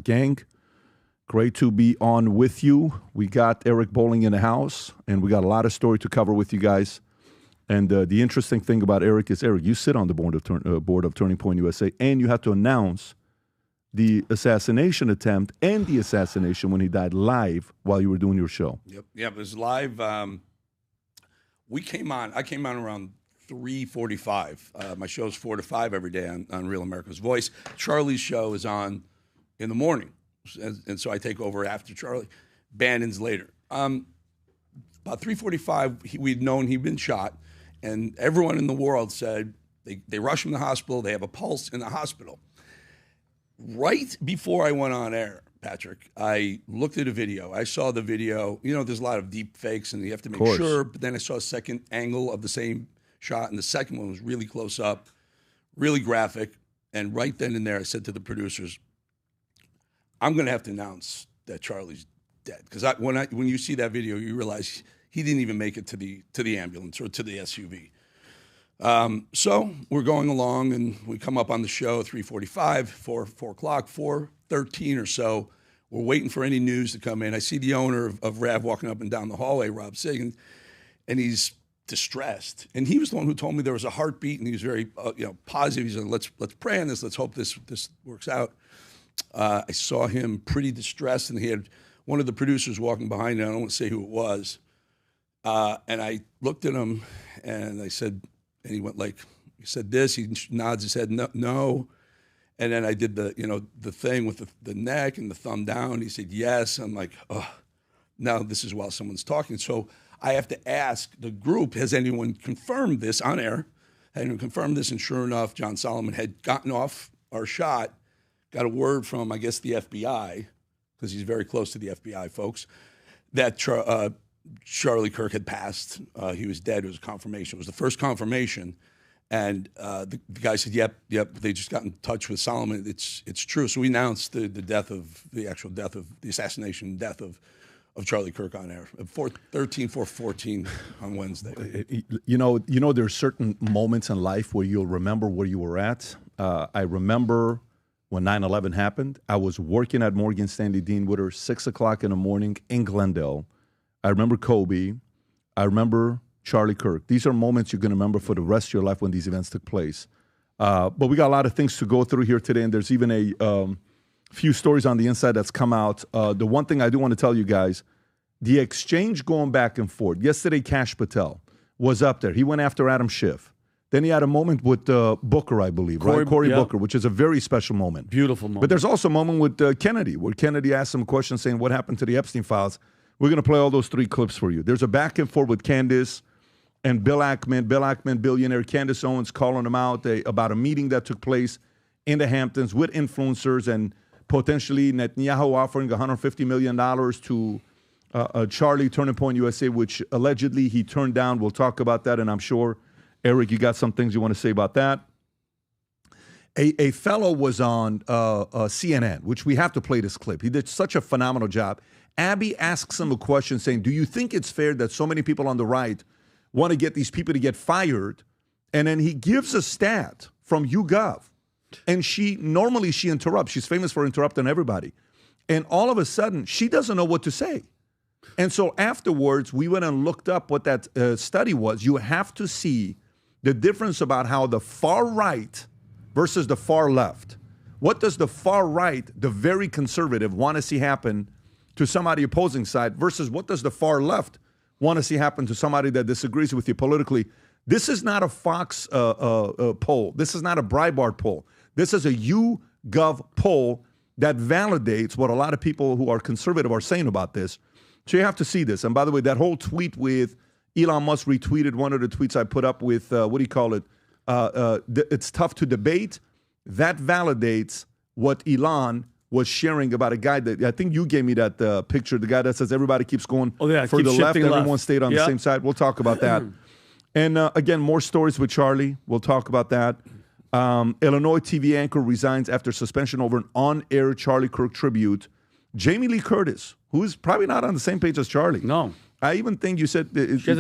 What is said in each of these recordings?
Gang, great to be on with you. We got Eric Bolling in the house, and we got a lot of story to cover with you guys. And the interesting thing about Eric is, Eric, you sit on the board of Turning Point USA, and you have to announce the assassination attempt and the assassination when he died live while you were doing your show. Yep, it was live. I came on around 3:45. My show's 4 to 5 every day on Real America's Voice. Charlie's show is on in the morning, and so I take over after Charlie. Bannon's later. About 3:45, we'd known he'd been shot, and everyone in the world said they rush him to the hospital. They have a pulse in the hospital. Right before I went on air, Patrick, I looked at a video. I saw the video. You know, there's a lot of deep fakes, and you have to make sure. But then I saw a second angle of the same shot, and the second one was really close up, really graphic. And right then and there, I said to the producers, I'm going to have to announce that Charlie's dead. Because when you see that video, you realize he didn't even make it to the ambulance or to the SUV. So we're going along, and we come up on the show at 3:45, 4 o'clock, 4:13 or so. We're waiting for any news to come in. I see the owner of Rav walking up and down the hallway, Rob Sagan, and he's distressed. And he was the one who told me there was a heartbeat, and he was very positive. He said, let's pray on this. Let's hope this works out. I saw him pretty distressed, and he had one of the producers walking behind him. I don't want to say who it was. And I looked at him, and I said, and he went like, he said this, he nods his head, no. And then I did the thing with the neck and the thumb down. He said, yes. I'm like, oh, now this is while someone's talking. So I have to ask the group, has anyone confirmed this on air? Had anyone confirmed this? And sure enough, John Solomon had gotten off our shot, got a word from, I guess, the FBI, because he's very close to the FBI folks, that Charlie Kirk had passed. He was dead. It was a confirmation. It was the first confirmation. And the guy said, yep, they just got in touch with Solomon. It's true. So we announced the assassination death of Charlie Kirk on air at 4:14 on Wednesday. You know, there's certain moments in life where you'll remember where you were at. I remember when 9/11 happened. I was working at Morgan Stanley Dean Witter, 6 o'clock in the morning in Glendale. I remember Kobe. I remember Charlie Kirk. These are moments you're going to remember for the rest of your life when these events took place. But we got a lot of things to go through here today, and there's even a few stories on the inside that's come out. The one thing I do want to tell you guys, the exchange going back and forth. Yesterday, Kash Patel was up there. He went after Adam Schiff. Then he had a moment with Booker, I believe, Cory Booker, which is a very special moment. Beautiful moment. But there's also a moment with Kennedy, where Kennedy asked him a question saying, what happened to the Epstein files? We're going to play all those 3 clips for you. There's a back and forth with Candace and Bill Ackman. Bill Ackman, billionaire. Candace Owens calling him out about a meeting that took place in the Hamptons with influencers and potentially Netanyahu offering $150 million to Charlie, Turning Point USA, which allegedly he turned down. We'll talk about that, and I'm sure, Eric, you got some things you want to say about that. A fellow was on CNN, which we have to play this clip. He did such a phenomenal job. Abby asks him a question saying, do you think it's fair that so many people on the right want to get these people to get fired? And then he gives a stat from YouGov. And she interrupts. She's famous for interrupting everybody. And all of a sudden, she doesn't know what to say. And so afterwards, we went and looked up what that study was. You have to see the difference about how the far right versus the far left. What does the far right, the very conservative, want to see happen to somebody opposing side versus what does the far left want to see happen to somebody that disagrees with you politically? This is not a Fox poll. This is not a Breitbart poll. This is a YouGov poll that validates what a lot of people who are conservative are saying about this. So you have to see this. And by the way, that whole tweet with Elon Musk retweeted one of the tweets I put up with, what do you call it? It's tough to debate. That validates what Elon was sharing about a guy that, I think you gave me that picture, the guy that says everybody keeps going for the left, everyone stayed on the same side. We'll talk about that. And again, more stories with Charlie. We'll talk about that. Illinois TV anchor resigns after suspension over an on-air Charlie Kirk tribute. Jamie Lee Curtis, who's probably not on the same page as Charlie. No. I even think you said... she has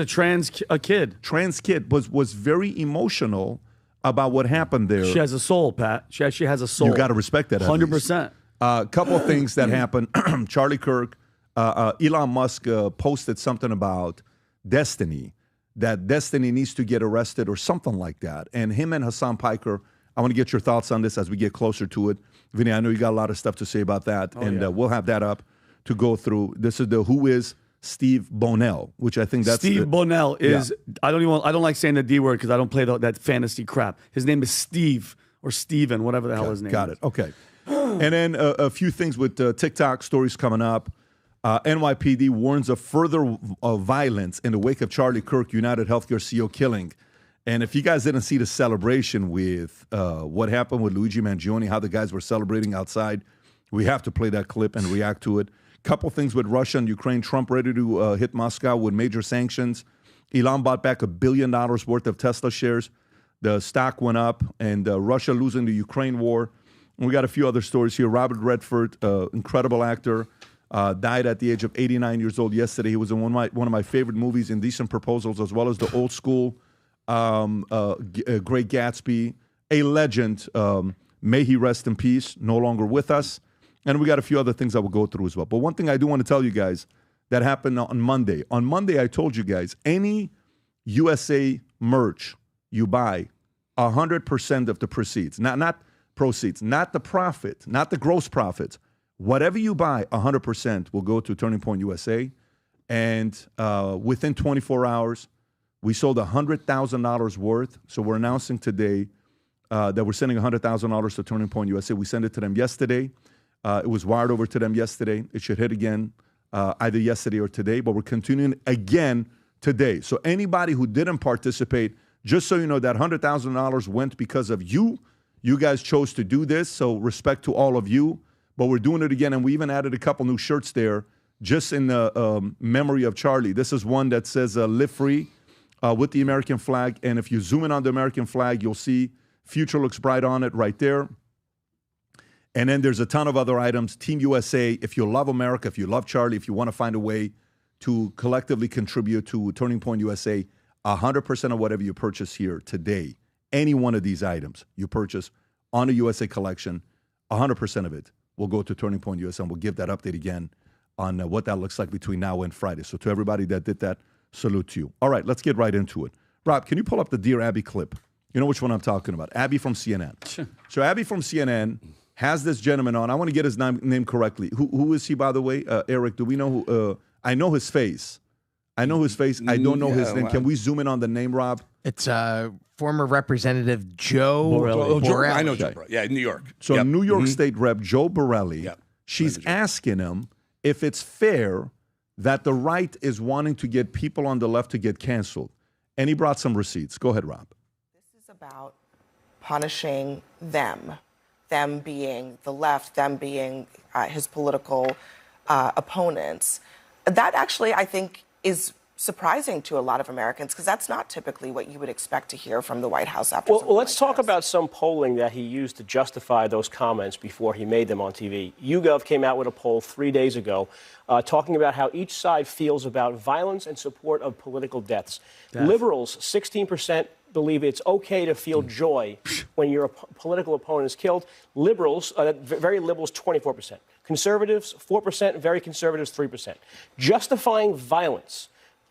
a kid. Trans kid was very emotional about what happened there. She has a soul, Pat. She has a soul. You got to respect that. 100%. A couple of things that happened. Charlie Kirk, Elon Musk posted something about Destiny, that Destiny needs to get arrested or something like that. And him and Hassan Piker, I want to get your thoughts on this as we get closer to it. Vinny, I know you got a lot of stuff to say about that, we'll have that up to go through. This is the Who Is Steve Bonnell, which I think that's Steve Bonnell is. I don't like saying the D word because I don't play that fantasy crap. His name is Steve or Steven, whatever the hell his name is. Got it. Okay. And then a few things with TikTok stories coming up. NYPD warns of further violence in the wake of Charlie Kirk, United Healthcare CEO killing. And if you guys didn't see the celebration with what happened with Luigi Mangione, how the guys were celebrating outside, we have to play that clip and react to it. Couple things with Russia and Ukraine. Trump ready to hit Moscow with major sanctions. Elon bought back $1 billion worth of Tesla shares. The stock went up, and Russia losing the Ukraine war. And we got a few other stories here. Robert Redford, incredible actor, died at the age of 89 years old yesterday. He was in one of my favorite movies, Indecent Proposals, as well as the old school Great Gatsby. A legend. May he rest in peace. No longer with us. And we got a few other things I will go through as well. But one thing I do want to tell you guys that happened on Monday. On Monday, I told you guys, any USA merch you buy, 100% of the proceeds, not proceeds, not the profit, not the gross profits. Whatever you buy, 100% will go to Turning Point USA. And within 24 hours, we sold $100,000 worth. So we're announcing today that we're sending $100,000 to Turning Point USA. We sent it to them yesterday. It was wired over to them yesterday. It should hit again either yesterday or today, but we're continuing again today. So anybody who didn't participate, just so you know, that $100,000 went because of you. You guys chose to do this, so respect to all of you. But we're doing it again, and we even added a couple new shirts there just in the memory of Charlie. This is one that says Live Free with the American flag, and if you zoom in on the American flag, you'll see Future Looks Bright on it right there. And then there's a ton of other items. Team USA, if you love America, if you love Charlie, if you want to find a way to collectively contribute to Turning Point USA, 100% of whatever you purchase here today, any one of these items you purchase on a USA collection, 100% of it will go to Turning Point USA, and we'll give that update again on what that looks like between now and Friday. So to everybody that did that, salute to you. All right, let's get right into it. Rob, can you pull up the Dear Abby clip? You know which one I'm talking about. Abby from CNN. Sure. So Abby from CNN has this gentleman on. I want to get his name correctly. Who is he, by the way? Eric, do we know who? I know his face. I know his face. I don't know his name. Can we zoom in on the name, Rob? It's former Representative Joe Borelli. I know Joe Borelli. Yeah, in New York. So New York State Rep Joe Borelli, she's asking him if it's fair that the right is wanting to get people on the left to get canceled. And he brought some receipts. Go ahead, Rob. This is about punishing them being the left, them being his political opponents. That actually, I think, is surprising to a lot of Americans because that's not typically what you would expect to hear from the White House after. Well, let's talk about some polling that he used to justify those comments before he made them on TV. YouGov came out with a poll 3 days ago talking about how each side feels about violence and support of political deaths. Liberals, 16%. Believe it's okay to feel joy when your political opponent is killed. Liberals, very liberals, 24%. Conservatives, 4%. Very conservatives, 3%. Justifying violence.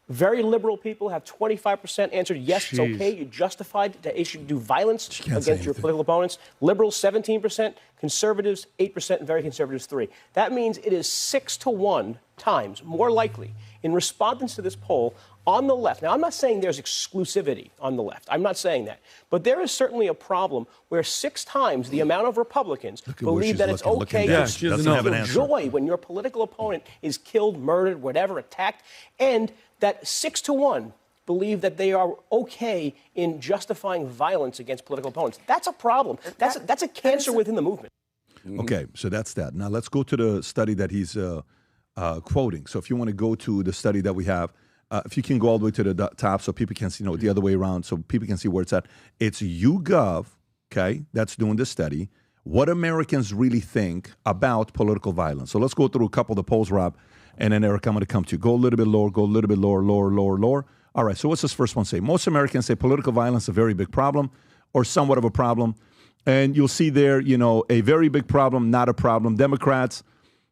Very liberal people have 25% answered yes, it's okay. You justified that you should do violence against your political opponents. Liberals, 17%. Conservatives, 8%. And very conservatives, 3%. That means it is 6 to 1 times more likely in respondents to this poll on the left. Now, I'm not saying there's exclusivity on the left. I'm not saying that. But there is certainly a problem where 6 times the amount of Republicans believe that it's okay to feel joy when your political opponent is killed, murdered, whatever, attacked, and that 6 to 1 believe that they are okay in justifying violence against political opponents. That's a problem. That's a cancer within the movement. Okay, so that's that. Now let's go to the study that he's quoting. So if you want to go to the study that we have, if you can go all the way to the top so people can see, the other way around so people can see where it's at. It's YouGov, okay, that's doing the study. What Americans really think about political violence. So let's go through a couple of the polls, Rob, and then Eric, I'm going to come to you. Go a little bit lower, go a little bit lower, lower, lower, lower. All right, so what's this first one say? Most Americans say political violence is a very big problem or somewhat of a problem. And you'll see there, a very big problem, not a problem. Democrats,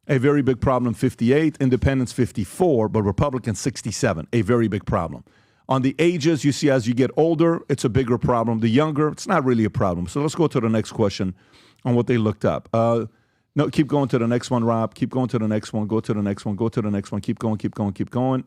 a very big problem, 58. Independents, 54. But Republicans, 67. A very big problem. On the ages, you see as you get older, it's a bigger problem. The younger, it's not really a problem. So let's go to the next question on what they looked up. No, keep going to the next one, Rob. Keep going to the next one. Go to the next one. Go to the next one. Keep going, keep going, keep going.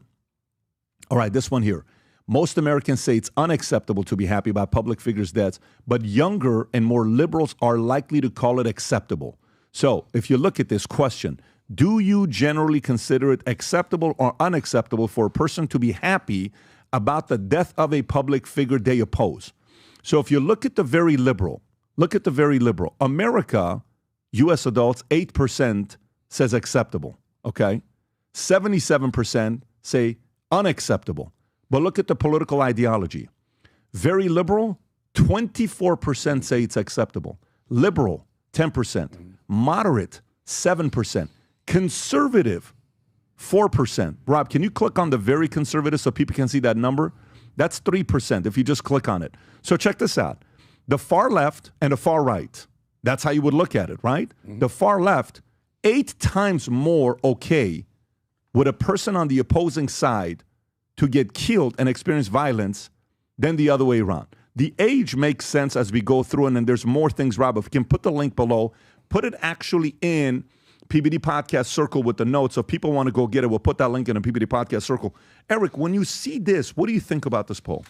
All right, this one here. Most Americans say it's unacceptable to be happy about public figures' deaths, but younger and more liberals are likely to call it acceptable. So if you look at this question, do you generally consider it acceptable or unacceptable for a person to be happy about the death of a public figure they oppose? So if you look at the very liberal, America, U.S. adults, 8% says acceptable, okay? 77% say unacceptable. But look at the political ideology. Very liberal, 24% say it's acceptable. Liberal, 10%. Moderate, 7%. Conservative, 4%. Rob, can you click on the very conservative so people can see that number? That's 3% if you just click on it. So check this out. The far left and the far right, that's how you would look at it, right? The far left, 8 times more okay with a person on the opposing side to get killed and experience violence than the other way around. The age makes sense as we go through, and then there's more things, Rob. If you can put the link below, put it actually in PBD Podcast Circle with the notes. So if people want to go get it, we'll put that link in a PBD Podcast Circle. Eric, when you see this, what do you think about this poll?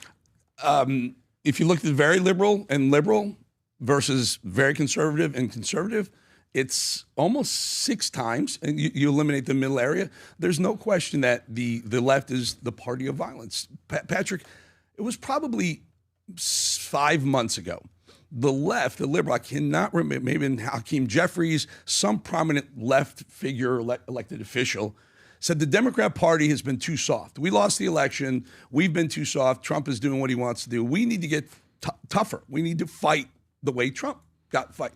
If you look at the very liberal and liberal versus very conservative and conservative, it's almost 6 times, and you eliminate the middle area. There's no question that the left is the party of violence. Patrick, it was probably 5 months ago. The left, the liberal, I cannot remember, maybe Hakeem Jeffries, some prominent left figure, elected official, said the Democrat Party has been too soft. We lost the election. We've been too soft. Trump is doing what he wants to do. We need to get tougher. We need to fight the way Trump got fight.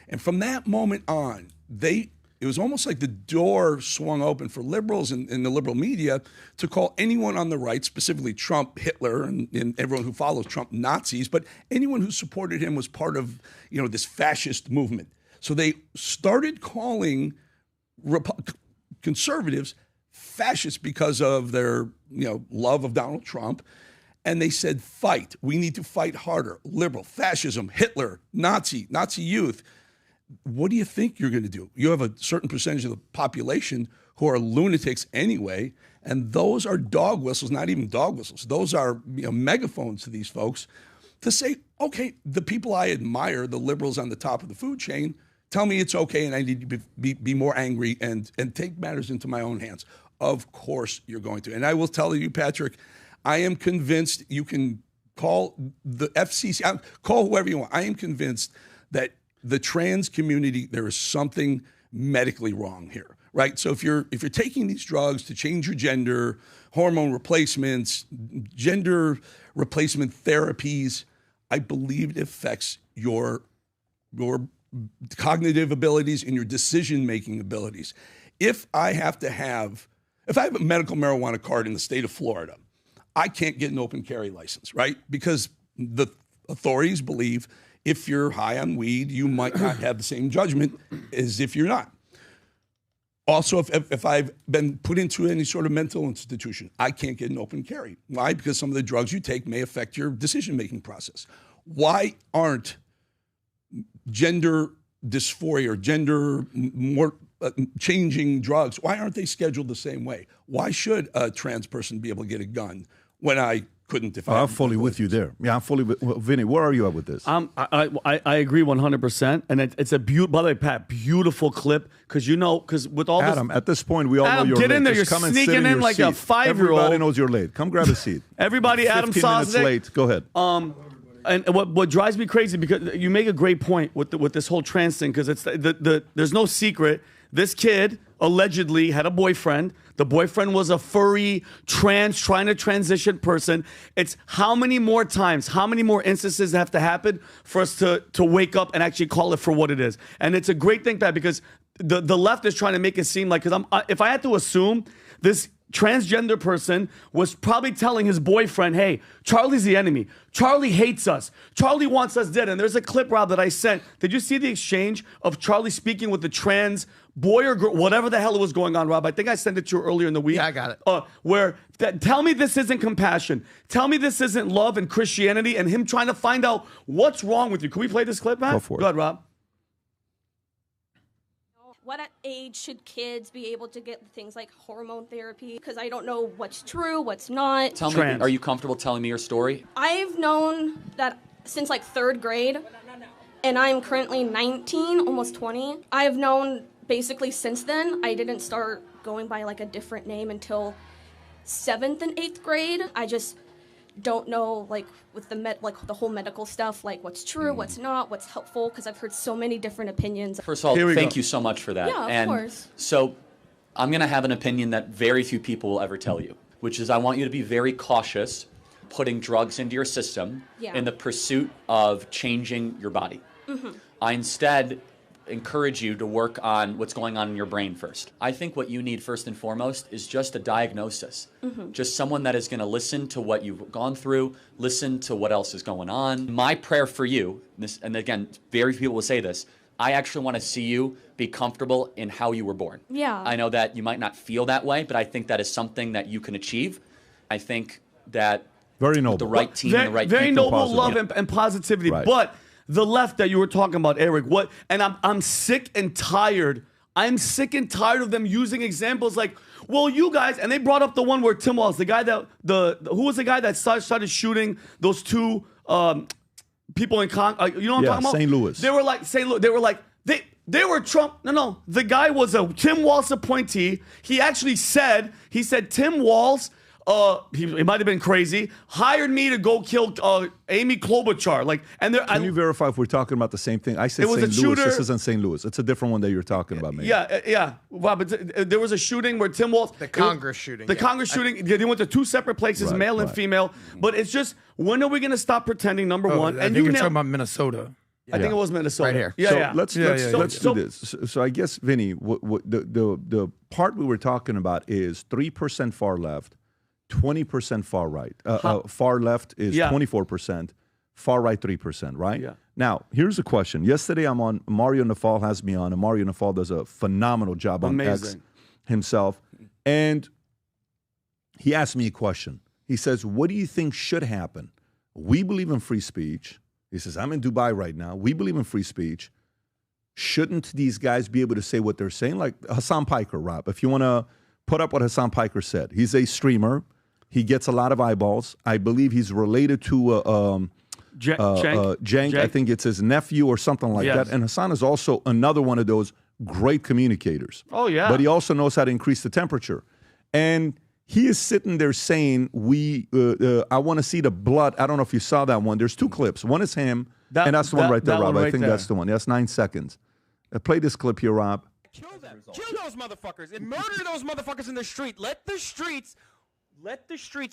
And from that moment on, it was almost like the door swung open for liberals and the liberal media to call anyone on the right, specifically Trump, Hitler, and everyone who follows Trump, Nazis, but anyone who supported him was part of, this fascist movement. So they started calling conservatives fascists because of their, love of Donald Trump. And they said, fight. We need to fight harder. Liberal, fascism, Hitler, Nazi youth. What do you think you're going to do? You have a certain percentage of the population who are lunatics anyway, and those are dog whistles, not even dog whistles. Those are megaphones to these folks to say, okay, the people I admire, the liberals on the top of the food chain, tell me it's okay and I need to be more angry and take matters into my own hands. Of course you're going to. And I will tell you, Patrick, I am convinced you can call the FCC, call whoever you want. I am convinced that the trans community, there is something medically wrong here, right? So if you're taking these drugs to change your gender, hormone replacements, gender replacement therapies, I believe it affects your cognitive abilities and your decision-making abilities. If I have a medical marijuana card in the state of Florida, I can't get an open carry license, right? Because the authorities believe if you're high on weed, you might not have the same judgment as if you're not. Also, if I've been put into any sort of mental institution, I can't get an open carry. Why? Because some of the drugs you take may affect your decision-making process. Why aren't gender dysphoria or gender more changing drugs, why aren't they scheduled the same way? Why should a trans person be able to get a gun when I couldn't? If I'm fully with you there. Yeah, I'm fully with Vinny. Where are you at with this? I agree 100%, and it's a by the way, Pat, beautiful clip because with all Adam, at this point we all know you're get late. in there. Just you're come sneaking and sit in like your a seat. 5-year-old. Everybody knows you're late. Come grab a seat. Everybody, Adam 15 minutes Sosnick. late. Go ahead. And what drives me crazy, because you make a great point with this whole trans thing, because it's there's no secret. This kid allegedly had a boyfriend. The boyfriend was a furry, trying to transition person. It's how many more times, how many more instances have to happen for us to wake up and actually call it for what it is? And it's a great thing, Pat, because the left is trying to make it seem like, if I had to assume, this transgender person was probably telling his boyfriend, hey, Charlie's the enemy. Charlie hates us. Charlie wants us dead. And there's a clip, Rob, that I sent. Did you see the exchange of Charlie speaking with the trans boy or girl, whatever the hell it was going on, Rob? I think I sent it to you earlier in the week. Yeah, I got it. Tell me this isn't compassion. Tell me this isn't love and Christianity and him trying to find out what's wrong with you. Can we play this clip, man? Go for it. Go ahead, Rob. What age should kids be able to get things like hormone therapy? Because I don't know what's true, what's not. Tell me, are you comfortable telling me your story? I've known that since like 3rd grade, and I'm currently 19, almost 20. I've known basically since then. I didn't start going by like a different name until 7th and 8th grade. I just don't know, like with the whole medical stuff, like what's true, what's not, what's helpful, because I've heard so many different opinions. First of all, thank you so much for that. Yeah, of course. So I'm going to have an opinion that very few people will ever tell you, which is I want you to be very cautious putting drugs into your system in the pursuit of changing your body. I instead encourage you to work on what's going on in your brain first. I think what you need first and foremost is just a diagnosis. Just someone that is going to listen to what you've gone through, listen to what else is going on. My prayer for you, and again, very few people will say this, I actually want to see you be comfortable in how you were born. Yeah. I know that you might not feel that way, but I think that is something that you can achieve. I think that very noble. The right team, and the right very people. noble love and positivity. Right. But the left that you were talking about, Eric, and I'm sick and tired. I'm sick and tired of them using examples like, well, you guys, and they brought up the one where Tim Walz, the guy that who was the guy that started shooting those 2 people in you know what I'm talking about? St. Louis. They were like St. Louis. They were like they were Trump. No, the guy was a Tim Walz appointee. He actually said Tim Walz. He might have been crazy. Hired me to go kill Amy Klobuchar. Can you verify if we're talking about the same thing? I said St. Louis. Shooter. This isn't St. Louis. It's a different one that you're talking about, maybe. Yeah. Well, but there was a shooting where Tim Walz. The Congress shooting. The Congress shooting. They went to 2 separate places, male and female. But it's just, when are we going to stop pretending? Number one, I think we're talking about Minnesota. I think it was Minnesota. Right here. Yeah, Let's do this. So I guess, Vinny, the part we were talking about is 3% far left, 20% far right. Far left is 24%, far right 3%, right? Yeah. Now, here's a question. Yesterday, I'm on, Mario Nafal has me on, and Mario Nafal does a phenomenal job on X himself. And he asked me a question. He says, what do you think should happen? We believe in free speech. He says, I'm in Dubai right now. We believe in free speech. Shouldn't these guys be able to say what they're saying? Like Hassan Piker, Rob, if you want to put up what Hassan Piker said. He's a streamer. He gets a lot of eyeballs. I believe he's related to Cenk. I think it's his nephew or something like that. And Hassan is also another one of those great communicators. Oh, yeah. But he also knows how to increase the temperature. And he is sitting there saying, I want to see the blood. I don't know if you saw that one. There's 2 clips. One is him, and that's the one right there, Rob. I think that's the one. That's 9 seconds. Play this clip here, Rob. Kill them. Kill those motherfuckers and murder those motherfuckers in the street. Let the streets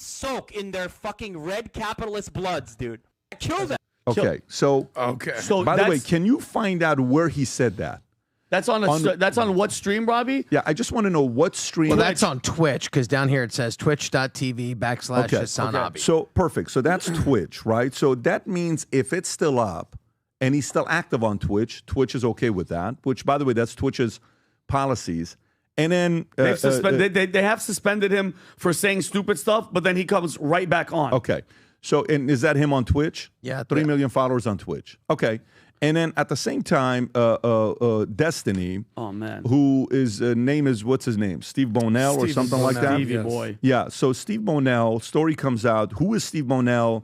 soak in their fucking red capitalist bloods, dude. Kill them. Okay. So by the way, can you find out where he said that? That's on what stream, Robbie? Yeah, I just want to know what stream. Well, that's on Twitch, because down here it says twitch.tv/Hassan Abi. So perfect. So that's Twitch, right? So that means if it's still up and he's still active on Twitch, Twitch is okay with that, which, by the way, that's Twitch's policies. And then they have suspended him for saying stupid stuff, but then he comes right back on. Okay. So, and is that him on Twitch? Yeah. 3 million followers on Twitch. Okay. And then at the same time, Destiny, who is name is, what's his name? Steve Bonell or something like that? Stevie boy. Yeah, so Steve Bonell, story comes out. Who is Steve Bonell?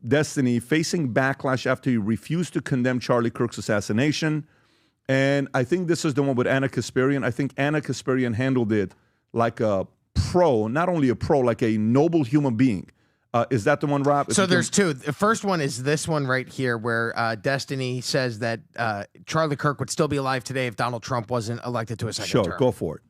Destiny facing backlash after he refused to condemn Charlie Kirk's assassination. And I think this is the one with Anna Kasparian. I think Anna Kasparian handled it like a pro, not only a pro, like a noble human being. Is that the one, Rob? So there's 2. The first one is this one right here, where Destiny says that Charlie Kirk would still be alive today if Donald Trump wasn't elected to a second term. Sure, go for it.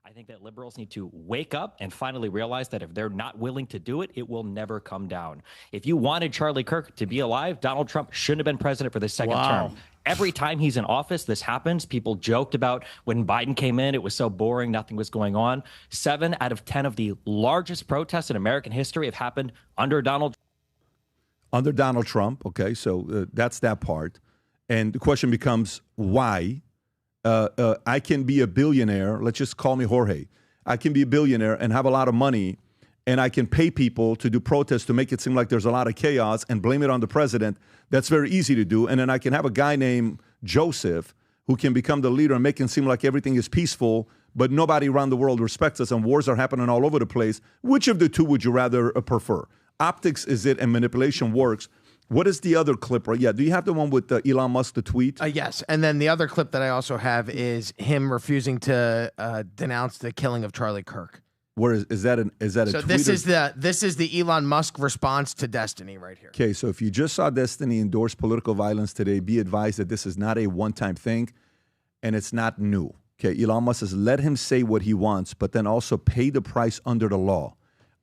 I think that liberals need to wake up and finally realize that if they're not willing to do it, it will never come down. If you wanted Charlie Kirk to be alive, Donald Trump shouldn't have been president for the second term. every time he's in office, this happens. People joked about when Biden came in, it was so boring, nothing was going on. 7 out of 10 of the largest protests in American history have happened under Donald Trump. Okay, so that's that part. And the question becomes, why? I can be a billionaire. Let's just call me Jorge. I can be a billionaire and have a lot of money, and I can pay people to do protests to make it seem like there's a lot of chaos and blame it on the president. That's very easy to do. And then I can have a guy named Joseph who can become the leader and make it seem like everything is peaceful, but nobody around the world respects us and wars are happening all over the place. Which of the two would you rather prefer? Optics is it and manipulation works. What is the other clip? Right? Yeah. Do you have the one with Elon Musk, the tweet? Yes. And then the other clip that I also have is him refusing to denounce the killing of Charlie Kirk. Where is that a so tweet? This is the Elon Musk response to Destiny right here. Okay, so if you just saw Destiny endorse political violence today, be advised that this is not a one-time thing and it's not new. Okay, Elon Musk has let him say what he wants, but then also pay the price under the law.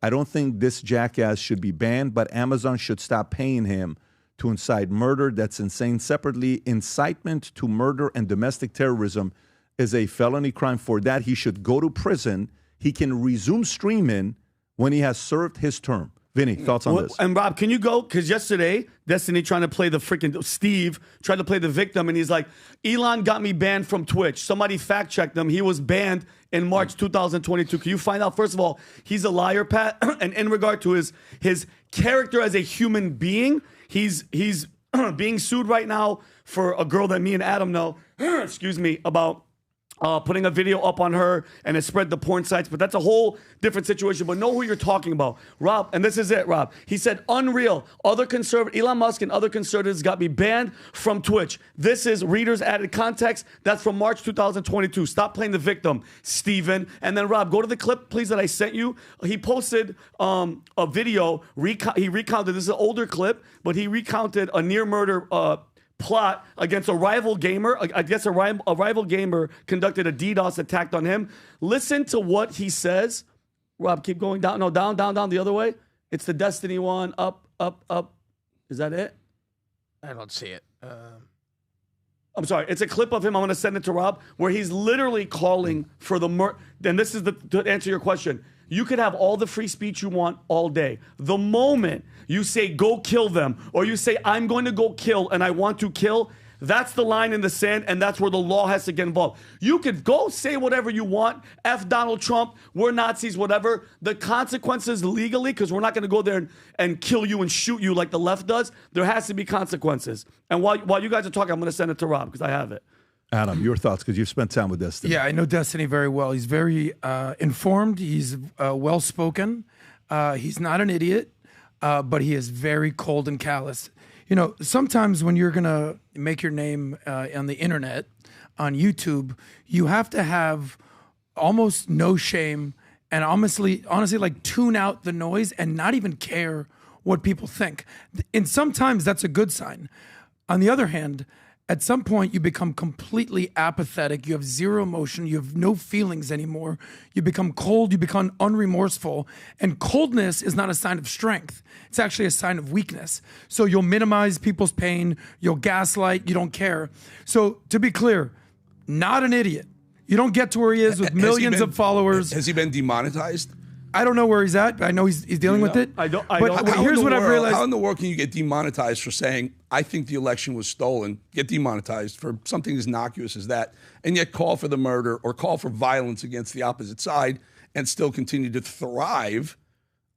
I don't think this jackass should be banned, but Amazon should stop paying him to incite murder. That's insane. Separately, incitement to murder and domestic terrorism is a felony crime. For that, he should go to prison. He can resume streaming when he has served his term. Vinny, thoughts on this? And Rob, can you go? Because yesterday, Destiny trying to play the freaking Steve, tried to play the victim, and he's like, Elon got me banned from Twitch. Somebody fact checked him. He was banned in March 2022. Can you find out? First of all, he's a liar, Pat. And in regard to his character as a human being, he's being sued right now for a girl that me and Adam know, excuse me, about putting a video up on her, and it spread the porn sites, but that's a whole different situation. But know who you're talking about, Rob. And this is it, Rob. He said, unreal. Elon Musk and other conservatives got me banned from Twitch. This is readers added context. That's from March 2022. Stop playing the victim, Steven. And then Rob, go to the clip, please, that I sent you. He posted a video. He recounted. This is an older clip, but he recounted a near murder plot against a rival gamer. I guess a rival gamer conducted a DDoS attack on him. Listen to what he says. Rob, keep going down. No, down the other way. It's the Destiny one. Up. Is that it? I don't see it. I'm sorry. It's a clip of him. I'm going to send it to Rob where he's literally calling for the murder. Then this is to answer your question. You could have all the free speech you want all day. The moment you say, go kill them, or you say, I'm going to go kill and I want to kill, that's the line in the sand, and that's where the law has to get involved. You could go say whatever you want, F Donald Trump, we're Nazis, whatever. The consequences legally, because we're not going to go there and kill you and shoot you like the left does, there has to be consequences. And while you guys are talking, I'm going to send it to Rob because I have it. Adam, your thoughts, because you've spent time with Destiny. Yeah, I know Destiny very well. He's very informed. He's well-spoken. He's not an idiot, but he is very cold and callous. You know, sometimes when you're going to make your name on the internet, on YouTube, you have to have almost no shame and honestly, like tune out the noise and not even care what people think. And sometimes that's a good sign. On the other hand, at some point, you become completely apathetic. You have zero emotion. You have no feelings anymore. You become cold. You become unremorseful. And coldness is not a sign of strength. It's actually a sign of weakness. So you'll minimize people's pain. You'll gaslight. You don't care. So to be clear, not an idiot. You don't get to where he is with millions of followers. Has he been demonetized? I don't know where he's at, but I know he's dealing with it. I don't. Here's what I've realized. How in the world can you get demonetized for saying, I think the election was stolen, get demonetized for something as innocuous as that, and yet call for the murder or call for violence against the opposite side and still continue to thrive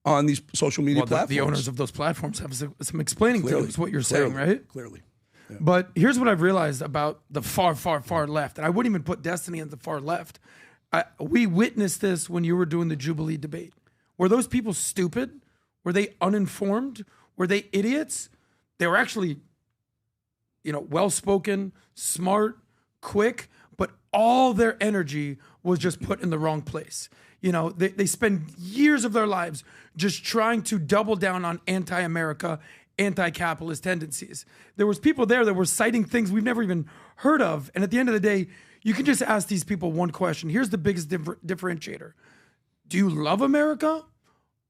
on these social media platforms? The owners of those platforms have some explaining to do, is what you're saying, right? Clearly. Yeah. But here's what I've realized about the far, far, far left, and I wouldn't even put Destiny in the far left. We witnessed this when you were doing the Jubilee debate. Were those people stupid? Were they uninformed? Were they idiots? They were actually, well-spoken, smart, quick, but all their energy was just put in the wrong place. They spend years of their lives just trying to double down on anti-America, anti-capitalist tendencies. There was people there that were citing things we've never even heard of. And at the end of the day, you can just ask these people one question. Here's the biggest differentiator. Do you love America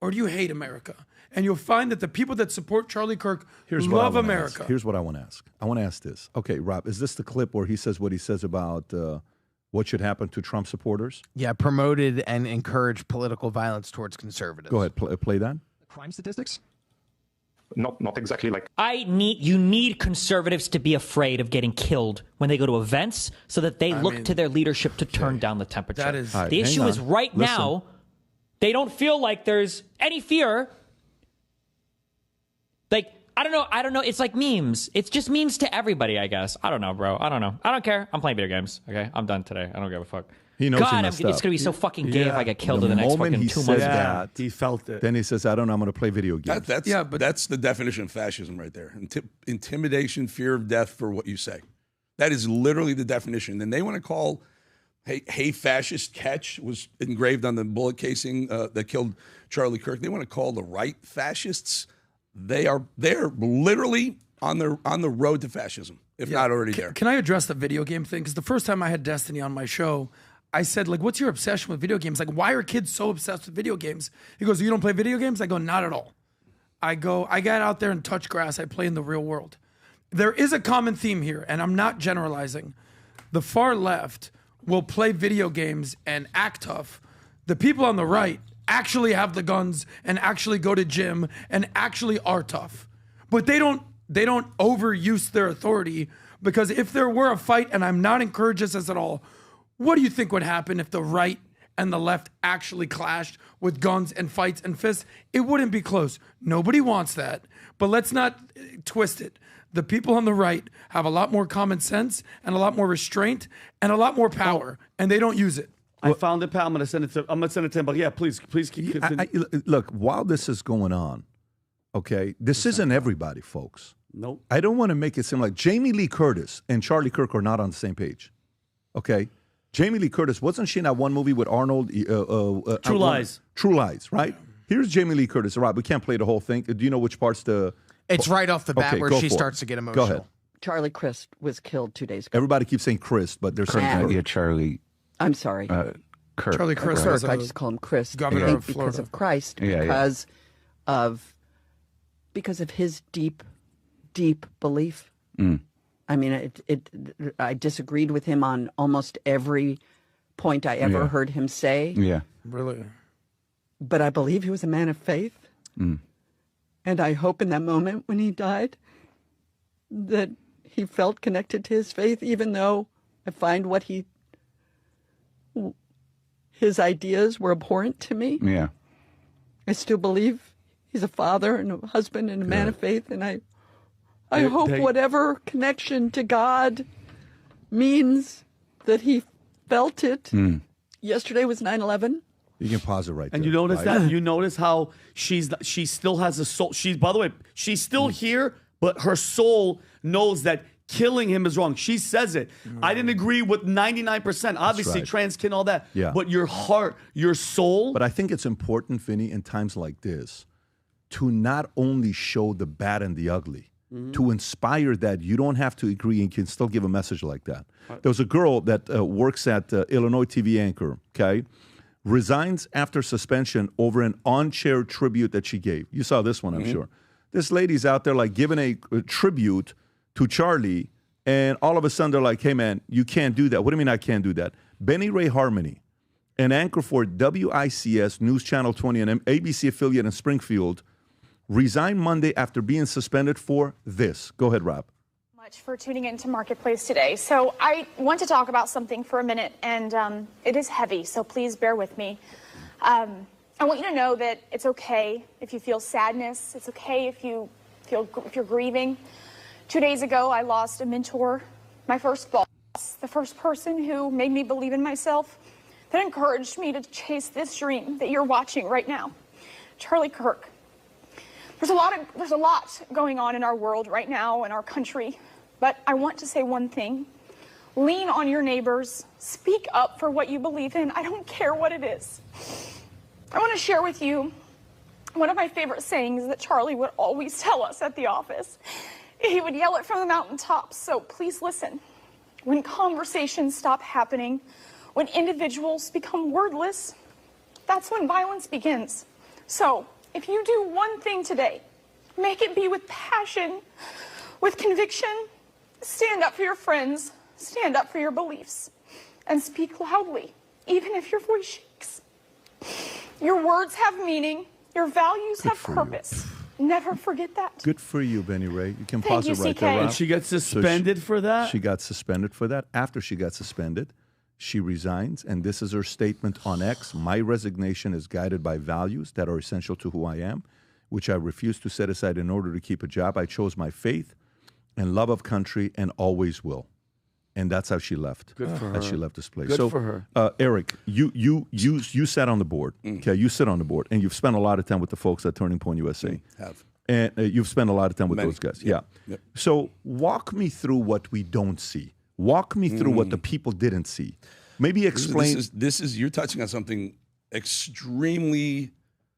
or do you hate America? And you'll find that the people that support Charlie Kirk Here's what I love wanna America. ask. Here's what I want to ask. I want to ask this. Okay, Rob, is this the clip where he says what he says about what should happen to Trump supporters? Yeah, promoted and encouraged political violence towards conservatives. Go ahead, play that. Crime statistics? Not exactly like. You need conservatives to be afraid of getting killed when they go to events so that they look to their leadership to turn down the temperature. That is the issue is right now, they don't feel like there's any fear. Like, I don't know. It's like memes. It's just memes to everybody, I guess. I don't know, bro. I don't know. I don't care. I'm playing video games. Okay, I'm done today. I don't give a fuck. He knows God, he it's messed up. gonna be so fucking gay if I get killed in the next moment fucking he 2 says months. that, He felt it. then he says, I don't know, I'm going to play video games. That's the definition of fascism right there. Intimidation, fear of death for what you say. That is literally the definition. And they want to call, hey, fascist catch was engraved on the bullet casing that killed Charlie Kirk. They want to call the right fascists. They're literally on the road to fascism, if not already there. Can I address the video game thing? Because the first time I had Destiny on my show, I said, like, what's your obsession with video games? Like, why are kids so obsessed with video games? He goes, you don't play video games? I go, not at all. I got out there and touch grass. I play in the real world. There is a common theme here, and I'm not generalizing. The far left will play video games and act tough. The people on the right actually have the guns and actually go to gym and actually are tough. But they don't overuse their authority, because if there were a fight, and I'm not encouraging this at all, what do you think would happen if the right and the left actually clashed with guns and fights and fists? It wouldn't be close. Nobody wants that. But let's not twist it. The people on the right have a lot more common sense and a lot more restraint and a lot more power, and they don't use it. I found it, pal. I'm gonna send it to him. But yeah, please keep. Look, while this is going on, okay, this isn't everybody, folks. Nope. I don't want to make it seem like Jamie Lee Curtis and Charlie Kirk are not on the same page. Okay, Jamie Lee Curtis, wasn't she in that one movie with Arnold? True Lies. True Lies, right? Here's Jamie Lee Curtis. Rob, we can't play the whole thing. Do you know which parts the? It's right off the bat Okay, where go she for it. starts to get emotional. Go ahead. Charlie Crist was killed 2 days ago. Everybody keeps saying Chris, but there's saying Yeah, Charlie. I'm sorry. Kirk. Charlie Crist was Kirk. I just call him Chris. governor I think of Florida. because of Christ, Yeah, because of his deep belief. I mean, I disagreed with him on almost every point I ever heard him say. Yeah. Really? But I believe he was a man of faith. And I hope in that moment when he died that he felt connected to his faith, even though I find his ideas were abhorrent to me. Yeah. I still believe he's a father and a husband and a man of faith. And I hope whatever connection to God means that he felt it. Yesterday was 9/11. You can pause it right there. And you notice right? that? You notice how she still has a soul. By the way, she's still here, but her soul knows that killing him is wrong. She says it. I didn't agree with 99%. Obviously, right. trans kid, all that. Yeah. But your heart, your soul. But I think it's important, Vinny, in times like this, to not only show the bad and the ugly, to inspire that you don't have to agree and can still give a message like that. There was a girl that works at Illinois TV anchor, okay? Resigns after suspension over an on-chair tribute that she gave. You saw this one, I'm sure. This lady's out there like giving a tribute to Charlie, and all of a sudden they're like, hey man, you can't do that. What do you mean I can't do that? Benny Ray Harmony, an anchor for WICS News Channel 20, an ABC affiliate in Springfield, resigned Monday after being suspended for this. Go ahead, Rob. Much for tuning into Marketplace today. So I want to talk about something for a minute, and it is heavy, so please bear with me. I want you to know that it's okay if you feel sadness. It's okay if you're grieving. 2 days ago, I lost a mentor, my first boss, the first person who made me believe in myself, that encouraged me to chase this dream that you're watching right now, Charlie Kirk. There's a lot going on in our world right now, in our country, but I want to say one thing. Lean on your neighbors. Speak up for what you believe in. I don't care what it is. I want to share with you one of my favorite sayings that Charlie would always tell us at the office. He would yell it from the mountaintops, so please listen. When conversations stop happening, when individuals become wordless, that's when violence begins. So, if you do one thing today, make it be with passion, with conviction. Stand up for your friends, stand up for your beliefs, and speak loudly, even if your voice shakes. Your words have meaning, your values have purpose. Never forget that. Good for you, Benny Ray. You can Thank pause you, it right CK. there, Rob. And she gets suspended for that? She got suspended for that. After she got suspended, she resigns, and this is her statement on X. My resignation is guided by values that are essential to who I am, which I refuse to set aside in order to keep a job. I chose my faith and love of country and always will. And that's how she left. Good for As her. she left this place. Good for her. Eric, you sat on the board. Okay, you sit on the board, and you've spent a lot of time with the folks at Turning Point USA. Have. And you've spent a lot of time with those guys. Yeah. Yep. So walk me through what we don't see. Walk me through what the people didn't see. Maybe explain. This is you're touching on something extremely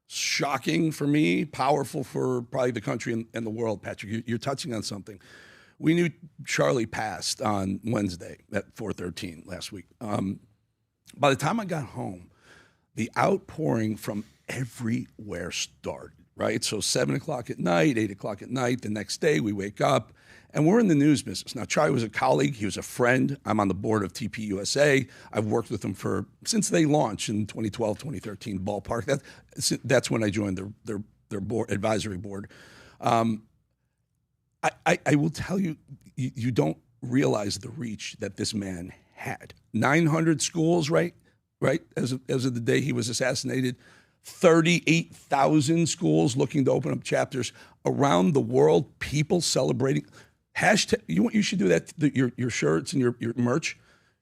shocking for me, powerful for probably the country and the world, Patrick. You're touching on something. We knew Charlie passed on Wednesday at 4:13 last week. By the time I got home, the outpouring from everywhere started, right? So 7 o'clock at night, 8 o'clock at night, the next day we wake up, and we're in the news business. Now, Charlie was a colleague. He was a friend. I'm on the board of TP USA. I've worked with him since they launched in 2012, 2013, ballpark. That's when I joined their board, advisory board. I will tell you, you don't realize the reach that this man had. 900 schools, right? As of the day he was assassinated, 38,000 schools looking to open up chapters around the world. People celebrating. Hashtag. You should do that. Your shirts and your merch.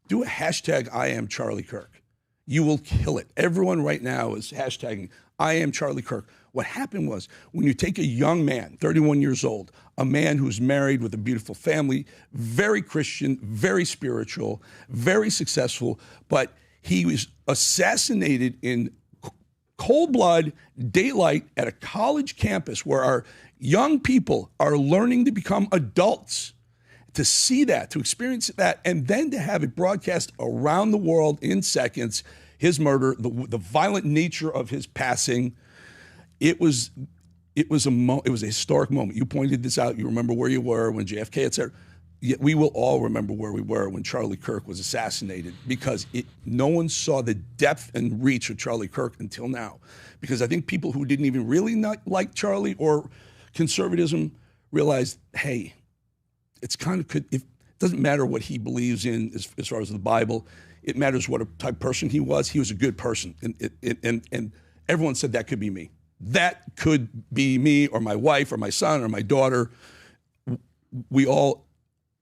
Do a hashtag I am Charlie Kirk. You will kill it. Everyone right now is hashtagging I am Charlie Kirk. What happened was when you take a young man, 31 years old, a man who's married with a beautiful family, very Christian, very spiritual, very successful, but he was assassinated in cold blood, daylight at a college campus where our young people are learning to become adults. To see that, to experience that, and then to have it broadcast around the world in seconds, his murder, the violent nature of his passing, it was a historic moment. You pointed this out. You remember where you were when JFK, et cetera. Yet we will all remember where we were when Charlie Kirk was assassinated because no one saw the depth and reach of Charlie Kirk until now. Because I think people who didn't even really not like Charlie or conservatism realized, hey, it's kind of it doesn't matter what he believes in as far as the Bible. It matters what type of person he was. He was a good person, and everyone said that could be me. That could be me or my wife or my son or my daughter. We all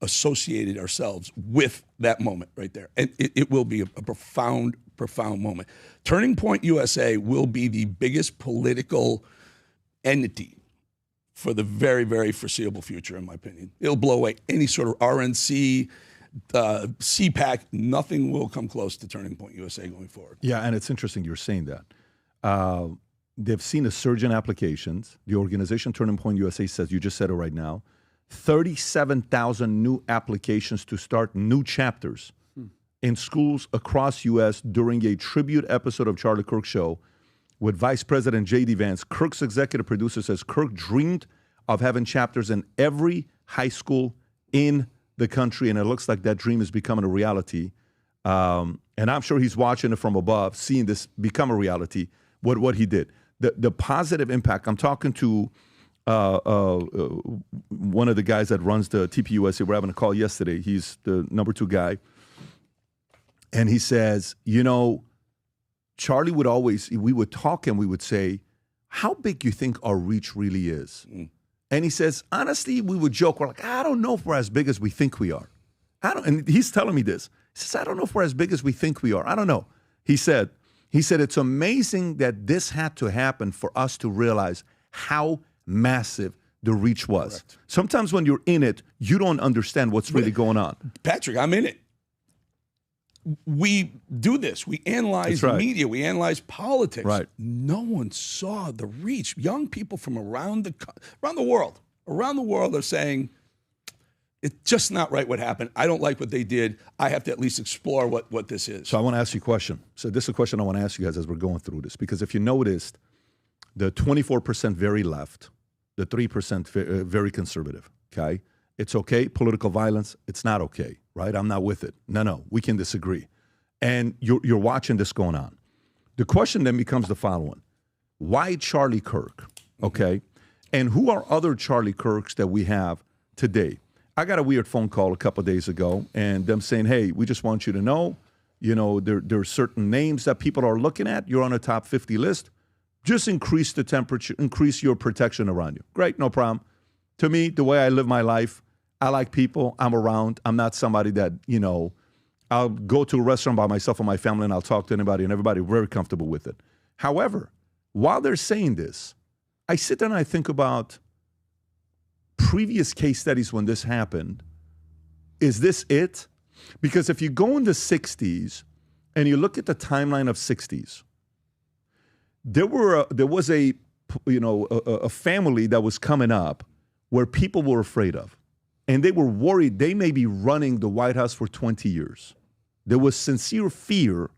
associated ourselves with that moment right there, and it will be a profound moment. Turning Point USA will be the biggest political entity for the very, very foreseeable future, in my opinion. It'll blow away any sort of RNC, CPAC. Nothing will come close to Turning Point USA going forward. Yeah, and it's interesting you're saying that. They've seen a surge in applications. The organization Turning Point USA says, you just said it right now, 37,000 new applications to start new chapters in schools across U.S. during a tribute episode of Charlie Kirk Show with Vice President J.D. Vance. Kirk's executive producer says Kirk dreamed of having chapters in every high school in the country, and it looks like that dream is becoming a reality. And I'm sure he's watching it from above, seeing this become a reality, what he did. The positive impact. I'm talking to one of the guys that runs the TPUSA. We're having a call yesterday. He's the number 2 guy. And he says, Charlie would always, we would talk and we would say, how big do you think our reach really is? And he says, honestly, we would joke. We're like, I don't know if we're as big as we think we are. And he's telling me this. He says, I don't know if we're as big as we think we are. I don't know. He said, it's amazing that this had to happen for us to realize how massive the reach was. Correct. Sometimes when you're in it, you don't understand what's really going on. Patrick, I'm in it. We do this. We analyze media. We analyze politics. Right. No one saw the reach. Young people from around the world are saying, it's just not right what happened. I don't like what they did. I have to at least explore what this is. So I want to ask you a question. So this is a question I want to ask you guys as we're going through this. Because if you noticed, the 24% very left, the 3% very conservative, okay? It's okay, political violence, it's not okay, right? I'm not with it. No, we can disagree. And you're watching this going on. The question then becomes the following. Why Charlie Kirk, okay? And who are other Charlie Kirks that we have today? I got a weird phone call a couple of days ago, and them saying, hey, we just want you to know, there are certain names that people are looking at. You're on a top 50 list. Just increase the temperature, increase your protection around you. Great, no problem. To me, the way I live my life, I like people. I'm around. I'm not somebody that, I'll go to a restaurant by myself or my family and I'll talk to anybody and everybody very comfortable with it. However, while they're saying this, I sit there and I think about previous case studies when this happened. Is this it? Because if you go in the 60s and you look at the timeline of 60s, there was a family that was coming up where people were afraid of. And they were worried they may be running the White House for 20 years. There was sincere fear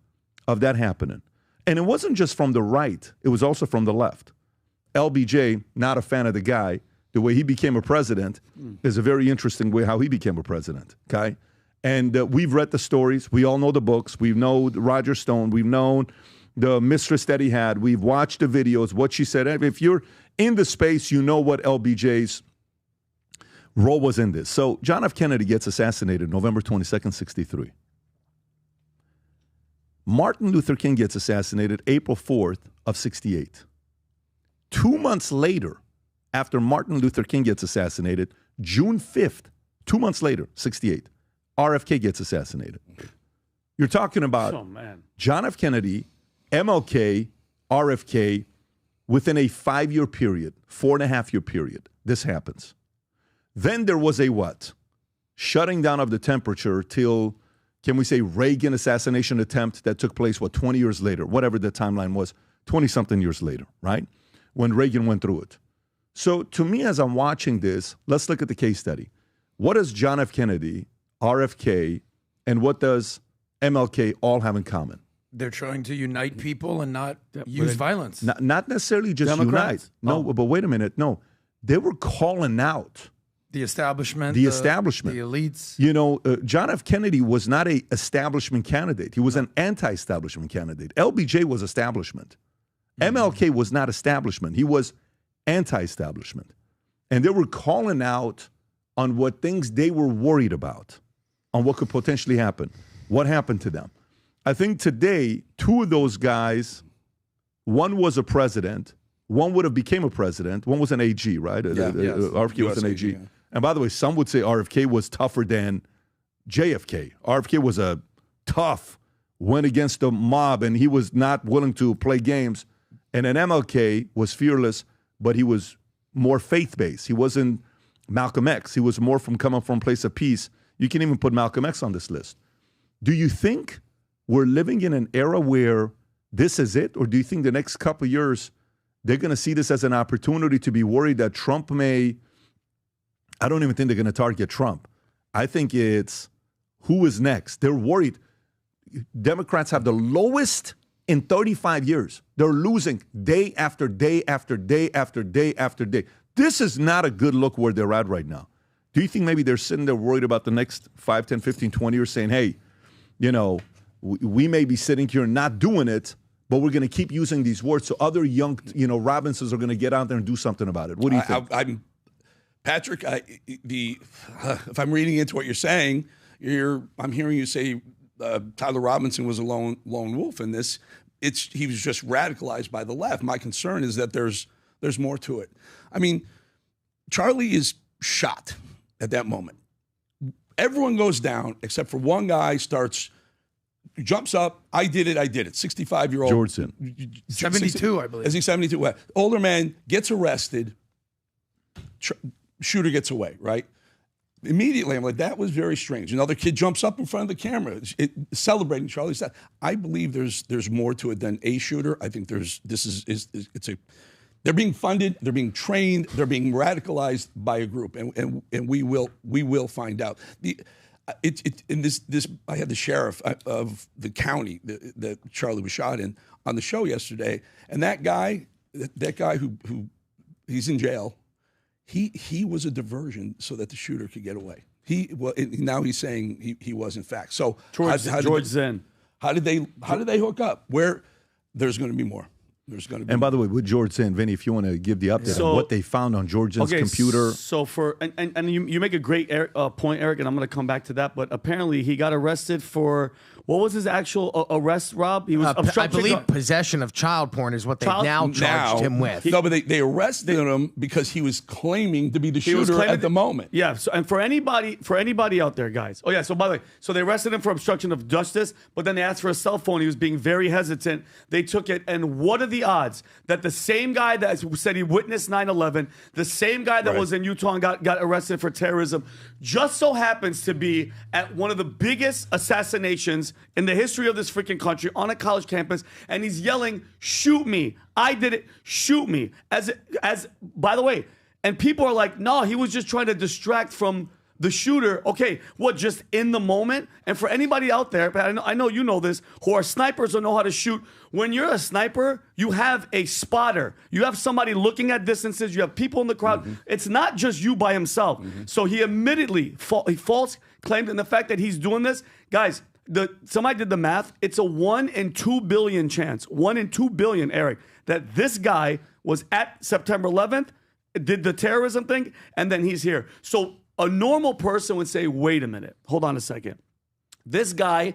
of that happening. And it wasn't just from the right. It was also from the left. LBJ, not a fan of the guy. The way he became a president is a very interesting way how he became a president, okay? And we've read the stories. We all know the books. We know Roger Stone. We've known the mistress that he had. We've watched the videos, what she said. If you're in the space, you know what LBJ's role was in this. So John F. Kennedy gets assassinated November 22nd, 63. Martin Luther King gets assassinated April 4th of 68. 2 months later, after Martin Luther King gets assassinated, June 5th, 2 months later, 68, RFK gets assassinated. You're talking about John F. Kennedy, MLK, RFK, within a 5-year period, 4.5-year period, this happens. Then there was a what? Shutting down of the temperature till, can we say, Reagan assassination attempt that took place, 20 years later, whatever the timeline was, 20-something years later, right? When Reagan went through it. So to me, as I'm watching this, let's look at the case study. What does John F. Kennedy, RFK, and what does MLK all have in common? They're trying to unite people and not use violence. Not necessarily just Democrats? unite. No, but wait a minute. No, they were calling out the establishment. The establishment. The elites. John F. Kennedy was not an establishment candidate. He was an anti-establishment candidate. LBJ was establishment. MLK was not establishment. He was anti-establishment. And they were calling out on what things they were worried about, on what could potentially happen. What happened to them? I think today, two of those guys, one was a president, one would have became a president, one was an AG, right? RFK was an AG. Yeah. And by the way, some would say RFK was tougher than JFK. RFK was a tough, went against the mob, and he was not willing to play games. And then MLK was fearless, but he was more faith-based. He wasn't Malcolm X. He was more coming from a place of peace. You can even put Malcolm X on this list. Do you think we're living in an era where this is it? Or do you think the next couple of years they're going to see this as an opportunity to be worried that Trump may... I don't even think they're going to target Trump. I think it's who is next. They're worried. Democrats have the lowest in 35 years. They're losing day after day after day after day after day. This is not a good look where they're at right now. Do you think maybe they're sitting there worried about the next 5, 10, 15, 20 years saying, hey, we may be sitting here not doing it, but we're going to keep using these words so other young, Robinsons are going to get out there and do something about it. What do you think? Patrick, if I'm reading into what you're saying, I'm hearing you say Tyler Robinson was a lone wolf in this. He was just radicalized by the left. My concern is that there's more to it. I mean, Charlie is shot at that moment. Everyone goes down except for one guy jumps up. I did it. 65-year-old. Georgeson. 72, I believe. Is he 72? Older man gets arrested. Shooter gets away, right? Immediately, I'm like, that was very strange. Another kid jumps up in front of the camera, celebrating Charlie's death. I believe there's more to it than a shooter. I think they're being funded, they're being trained, they're being radicalized by a group, and we will find out. I had the sheriff of the county that Charlie was shot in on the show yesterday, and that guy that guy who he's in jail. He was a diversion so that the shooter could get away. Now he's saying he was in fact. So George Zinn. How did they hook up? Where there's going to be more. There's going to be. And by the way, with George Zinn, Vinny, if you want to give the update on what they found on George Zinn's computer. So and you make a great point, Eric, and I'm going to come back to that. But apparently, he got arrested for what was his actual arrest? Rob, he was I believe possession of child porn is what they now charged him with. No, but they arrested him because he was claiming to be the shooter at the moment. Yeah. So, and for anybody out there, guys. Oh yeah. So by the way, so they arrested him for obstruction of justice, but then they asked for a cell phone. He was being very hesitant. They took it, and what are the odds that the same guy that said he witnessed 9/11, the same guy that was in Utah and got arrested for terrorism, just so happens to be at one of the biggest assassinations in the history of this freaking country on a college campus, and he's yelling, "Shoot me! I did it! Shoot me!" As by the way, and people are like, "No, he was just trying to distract from the shooter." Okay, what? Just in the moment? And for anybody out there, but I know you know this, who are snipers or know how to shoot. When you're a sniper, you have a spotter. You have somebody looking at distances. You have people in the crowd. It's not just you by himself. So he admittedly false claimed, and the fact that he's doing this, guys. Somebody did the math. It's a 1 in 2 billion chance, 1 in 2 billion, Eric, that this guy was at September 11th, did the terrorism thing, and then he's here. So a normal person would say, wait a minute, hold on a second. This guy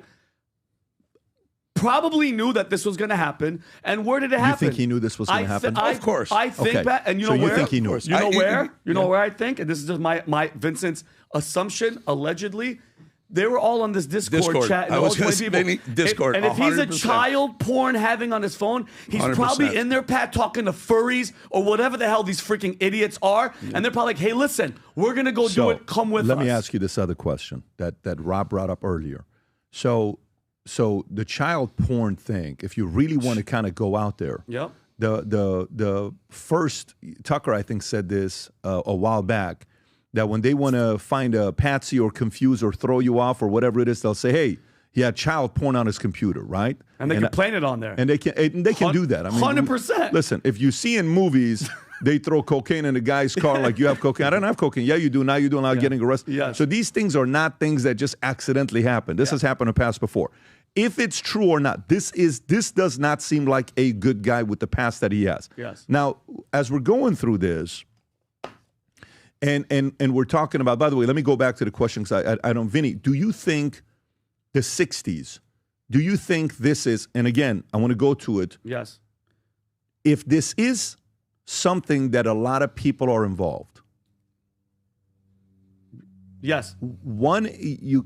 probably knew that this was going to happen. And where did it happen? You think he knew this was going to happen? Of course. I think that, and you know so where? You think he knew? You know where? You know where I think? And this is just my Vincent's assumption, allegedly. They were all on this Discord chat. I was going to say Discord. And if he's a child porn having on his phone, he's 100%. Probably in there, Pat, talking to furries or whatever the hell these freaking idiots are. Yeah. And they're probably like, hey, listen, we're going to go do it. Come with us. Let me ask you this other question that Rob brought up earlier. So the child porn thing, if you really want to kind of go out there, the first, Tucker, I think, said this a while back, that when they want to find a patsy or confuse or throw you off or whatever it is, they'll say, hey, he had child porn on his computer, right? And they can play it on there. And they can do that. I mean, 100%. Listen, if you see in movies, they throw cocaine in a guy's car like, you have cocaine. I don't have cocaine. Yeah, you do. Now you do. Now getting arrested. Yes. So these things are not things that just accidentally happen. This has happened in the past before. If it's true or not, this does not seem like a good guy with the past that he has. Yes. Now, as we're going through this, And we're talking about, by the way, let me go back to the question because I don't, Vinny, do you think the 60s, do you think this is, and again, I want to go to it. Yes. If this is something that a lot of people are involved. Yes. One, you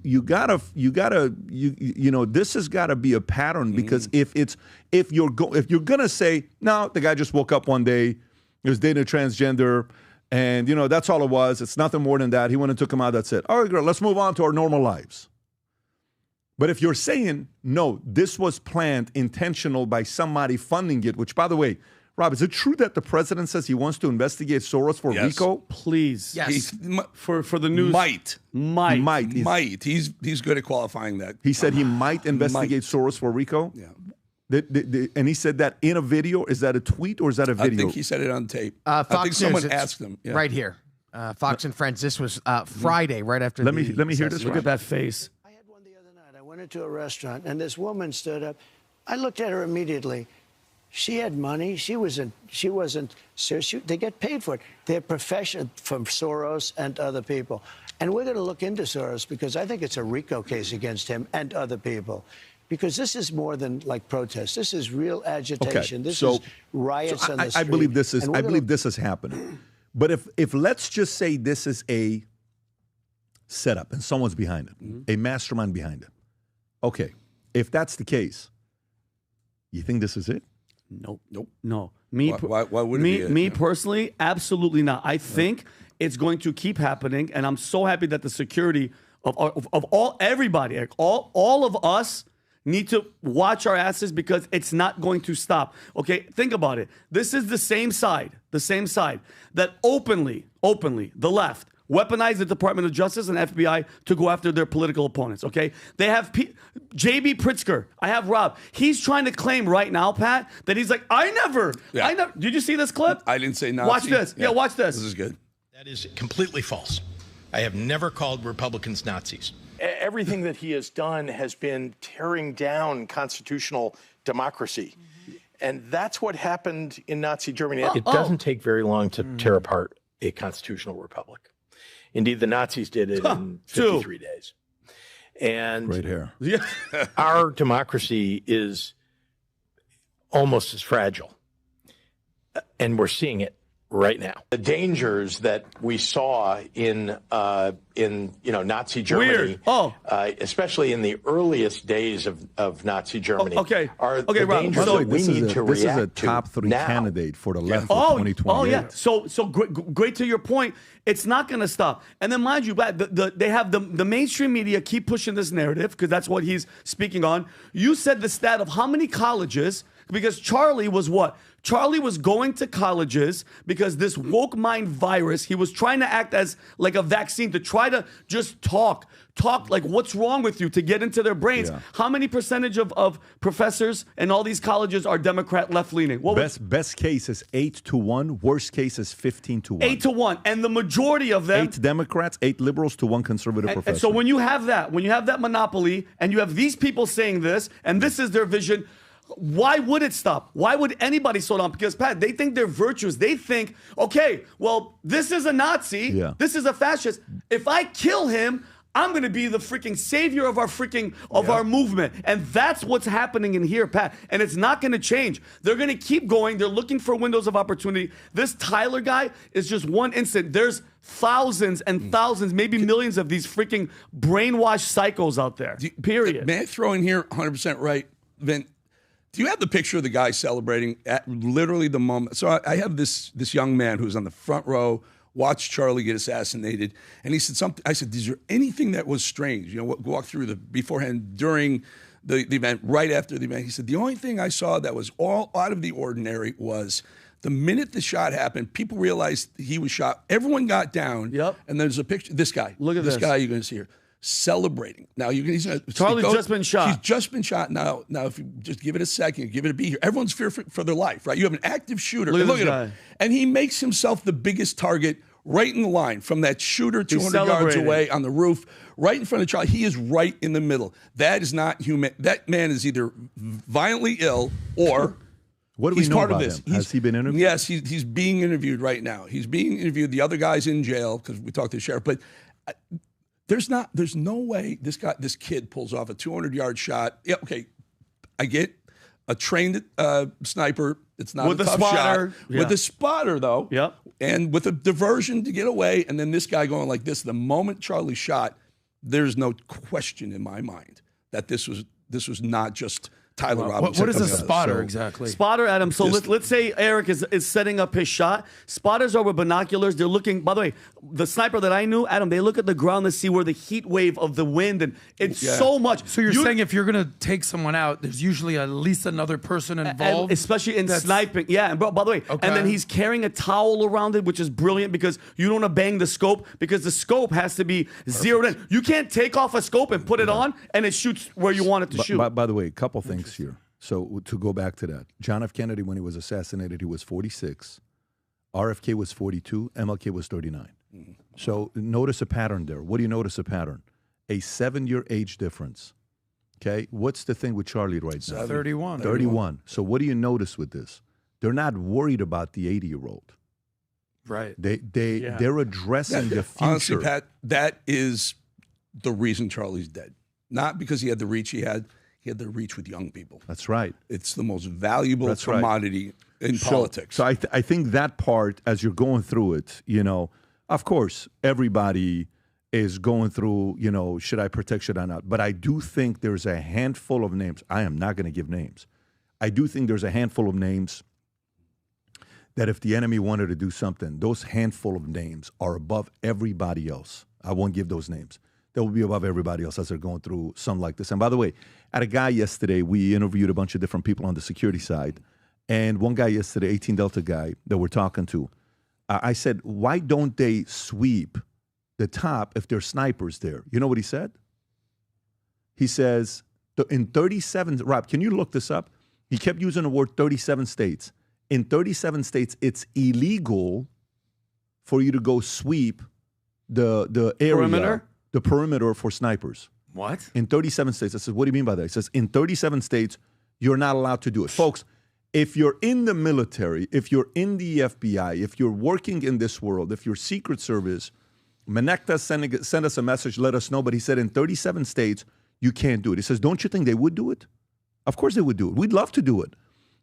know, this has got to be a pattern because if you're going to say, no, the guy just woke up one day, he was dating a transgender, and, you know, that's all it was. It's nothing more than that. He went and took him out. That's it. All right, girl, let's move on to our normal lives. But if you're saying, no, this was planned, intentional by somebody funding it, which, by the way, Rob, is it true that the president says he wants to investigate Soros for RICO? Please. Yes. For the news. Might. He's good at qualifying that. He said he might investigate Soros for RICO? Yeah. And he said that in a video. Is that a tweet or is that a video? I think he said it on tape. Fox I think someone News, asked him. Yeah. Right here. Fox and Friends. This was Friday, right after Let me hear this. Look at that face. I had one the other night. I went into a restaurant, and this woman stood up. I looked at her immediately. She had money. She wasn't serious. They get paid for it. They're professional from Soros and other people. And we're going to look into Soros because I think it's a RICO case against him and other people. Because this is more than like protest. This is real agitation. Okay, this is riots on the street. I believe this is happening. But if let's just say this is a setup and someone's behind it, a mastermind behind it. Okay, if that's the case, you think this is it? Nope. No. Me wouldn't personally, absolutely not. I think it's going to keep happening, and I'm so happy that the security of everybody, all of us, need to watch our asses because it's not going to stop. Okay, think about it. This is the same side that openly, the left, weaponize the Department of Justice and FBI to go after their political opponents, okay? They have J.B. Pritzker. I have Rob. He's trying to claim right now, Pat, that he's like, I never. Did you see this clip? I didn't say Nazi. Watch this. Yeah, watch this. This is good. That is completely false. I have never called Republicans Nazis. Everything that he has done has been tearing down constitutional democracy. And that's what happened in Nazi Germany. It doesn't take very long to tear apart a constitutional republic. Indeed, the Nazis did it in 53 days. And right here. Our democracy is almost as fragile. And we're seeing it right now. The dangers that we saw in Nazi Germany, especially in the earliest days of Nazi Germany, are the dangers that we need to react to. This is a top 3 candidate for the left for 2028. Oh, yeah. So great to your point. It's not going to stop. And then, mind you, they have the mainstream media keep pushing this narrative because that's what he's speaking on. You said the stat of how many colleges, because Charlie was what? Charlie was going to colleges because this woke mind virus, he was trying to act as like a vaccine to try to just talk like what's wrong with you to get into their brains. Yeah. How many percentage of professors in all these colleges are Democrat left-leaning? Best case is 8-1. Worst case is 15-1. 8-1. And the majority of them... 8 Democrats, 8 liberals to 1 conservative professor. And so when you have that monopoly and you have these people saying this and this is their vision... Why would it stop? Why would anybody slow down? Because, Pat, they think they're virtuous. They think, okay, well, this is a Nazi. Yeah. This is a fascist. If I kill him, I'm going to be the freaking savior of our movement. And that's what's happening in here, Pat. And it's not going to change. They're going to keep going. They're looking for windows of opportunity. This Tyler guy is just one instant. There's thousands and thousands, maybe millions of these freaking brainwashed psychos out there. Period. May I throw in here 100% right, Vin? Do you have the picture of the guy celebrating at literally the moment? So I have this young man who's on the front row, watched Charlie get assassinated, and he said something. I said, "Is there anything that was strange? You know, walk through the beforehand, during the event, right after the event." He said, "The only thing I saw that was all out of the ordinary was the minute the shot happened, people realized he was shot. Everyone got down. Yep. And there's a picture. This guy. Look at this guy. You're going to see here." Celebrating. Now Charlie's just been shot. He's just been shot. Now if you just give it a second, give it a beat here. Everyone's fearful for their life, right? You have an active shooter. Look at him. And he makes himself the biggest target right in the line from that shooter 200 yards away on the roof, right in front of Charlie. He is right in the middle. That is not human. That man is either violently ill or what do we know about him? Has he been interviewed? Yes, he's being interviewed right now. He's being interviewed. The other guy's in jail because we talked to the sheriff, but there's no way this kid pulls off a 200-yard shot. Yeah, okay, I get a trained sniper. It's not with a tough spotter. Shot. Yeah. With a spotter, though. Yep. And with a diversion to get away, and then this guy going like this. The moment Charlie shot, there's no question in my mind that this was not just Tyler Robinson. What is a spotter exactly? Spotter, Adam. So let's say Eric is setting up his shot. Spotters are with binoculars. They're looking, by the way, the sniper that I knew, Adam, they look at the ground to see where the heat wave of the wind, and it's so much. So you're saying if you're going to take someone out, there's usually at least another person involved? Especially in sniping. Yeah, and by the way, and then he's carrying a towel around it, which is brilliant because you don't want to bang the scope because the scope has to be zeroed in. You can't take off a scope and put it on and it shoots where you want it to shoot. By the way, a couple things here. So to go back to that, John F. Kennedy, when he was assassinated, he was 46. RFK was 42. MLK was 39. Mm-hmm. So notice a pattern there. What do you notice a pattern? A 7-year age difference. Okay? What's the thing with Charlie right now? 31. 31. So what do you notice with this? They're not worried about the 80-year-old. Right. They're addressing the future. Honestly, Pat, that is the reason Charlie's dead. Not because he had the reach he had. He had the reach with young people. That's right. It's the most valuable commodity in politics. So I think that part, as you're going through it, of course, everybody is going through, should I protect, should I not? But I do think there's a handful of names. I am not going to give names. I do think there's a handful of names that if the enemy wanted to do something, those handful of names are above everybody else. I won't give those names. They will be above everybody else as they're going through something like this. And by the way, at a guy yesterday, we interviewed a bunch of different people on the security side. And one guy yesterday, 18 Delta guy that we're talking to, I said, why don't they sweep the top if there's snipers there. You know what he said? He says, in 37, Rob, can you look this up? He kept using the word 37 states. In 37 states, it's illegal for you to go sweep the area, the perimeter for snipers. What? In 37 states. I said, what do you mean by that? He says, in 37 states, you're not allowed to do it. Folks, if you're in the military, if you're in the FBI, if you're working in this world, if you're Secret Service, Menekta send us a message, let us know. But he said in 37 states, you can't do it. He says, don't you think they would do it? Of course they would do it. We'd love to do it.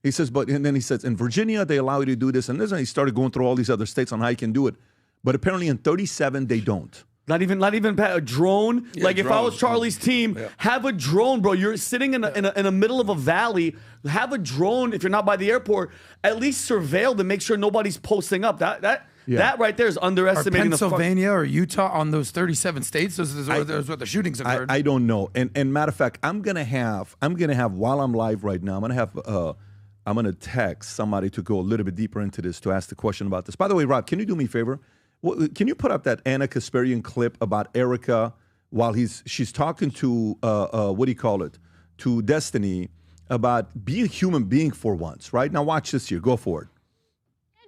He says, and then he says, in Virginia, they allow you to do this and this. And he started going through all these other states on how you can do it. But apparently in 37, they don't. Not even a drone. Yeah, like if I was Charlie's team, Yeah. have a drone, bro. You're sitting in the middle of a valley. Have a drone if you're not by the airport. At least surveil to make sure nobody's posting up. That right there is Are underestimating Pennsylvania or Utah on those 37 states? Those are where the shootings occurred. I don't know. And matter of fact, I'm gonna have while I'm live right now, I'm gonna text somebody to go a little bit deeper into this to ask the question about this. By the way, Rob, can you do me a favor? Can you put up that Anna Kasparian clip about Erica while she's talking to what do you call it, to Destiny about be a human being for once, right? Now watch this here. Go for it.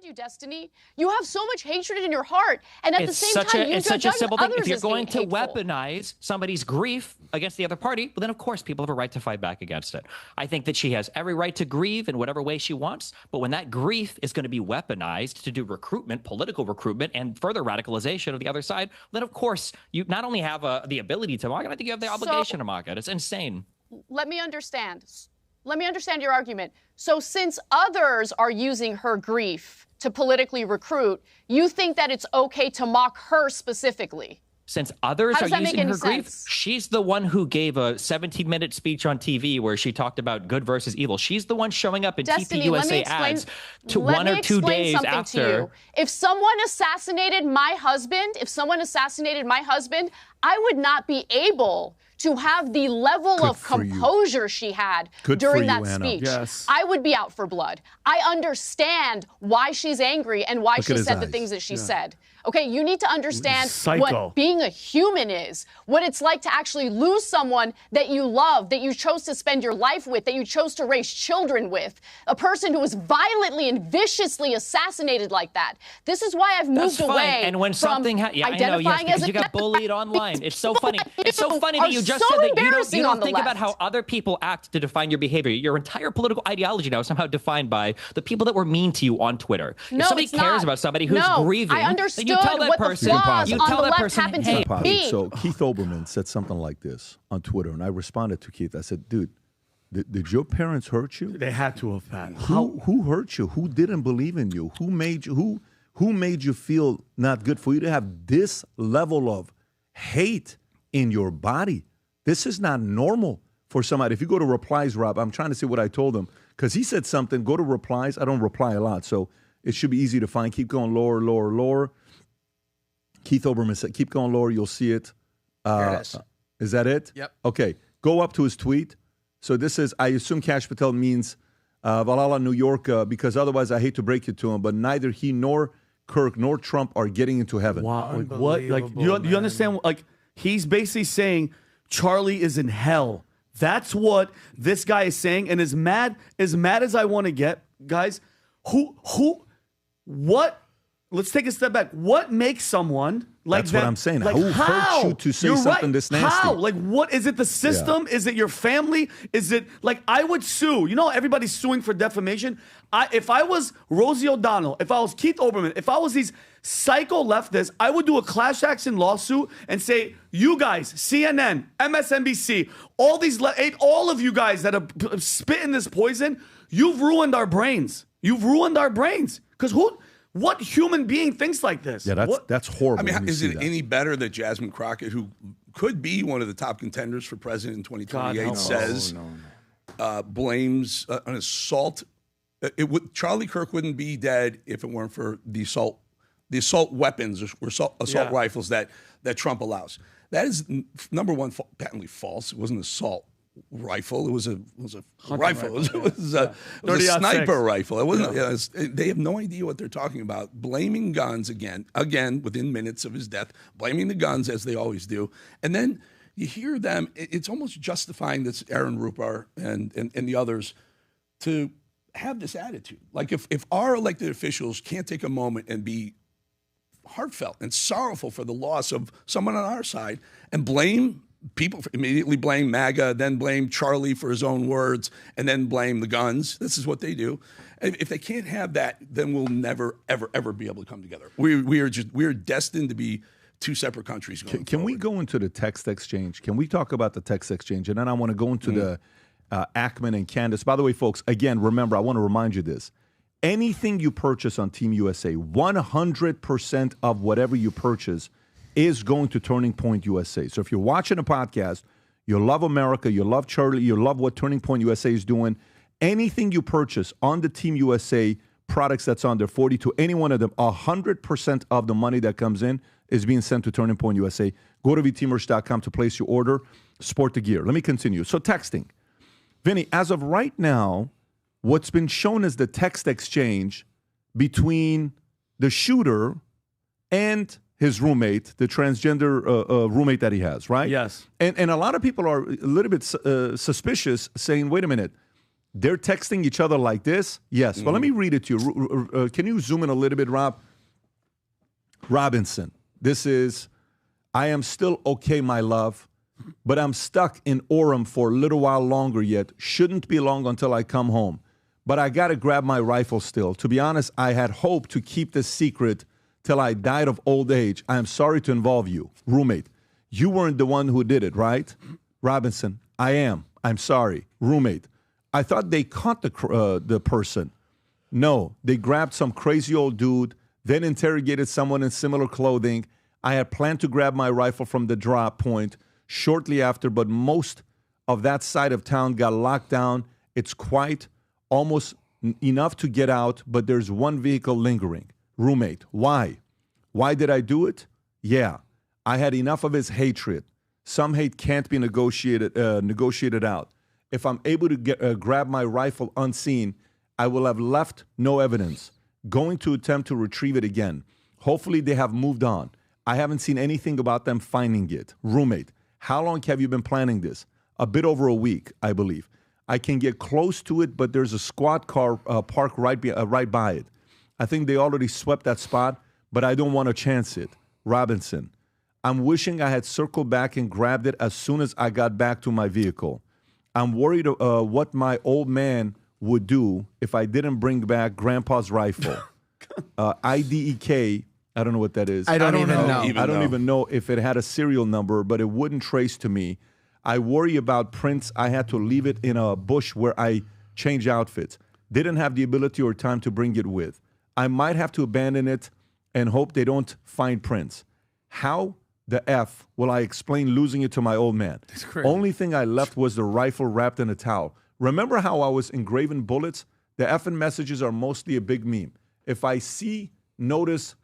You, Destiny, you have so much hatred in your heart, and at the same time, it's such a simple thing. If you're going to hateful. weaponize somebody's grief against the other party, well, then of course people have a right to fight back against it. I think that she has every right to grieve in whatever way she wants, but when that grief is going to be weaponized to do recruitment, political recruitment, and further radicalization of the other side, then of course you not only have the ability to mock it, I think you have the obligation to mock it. It's insane. Let me understand. Let me understand your argument. So since others are using her grief to politically recruit, you think that it's okay to mock her specifically? Since others are using her grief, sense? she's the one who gave a 17-minute speech on TV where she talked about good versus evil. She's the one showing up in Destiny, TPUSA ads to 1 or 2 days after. If someone assassinated my husband, I would not be able to have the level of composure she had during that speech. Yes. I would be out for blood. I understand why she's angry and why she said the things that she said. Okay, you need to understand what being a human is, what it's like to actually lose someone that you love, that you chose to spend your life with, that you chose to raise children with, a person who was violently and viciously assassinated like that. This is why I've moved away and when from something identifying as you got bullied online. It's so funny. It's so funny that you just said that you don't think about how other people act to define your behavior. Your entire political ideology now is somehow defined by the people that were mean to you on Twitter. No, if somebody it's cares not. about somebody who's No, grieving, I understood then you tell that what the person, flaws you on tell the that left person, happened to hey, me. So Keith Olbermann said something like this on Twitter, and I responded to Keith. I said, dude, did your parents hurt you? They had to have, Pat. Who hurt you? Who didn't believe in you? Who made you feel not good for you to have this level of hate in your body? This is not normal for somebody. If you go to replies, Rob, I'm trying to see what I told him because he said something. Go to replies. I don't reply a lot, so it should be easy to find. Keep going lower, lower, lower. Keith Olbermann said, keep going lower. You'll see it. There it is. Is that it? Yep. Okay. Go up to his tweet. So this is, I assume Kash Patel means Valhalla, New York, because otherwise I hate to break it to him, but neither he nor Kirk nor Trump are getting into heaven. Wow. Like, what? Like you understand? Like he's basically saying Charlie is in hell. That's what this guy is saying. And as mad as I want to get, guys, what? Let's take a step back. What makes someone like That's that? what I'm saying. Like, Who how? hurt you to say You're something right. this nasty? How? Like, what is it? The system? Is it your family? Is it like I would sue? You know, everybody's suing for defamation. If I was Rosie O'Donnell, if I was Keith Olbermann, if I was these psycho leftists, I would do a class action lawsuit and say, you guys, CNN, MSNBC, all of you guys that are spitting this poison, you've ruined our brains. You've ruined our brains. Because what human being thinks like this? Yeah, that's horrible. I mean, when you is see it that. any better that Jasmine Crockett, who could be one of the top contenders for president in 2028, says blames an assault? Charlie Kirk wouldn't be dead if it weren't for the assault weapons or assault rifles that Trump allows. That is number one, patently false. It wasn't assault rifle. It was a Hunting rifle. rifle, It was a 30-06. sniper rifle. It wasn't. They have no idea what they're talking about. Blaming guns again, within minutes of his death, blaming the guns as they always do, and then you hear them. It's almost justifying this Aaron Rupar and the others to have this attitude. Like if our elected officials can't take a moment and be heartfelt and sorrowful for the loss of someone on our side and blame people, immediately blame MAGA, then blame Charlie for his own words, and then blame the guns. This is what they do. If they can't have that, then we'll never, ever, ever be able to come together. We are destined to be two separate countries going Can we go into the text exchange? Can we talk about the text exchange? And then I want to go into the Ackman and Candace. By the way, folks, again, remember, I want to remind you this. Anything you purchase on Team USA, 100% of whatever you purchase is going to Turning Point USA. So if you're watching a podcast, you love America, you love Charlie, you love what Turning Point USA is doing, anything you purchase on the Team USA products that's on there, 42, any one of them, 100% of the money that comes in is being sent to Turning Point USA. Go to vtmerch.com to place your order. Sport the gear. Let me continue. So texting. Vinny, as of right now, what's been shown is the text exchange between the shooter and his roommate, the transgender roommate that he has, right? Yes. And a lot of people are a little bit suspicious, saying, wait a minute, they're texting each other like this? Yes. Well, let me read it to you. Can you zoom in a little bit, Rob? Robinson. This is, I am still okay, my love, but I'm stuck in Orem for a little while longer yet. Shouldn't be long until I come home. But I got to grab my rifle still. To be honest, I had hoped to keep this secret till I died of old age. I am sorry to involve you. Roommate, you weren't the one who did it, right? Robinson, I am. I'm sorry. Roommate, I thought they caught the person. No, they grabbed some crazy old dude, then interrogated someone in similar clothing. I had planned to grab my rifle from the drop point shortly after, but most of that side of town got locked down. It's quite almost enough to get out, but there's one vehicle lingering. Roommate, why? Why did I do it? Yeah, I had enough of his hatred. Some hate can't be negotiated out. If I'm able to grab my rifle unseen, I will have left no evidence. Going to attempt to retrieve it again. Hopefully they have moved on. I haven't seen anything about them finding it. Roommate, how long have you been planning this? A bit over a week, I believe. I can get close to it, but there's a squad car parked right by it. I think they already swept that spot, but I don't want to chance it. Robinson, I'm wishing I had circled back and grabbed it as soon as I got back to my vehicle. I'm worried what my old man would do if I didn't bring back Grandpa's rifle. IDEK, I don't know what that is. I don't even know. I don't even know if it had a serial number, but it wouldn't trace to me. I worry about prints. I had to leave it in a bush where I change outfits. Didn't have the ability or time to bring it with. I might have to abandon it and hope they don't find prints. How the F will I explain losing it to my old man? Only thing I left was the rifle wrapped in a towel. Remember how I was engraving bullets? The effing messages are mostly a big meme. If I notice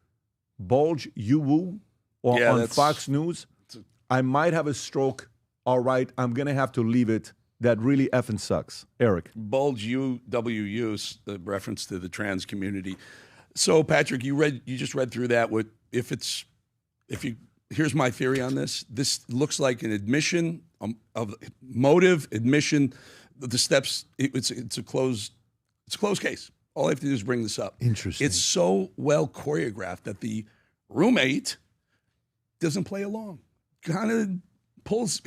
bulge you woo or on Fox News, I might have a stroke. All right, I'm going to have to leave it. That really effing sucks. Eric. Bulge UWU, the reference to the trans community. So, Patrick, you just read through that. Here's my theory on this. This looks like an admission of motive, admission. The steps. It's a closed case. All I have to do is bring this up. Interesting. It's so well choreographed that the roommate doesn't play along. Kind of pulls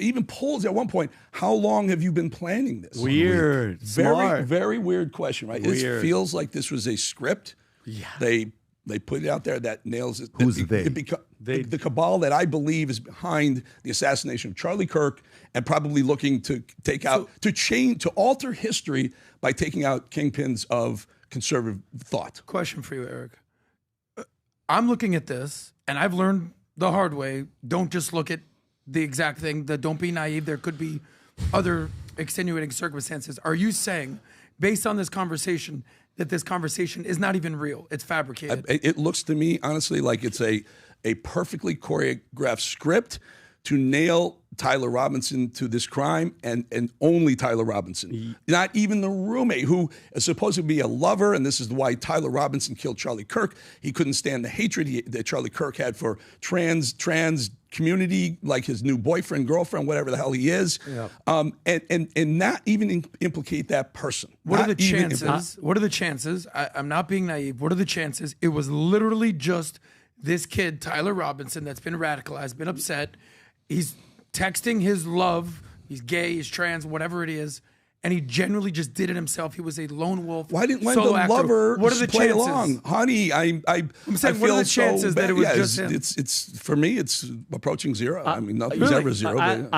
at one point. How long have you been planning this? Weird. Very, very weird question, right? Weird. It feels like this was a script. Yeah. They put it out there that nails it. Who's they? The cabal that I believe is behind the assassination of Charlie Kirk and probably looking to to alter history by taking out kingpins of conservative thought. Question for you, Eric. I'm looking at this, and I've learned the hard way. Don't just look at the exact thing. Don't be naive. There could be other extenuating circumstances. Are you saying, based on this conversation, that this conversation is not even real? It's fabricated. It looks to me, honestly, like it's a perfectly choreographed script to nail Tyler Robinson to this crime, and only Tyler Robinson. Not even the roommate, who is supposed to be a lover, and this is why Tyler Robinson killed Charlie Kirk. He couldn't stand the hatred that Charlie Kirk had for trans community, like his new boyfriend, girlfriend, whatever the hell he is, and not even implicate that person. What are the chances? What are the chances? I'm not being naive. What are the chances? It was literally just this kid, Tyler Robinson, that's been radicalized, been upset. He's texting his love. He's gay, he's trans, whatever it is. And he generally just did it himself. He was a lone wolf. Why didn't the actor. lover What are the play chances? along? Honey, I'm saying, what are the chances that it was just him? It's for me, it's approaching zero. I mean, nothing's ever zero.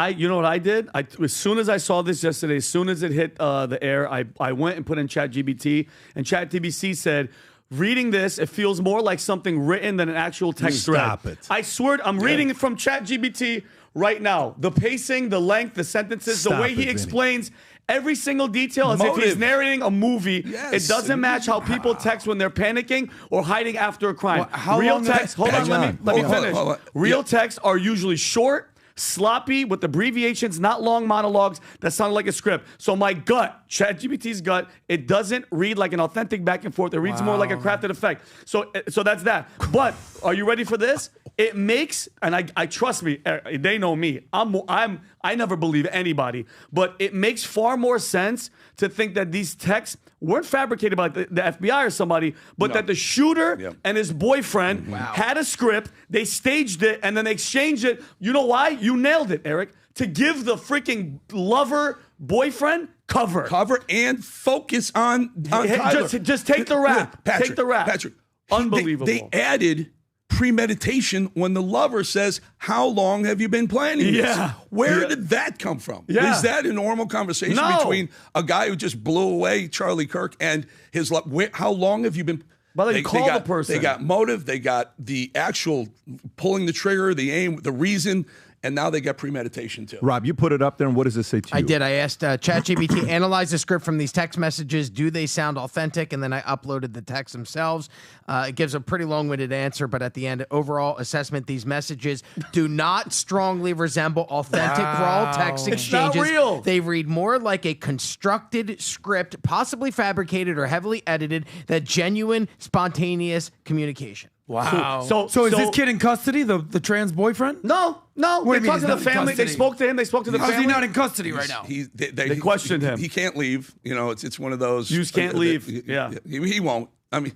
You know what I did? As soon as I saw this yesterday, as soon as it hit the air, I went and put in ChatGPT, and ChatGPT said, reading this, it feels more like something written than an actual text thread. Stop it. I swear, I'm reading it from ChatGPT right now. The pacing, the length, the sentences, the way he explains every single detail as if he's narrating a movie. It doesn't match how people text when they're panicking or hiding after a crime. Real text, hold on, let me finish. Real texts are usually short, sloppy, with abbreviations, not long monologues that sound like a script. So my gut, ChatGPT's gut, it doesn't read like an authentic back and forth. It reads more like a crafted effect. So that's that. But are you ready for this? It makes, and I trust me, they know me. I never believe anybody, but it makes far more sense to think that these texts weren't fabricated by the FBI or somebody, but that the shooter and his boyfriend had a script, they staged it, and then they exchanged it. You know why? You nailed it, Eric. To give the freaking lover boyfriend cover and focus on Tyler. Just take the rap. Take the rap. Patrick, unbelievable. They added premeditation when the lover says, "How long have you been planning this?" Where did that come from? Is that a normal conversation between a guy who just blew away Charlie Kirk and his love? How long have you been? Well, they call the person. They got motive. They got the actual pulling the trigger, the aim, the reason. And now they got premeditation too. Rob, you put it up there, and what does it say to you? I did. I asked ChatGPT, analyze the script from these text messages. Do they sound authentic? And then I uploaded the text themselves. It gives a pretty long-winded answer, but at the end, overall assessment, these messages do not strongly resemble authentic raw text exchanges. It's not real. They read more like a constructed script, possibly fabricated or heavily edited, than genuine, spontaneous communication. Wow. So is this kid in custody, the trans boyfriend? No. They talked to the family. They spoke to him. They spoke to the family. How's he not in custody right now? They questioned him. He can't leave. You know, it's one of those. You can't leave. He won't. I mean.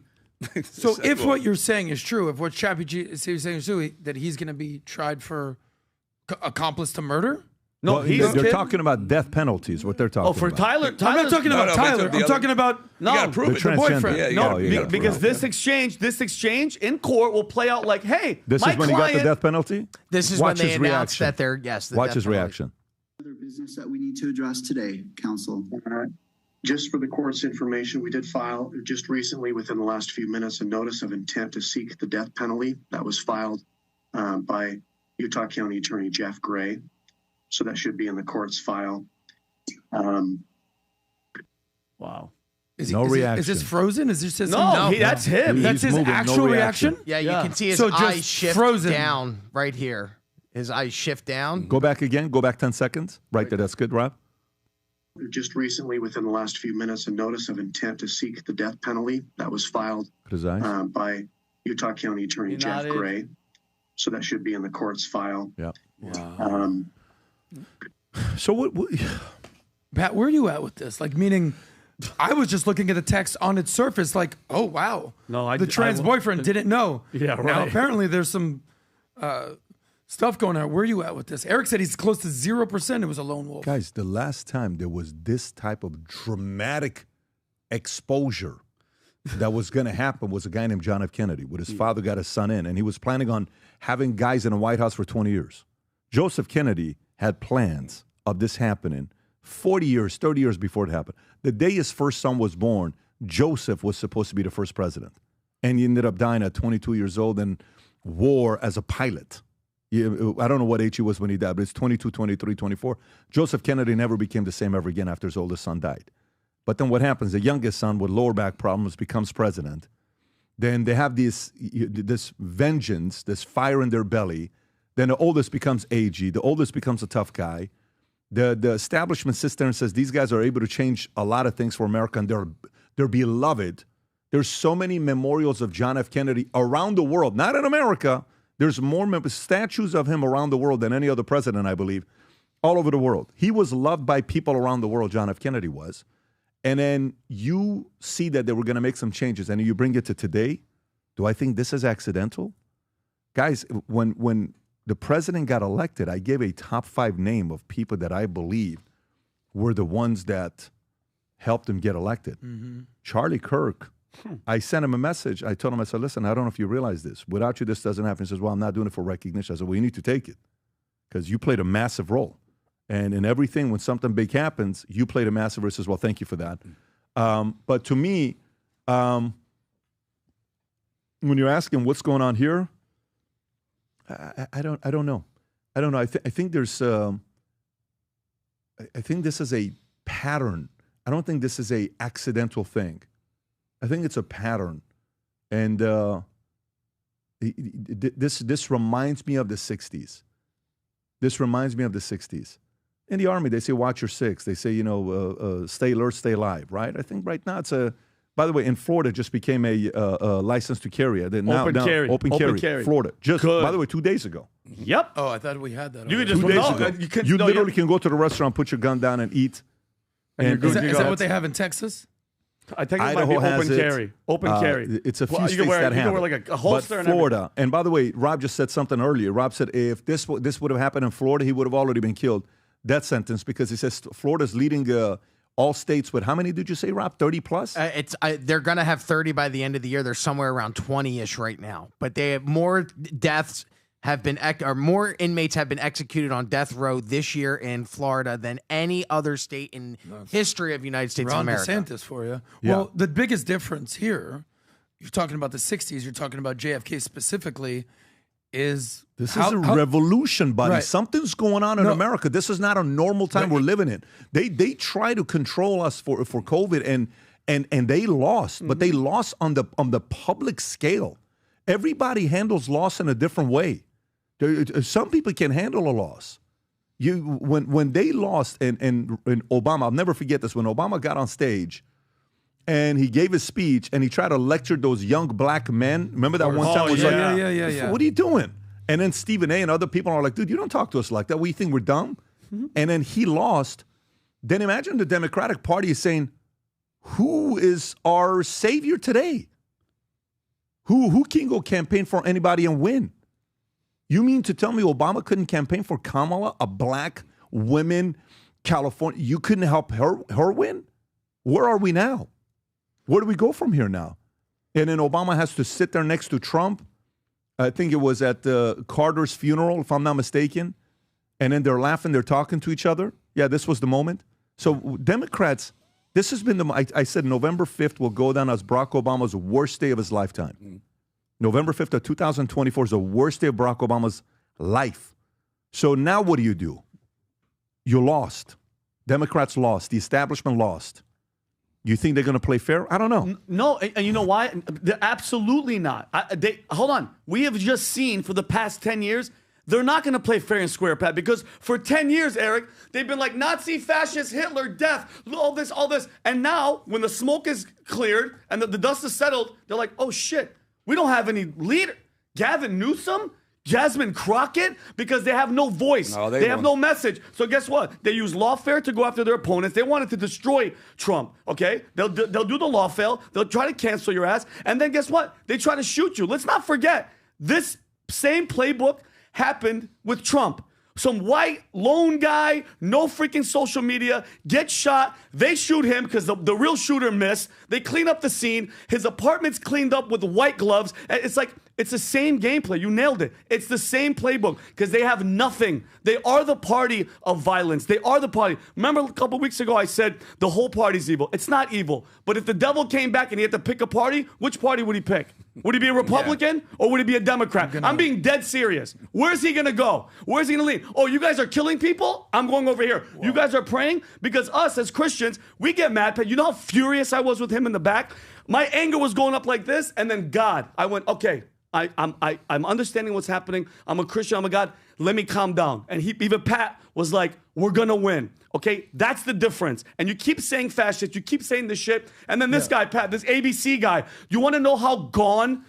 So if what you're saying is true, if what ChatGPT is saying is true, that he's going to be tried for accomplice to murder? No, they're talking about death penalties. What they're talking about. Oh, for Tyler. I'm not talking about Tyler. I'm talking about the boyfriend. Because this exchange in court will play out like, hey, this is when he got the death penalty. This is when they announced that they're Watch his reaction. Other business that we need to address today, Counsel. Just for the court's information, we did file just recently, within the last few minutes, a notice of intent to seek the death penalty that was filed by Utah County Attorney Jeff Gray. So that should be in the court's file. Wow. No reaction. Is this frozen? Is this just that's him. That's his actual reaction? Yeah, you can see his eyes shift down right here. His eyes shift down. Go back again. Go back 10 seconds. Right there. That's good, Rob. Just recently, within the last few minutes, a notice of intent to seek the death penalty that was filed by Utah County Attorney Jeff Gray. So that should be in the court's file. Yeah. Wow. So what Pat, where are you at with this? Like, meaning, I was just looking at the text on its surface, like, oh wow, the trans boyfriend didn't know. Yeah, right. Now apparently there's some stuff going on. Where are you at with this? Eric said he's close to 0%. It was a lone wolf. Guys, the last time there was this type of dramatic exposure that was going to happen was a guy named John F. Kennedy, with his father got his son in, and he was planning on having guys in the White House for 20 years. Joseph Kennedy had plans of this happening 40 years, 30 years before it happened. The day his first son was born, Joseph was supposed to be the first president. And he ended up dying at 22 years old in war as a pilot. I don't know what age he was when he died, but it's 22, 23, 24. Joseph Kennedy never became the same ever again after his oldest son died. But then what happens? The youngest son with lower back problems becomes president. Then they have this vengeance, this fire in their belly. Then the oldest becomes AG. The oldest becomes a tough guy. The establishment sits there and says these guys are able to change a lot of things for America, and they're beloved. There's so many memorials of John F. Kennedy around the world, not in America. There's more statues of him around the world than any other president, I believe, all over the world. He was loved by people around the world, John F. Kennedy was. And then you see that they were going to make some changes, and you bring it to today. Do I think this is accidental? Guys, when the president got elected, I gave a top 5 name of people that I believe were the ones that helped him get elected. Charlie Kirk. I sent him a message. I told him, I said, listen, I don't know if you realize this. Without you, this doesn't happen. He says, well, I'm not doing it for recognition. I said, well, you need to take it because you played a massive role. And in everything, when something big happens, you played a massive role. He says, well, thank you for that. But to me, when you're asking what's going on here, I don't know. I don't know. I think there's I think this is a pattern. I don't think this is a accidental thing. I think it's a pattern, and this reminds me of the '60s. This reminds me of the '60s. In the Army, they say watch your six. They say stay alert, stay alive. Right? I think right now it's a. By the way, in Florida, it just became a license to carry. Open carry. Florida. Just by the way, 2 days ago. Yep. Oh, I thought we had that. You already. 2 days ago. You literally can go to the restaurant, put your gun down, and eat. And is that what they have in Texas? I think it Idaho might be has open carry. Open carry. It's a few states that have you can wear like a holster. But Florida, and by the way, Rob just said something earlier. Rob said if this would have happened in Florida, he would have already been killed. Death sentence, because he says Florida's leading all states with, how many did you say, Rob? 30 plus? They're going to have 30 by the end of the year. They're somewhere around 20-ish right now. But they have more deaths have been, or more inmates have been executed on death row this year in Florida than any other state in history of the United States of America. Ron DeSantis for you. Yeah. Well, the biggest difference here, you're talking about the 60s, you're talking about JFK specifically, is this is a revolution, buddy. Right. Something's going on in America. This is not a normal time we're living in. They try to control us for COVID, and they lost, but they lost on the public scale. Everybody handles loss in a different way. Some people can handle a loss. When they lost, and Obama, I'll never forget this. When Obama got on stage, and he gave his speech, and he tried to lecture those young black men. Remember that one time? Yeah. What are you doing? And then Stephen A. and other people are like, dude, you don't talk to us like that. We think we're dumb. And then he lost. Then imagine the Democratic Party is saying, who is our savior today? Who can go campaign for anybody and win? You mean to tell me Obama couldn't campaign for Kamala, a black woman, California? You couldn't help her win? Where are we now? Where do we go from here now? And then Obama has to sit there next to Trump. I think it was at Carter's funeral, if I'm not mistaken. And then they're laughing, they're talking to each other. Yeah, this was the moment. So Democrats, this has been I said November 5th will go down as Barack Obama's worst day of his lifetime. November 5th of 2024 is the worst day of Barack Obama's life. So now what do? You lost. Democrats lost. The establishment lost. You think they're going to play fair? I don't know. No, and you know why? They're absolutely not. Hold on. We have just seen for the past 10 years, they're not going to play fair and square, Pat, because for 10 years, Eric, they've been like Nazi, fascist, Hitler, death, all this. And now, when the smoke is cleared and the dust is settled, they're like, oh, shit, we don't have any leader. Gavin Newsom? Jasmine Crockett, because they have no voice. No, they have no message. So guess what? They use lawfare to go after their opponents. They wanted to destroy Trump, okay? They'll do the lawfare. They'll try to cancel your ass. And then guess what? They try to shoot you. Let's not forget, this same playbook happened with Trump. Some white lone guy, no freaking social media, gets shot. They shoot him because the real shooter missed. They clean up the scene. His apartment's cleaned up with white gloves. It's like, it's the same gameplay. You nailed it. It's the same playbook because they have nothing. They are the party of violence. They are the party. Remember a couple weeks ago I said the whole party's evil. It's not evil. But if the devil came back and he had to pick a party, which party would he pick? Would he be a Republican or would he be a Democrat? I'm being dead serious. Where's he going to go? Where's he going to lean? Oh, you guys are killing people? I'm going over here. Whoa. You guys are praying? Because us as Christians, we get mad. You know how furious I was with him in the back? My anger was going up like this, and then God, I went, okay, I'm understanding what's happening. I'm a Christian. I'm a God. Let me calm down. And even Pat was like, we're going to win. Okay? That's the difference. And you keep saying fascist. You keep saying this shit. And then this guy, Pat, this ABC guy, you want to know how gone?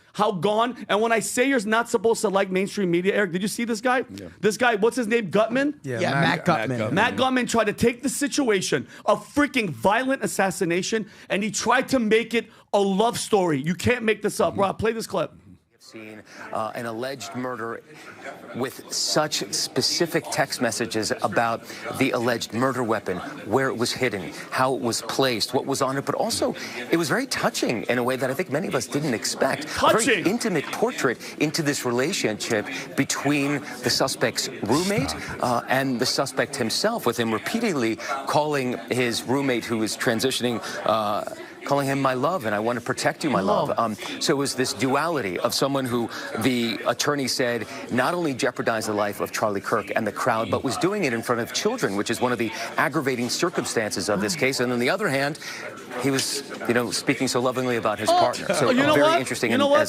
And when I say you're not supposed to like mainstream media, Eric, did you see this guy? Yeah. This guy, what's his name? Gutman? Yeah, Matt Gutman. Matt Gutman tried to take the situation, a freaking violent assassination, and he tried to make it a love story. You can't make this up. Rob, play this clip. Seen an alleged murder with such specific text messages about the alleged murder weapon, where it was hidden, how it was placed, what was on it, but also it was very touching in a way that I think many of us didn't expect. A very intimate portrait into this relationship between the suspect's roommate and the suspect himself, with him repeatedly calling his roommate, who is transitioning, calling him my love, and I want to protect you, my love. So it was this duality of someone who the attorney said not only jeopardized the life of Charlie Kirk and the crowd, but was doing it in front of children, which is one of the aggravating circumstances of this case. And on the other hand, he was, speaking so lovingly about his partner. So very interesting. You know what?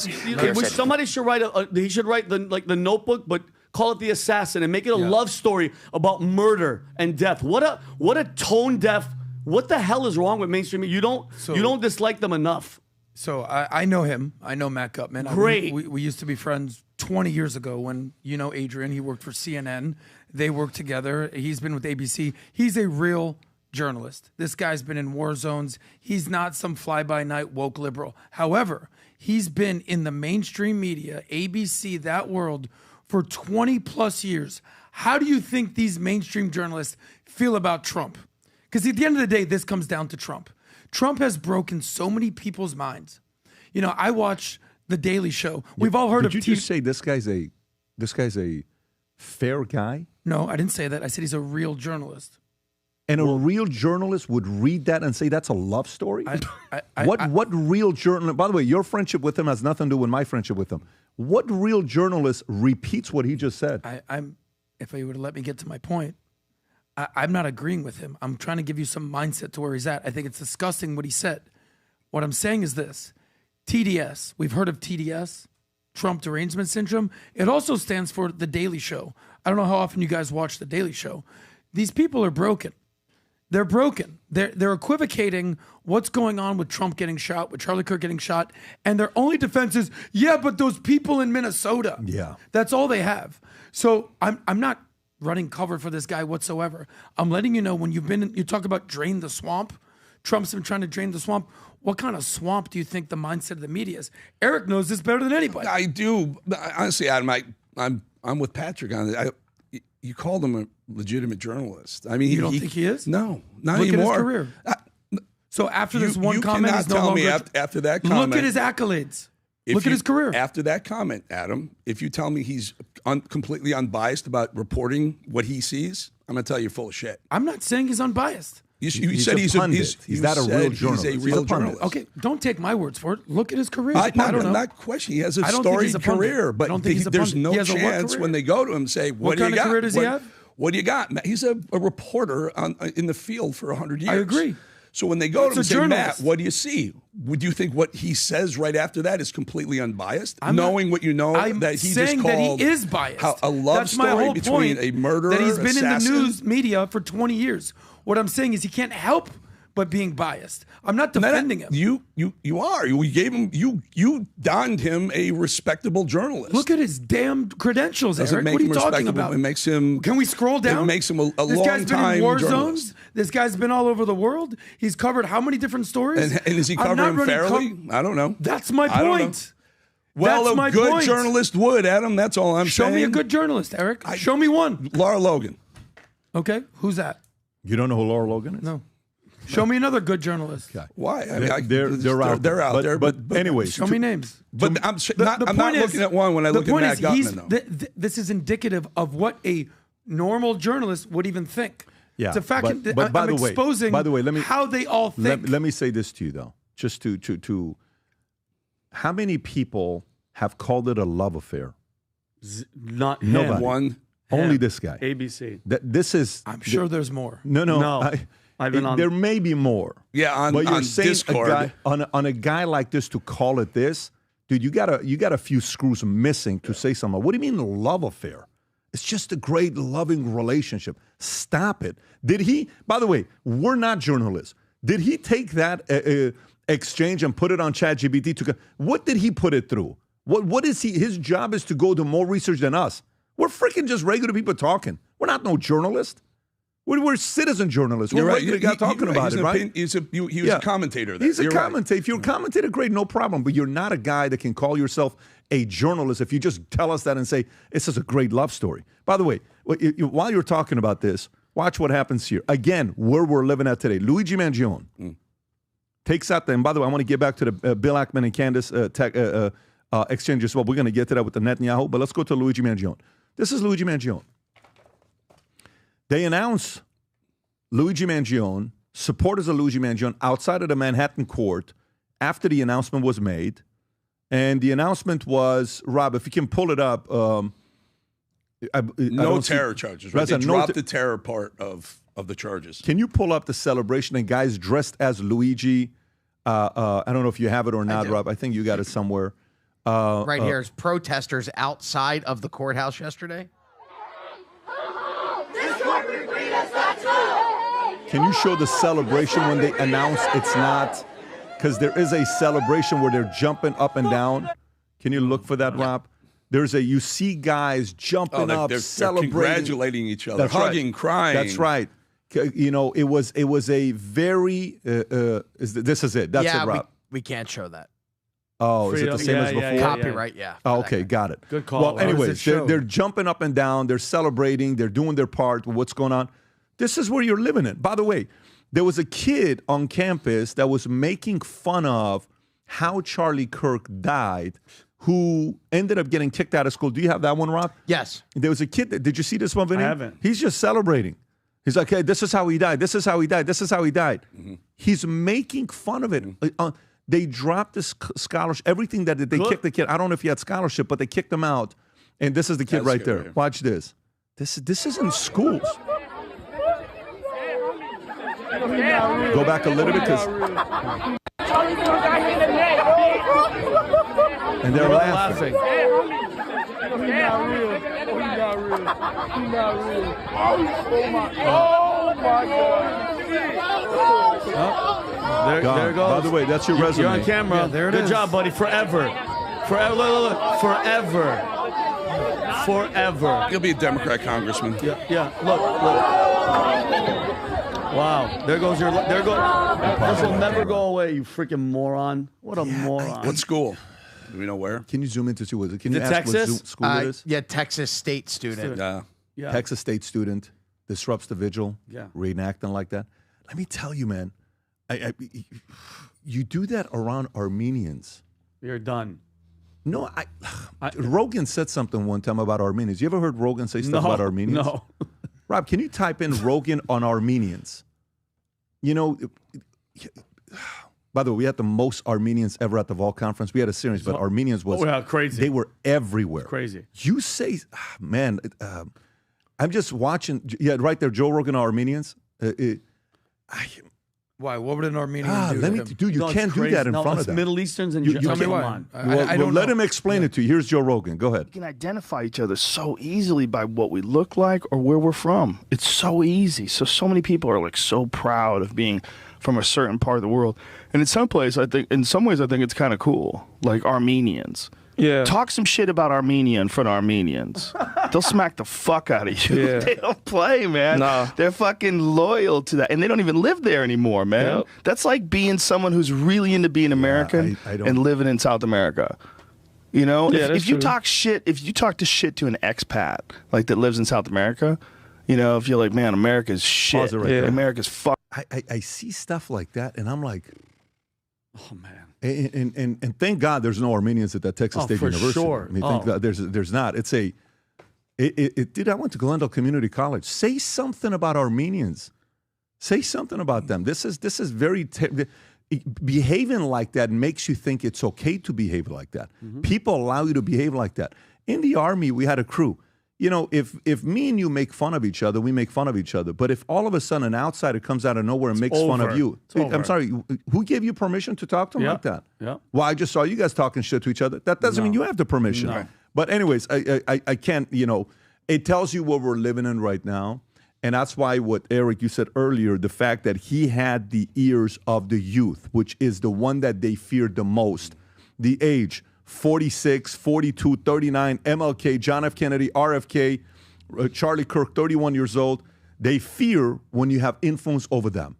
Somebody should write he should write the Notebook, but call it The Assassin and make it a love story about murder and death. What a tone deaf. What the hell is wrong with mainstream? You don't dislike them enough. So I know him. I know Matt Gutman. Great. We used to be friends 20 years ago when, Adrian, he worked for CNN. They worked together. He's been with ABC. He's a real journalist. This guy's been in war zones. He's not some fly-by-night woke liberal. However, he's been in the mainstream media, ABC, that world, for 20 plus years. How do you think these mainstream journalists feel about Trump? Because at the end of the day, this comes down to Trump. Trump has broken so many people's minds. I watch The Daily Show. We've all heard of. Did you just say this guy's a fair guy? No, I didn't say that. I said he's a real journalist. And a real journalist would read that and say that's a love story? What real journalist? By the way, your friendship with him has nothing to do with my friendship with him. What real journalist repeats what he just said? If he would have let me get to my point. I'm not agreeing with him. I'm trying to give you some mindset to where he's at. I think it's disgusting what he said. What I'm saying is this. TDS, we've heard of TDS, Trump Derangement Syndrome. It also stands for The Daily Show. I don't know how often you guys watch The Daily Show. These people are broken. They're broken. They're equivocating what's going on with Trump getting shot, with Charlie Kirk getting shot, and their only defense is, but those people in Minnesota. Yeah. That's all they have. So I'm not running cover for this guy whatsoever. I'm letting you know, when you talk about drain the swamp, Trump's been trying to drain the swamp. What kind of swamp do you think the mindset of the media is? Eric knows this better than anybody. I do. Honestly, Adam, I'm with Patrick on it. You called him a legitimate journalist. I mean, you don't think he is? No, not Look anymore. At his career. So after this one comment, he's no tell longer. Me after that comment. Look at his accolades. Look at his career. After that comment, Adam, if you tell me he's completely unbiased about reporting what he sees, I'm going to tell you you're full of shit. I'm not saying he's unbiased. You said he's not a real journalist. He's a real journalist. Okay, don't take my words for it. Look at his career. I don't know. Not questioning. He has a storied career, but there's no chance when they go to him say, "What do you got? What kind of career does he have? What do you got?" He's a reporter in the field for 100 years. I agree. So when they go to him and say, Matt, what do you see? Would you think what he says right after that is completely unbiased? Knowing what you know, that he just called that he is biased. A love story between a murderer, that he's been assassin. in the news media for 20 years. What I'm saying is he can't help but being biased. I'm not defending him. You are. You gave him. You donned him a respectable journalist. Look at his damn credentials, Eric. What are you talking about? It makes him. Can we scroll down? It makes him a this long guy's been time in war journalist. zones. This guy's been all over the world. He's covered how many different stories? And is he covering them fairly? I don't know. That's my point. Well, That's a good journalist would, Adam. That's all I'm saying. Show me a good journalist, Eric. Show me one. Laura Logan. Okay, who's that? You don't know who Laura Logan is? No. Show me another good journalist. Okay. Why? I mean, they're out there. But anyways, show me names. But I'm not looking at one when I look at Matt Gutman, though. This is indicative of what a normal journalist would even think. Yeah, it's a fact. But by I'm the way, exposing how they all think. Let me say this to you, though. Just to how many people have called it a love affair? Not nobody. One. Only this guy. ABC. This is. I'm sure there's more. No. There may be more. Yeah, but you're on saying Discord. on a guy like this to call it this, dude, you got a few screws missing to say something. What do you mean love affair? It's just a great loving relationship. Stop it. Did he, by the way, we're not journalists. Did he take that exchange and put it on ChatGPT? What did he put it through? What is he? His job is to go do more research than us. We're freaking just regular people talking. We're not no journalists. We're citizen journalists. We're regular guys talking about it, right? He was a commentator there. He's a commentator. If you're a commentator, great, no problem. But you're not a guy that can call yourself a journalist if you just tell us that and say, this is a great love story. By the way, while you're talking about this, watch what happens here. Again, where we're living at today. Luigi Mangione takes out and by the way, I want to get back to the Bill Ackman and Candace exchange as well. We're going to get to that with the Netanyahu, but let's go to Luigi Mangione. This is Luigi Mangione. They announced Luigi Mangione, supporters of Luigi Mangione, outside of the Manhattan court after the announcement was made. And the announcement was, Rob, if you can pull it up. No terror charges, right? They dropped the terror part of the charges. Can you pull up the celebration and guys dressed as Luigi? I don't know if you have it or not, Rob. I think you got it somewhere. Right here is protesters outside of the courthouse yesterday. Can you show the celebration when they announce it's not? Because there is a celebration where they're jumping up and down. Can you look for that, Rob? You see guys jumping up, they're celebrating. They're congratulating each other, hugging, crying. That's right. You know, it was a very, this is it. That's it, Rob. We can't show that. Oh, is it the same as before? Copyright, Oh, okay, got it. Good call. Well, anyways, they're jumping up and down. They're celebrating. They're doing their part with what's going on. This is where you're living in. By the way, there was a kid on campus that was making fun of how Charlie Kirk died, who ended up getting kicked out of school. Do you have that one, Rob? Yes. There was a kid did you see this one, Vinny? I haven't. He's just celebrating. He's like, hey, this is how he died. This is how he died. This is how he died. Mm-hmm. He's making fun of it. They dropped this scholarship, everything that they kicked the kid. I don't know if he had scholarship, but they kicked him out. And this is the kid right there. Right. Watch this. This is in schools. Go back a little bit because. And they're laughing. There goes. By the way, that's your resume. You're on camera. Yeah, there it Good is. job, buddy. Forever. Look. Forever. He'll be a Democrat congressman. Yeah. Look. Wow. There goes. This will never go away, you freaking moron. What a moron. What school? Do we know where? Can you zoom into what? Can you ask Texas? what school it is? Yeah, Texas State student. Yeah. Texas State student disrupts the vigil. Yeah. Reenacting like that. Let me tell you, man. You do that around Armenians. You're done. No, Rogan said something one time about Armenians. You ever heard Rogan say stuff about Armenians? No. Rob, can you type in Rogan on Armenians? You know, by the way, we had the most Armenians ever at the Vol Conference. We had a series, but Armenians was crazy. They were everywhere. It's crazy. You say, man, I'm just watching. Yeah, right there, Joe Rogan on Armenians. Why? What would an Armenian do? Dude, you can't do that in front of them. Middle Easterns and you tell me why. on. I don't let know. him explain it to you. Here's Joe Rogan. Go ahead. We can identify each other so easily by what we look like or where we're from. It's so easy. So many people are like so proud of being from a certain part of the world. And in some ways, I think it's kind of cool. Like Armenians. Yeah. Talk some shit about Armenia in front of Armenians. They'll smack the fuck out of you. Yeah. They don't play, man. Nah. They're fucking loyal to that. And they don't even live there anymore, man. Yep. That's like being someone who's really into being American and living in South America. You know? Yeah, if you talk shit to an expat like that lives in South America, you know, if you're like, man, America's shit. America's fuck. I see stuff like that, and I'm like, oh man. And thank God there's no Armenians at that Texas State University. Sure. I mean, thank God there's not. Dude, I went to Glendale Community College. Say something about Armenians. Say something about them. This is very behaving like that makes you think it's okay to behave like that. Mm-hmm. People allow you to behave like that. In the Army, we had a crew. you know, if me and you make fun of each other, we make fun of each other. But if all of a sudden an outsider comes out of nowhere and makes fun of you, I'm sorry, who gave you permission to talk to him like that? Yeah. Well, I just saw you guys talking shit to each other. That doesn't mean you have the permission. No. But anyways, I can't, you know, it tells you what we're living in right now. And that's why what, Eric, you said earlier, the fact that he had the ears of the youth, which is the one that they feared the most. The age, 46, 42, 39, MLK, John F. Kennedy, RFK, Charlie Kirk, 31 years old. They fear when you have influence over them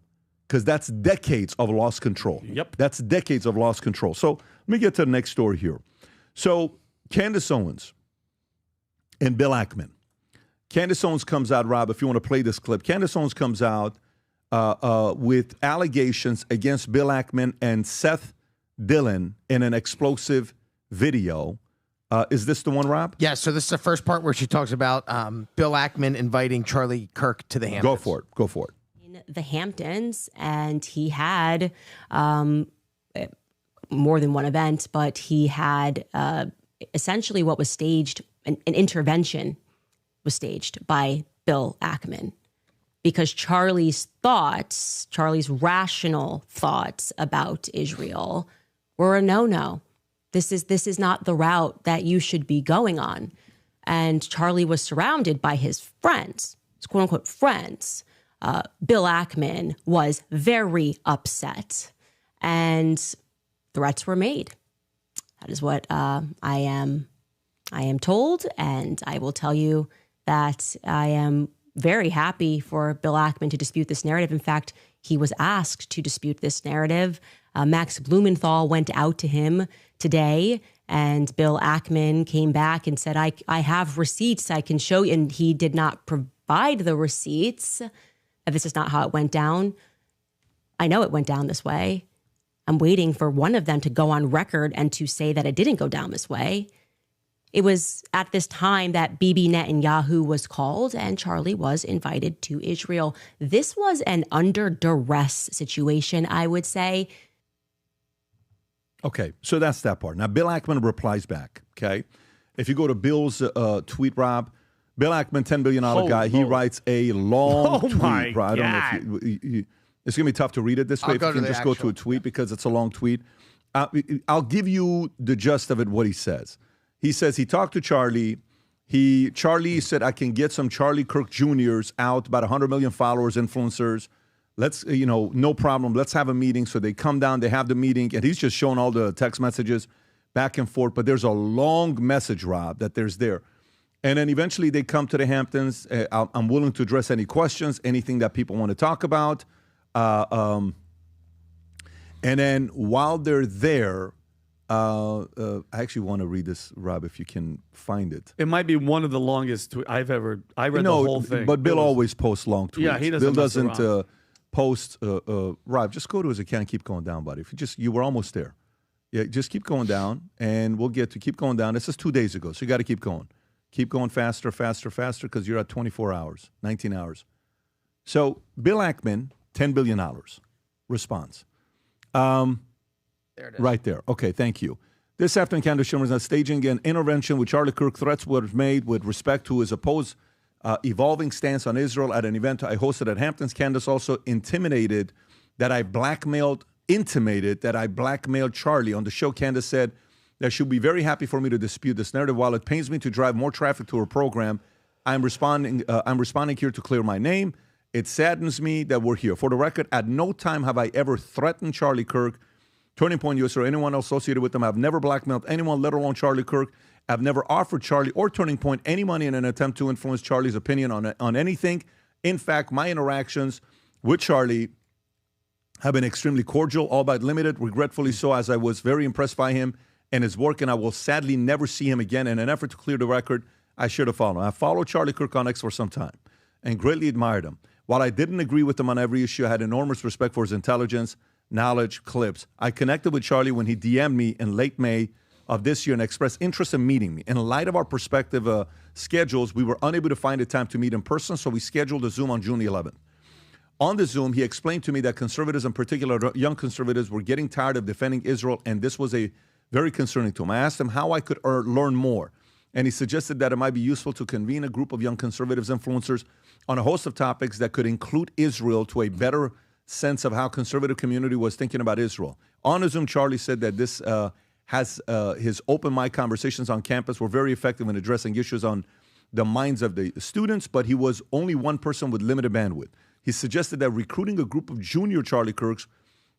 because that's decades of lost control. Yep. That's decades of lost control. So let me get to the next story here. So Candace Owens and Bill Ackman. Candace Owens comes out, Rob, if you want to play this clip. Candace Owens comes out with allegations against Bill Ackman and Seth Dillon in an explosive video. Is this the one, Rob? Yeah, so this is the first part where she talks about Bill Ackman inviting Charlie Kirk to the Hamptons. Go for it. Go for it. In the Hamptons, and he had more than one event, but he had essentially what was staged, an intervention was staged by Bill Ackman. Because Charlie's rational thoughts about Israel were a no-no. This is not the route that you should be going on. And Charlie was surrounded by his friends, his quote-unquote friends. Bill Ackman was very upset, and threats were made. That is what I am told, and I will tell you that I am very happy for Bill Ackman to dispute this narrative. In fact, he was asked to dispute this narrative. Max Blumenthal went out to him today, and Bill Ackman came back and said, I have receipts I can show you. And he did not provide the receipts. This is not how it went down. I know it went down this way. I'm waiting for one of them to go on record and to say that it didn't go down this way. It was at this time that Bibi Netanyahu was called and Charlie was invited to Israel. This was an under duress situation, I would say. Okay, so that's that part. Now, Bill Ackman replies back, okay? If you go to Bill's tweet, Rob, Bill Ackman, $10 billion guy, he writes a long tweet. My Bro. I don't know God. if it's going to be tough to read it this way. If you can just go to a tweet because it's a long tweet. I'll give you the gist of it, what he says. He says he talked to Charlie. Charlie said, I can get some Charlie Kirk Jr.'s out, about 100 million followers, influencers. Let's, no problem. Let's have a meeting. So they come down, they have the meeting, and he's just showing all the text messages back and forth. But there's a long message, Rob, that there's there. And then eventually they come to the Hamptons. I'm willing to address any questions, anything that people want to talk about. And then while they're there, I actually want to read this, Rob, if you can find it. It might be one of the longest I've ever. I read the whole thing. But Bill always posts long tweets. Yeah, he doesn't. Bill doesn't post. Rob, just go to his account and keep going down, buddy. You were almost there. Yeah, just keep going down, and we'll get to keep going down. This is 2 days ago, so you got to keep going. Keep going faster, because you're at 24 hours, 19 hours. So Bill Ackman, $10 billion response. There it is. Right there. Okay, thank you. This afternoon, Candace Owens is staging an intervention with Charlie Kirk. Threats were made with respect to his opposed evolving stance on Israel at an event I hosted at Hamptons. Candace also intimated that I blackmailed Charlie. On the show, Candace said that she'll be very happy for me to dispute this narrative. While it pains me to drive more traffic to her program, I'm responding here to clear my name. It saddens me that we're here. For the record, at no time have I ever threatened Charlie Kirk, Turning Point USA, or anyone else associated with them. I've never blackmailed anyone, let alone Charlie Kirk. I've never offered Charlie or Turning Point any money in an attempt to influence Charlie's opinion on anything. In fact, my interactions with Charlie have been extremely cordial, albeit limited, regretfully so, as I was very impressed by him and his work, and I will sadly never see him again. In an effort to clear the record, I should have followed. I followed Charlie Kirk on X for some time and greatly admired him. While I didn't agree with him on every issue, I had enormous respect for his intelligence, knowledge, clips. I connected with Charlie when he DM'd me in late May of this year and expressed interest in meeting me. In light of our prospective schedules, we were unable to find a time to meet in person, so we scheduled a Zoom on June 11th. On the Zoom, he explained to me that conservatives, in particular young conservatives, were getting tired of defending Israel, and this was very concerning to him. I asked him how I could learn more and he suggested that it might be useful to convene a group of young conservatives influencers on a host of topics that could include Israel to a better sense of how conservative community was thinking about Israel. On a Zoom, Charlie said that this his open mic conversations on campus were very effective in addressing issues on the minds of the students, but he was only one person with limited bandwidth. He suggested that recruiting a group of junior Charlie Kirks,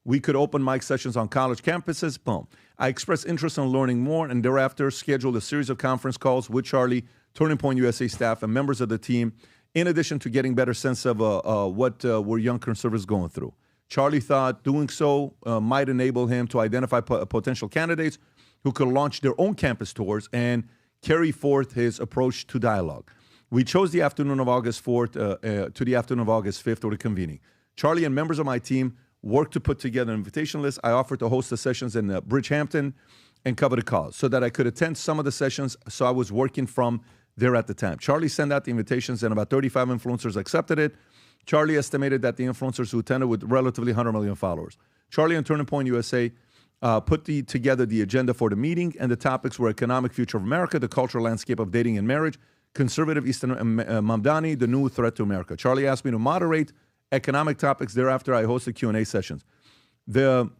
we could open mic sessions on college campuses. Boom. I expressed interest in learning more and thereafter scheduled a series of conference calls with Charlie, Turning Point USA staff, and members of the team, in addition to getting better sense of what were young conservatives going through. Charlie thought doing so might enable him to identify potential candidates who could launch their own campus tours and carry forth his approach to dialogue. We chose the afternoon of August 4th to the afternoon of August 5th for the convening. Charlie and members of my team worked to put together an invitation list. I offered to host the sessions in Bridgehampton and cover the cause so that I could attend some of the sessions, so I was working from there at the time. Charlie sent out the invitations and about 35 influencers accepted it. Charlie estimated that the influencers who attended with relatively 100 million followers. Charlie and Turning Point USA put together the agenda for the meeting, and the topics were economic future of America, the cultural landscape of dating and marriage, conservative Eastern Mamdani, the new threat to America. Charlie asked me to moderate economic topics. Thereafter, I hosted Q&A sessions. The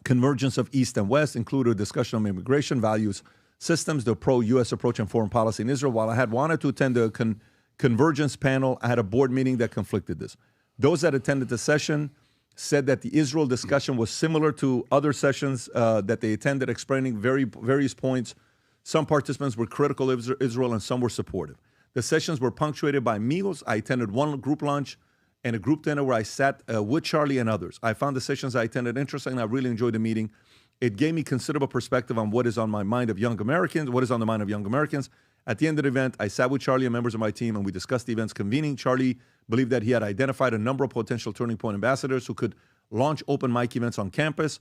convergence of East and West included a discussion on immigration, values, systems, the pro-U.S. approach and foreign policy in Israel. While I had wanted to attend the convergence panel, I had a board meeting that conflicted this. Those that attended the session said that the Israel discussion was similar to other sessions that they attended, explaining various points. Some participants were critical of Israel and some were supportive. The sessions were punctuated by meals. I attended one group lunch and a group dinner where I sat with Charlie and others. I found the sessions I attended interesting, and I really enjoyed the meeting. It gave me considerable perspective on what is on my mind of young Americans, what is on the mind of young Americans. At the end of the event, I sat with Charlie and members of my team, and we discussed the event's convening. Charlie believed that he had identified a number of potential Turning Point ambassadors who could launch open mic events on campus.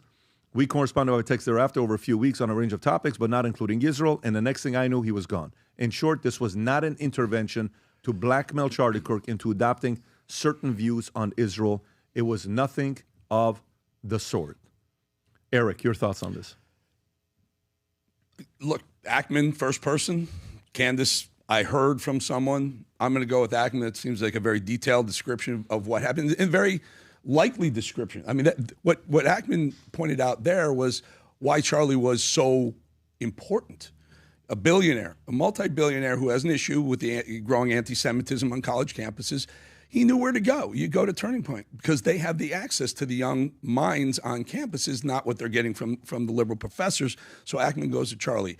We corresponded by text thereafter over a few weeks on a range of topics, but not including Israel, and the next thing I knew, he was gone. In short, this was not an intervention to blackmail Charlie Kirk into adopting certain views on Israel. It was nothing of the sort. Eric, your thoughts on this? Look, Ackman, first person. Candace, I heard from someone. I'm going to go with Ackman. It seems like a very detailed description of what happened, and very likely description. I mean, what Ackman pointed out there was why Charlie was so important. A billionaire, a multi-billionaire who has an issue with the growing anti-Semitism on college campuses. He knew where to go. You go to Turning Point because they have the access to the young minds on campuses, not what they're getting from the liberal professors. So Ackman goes to Charlie.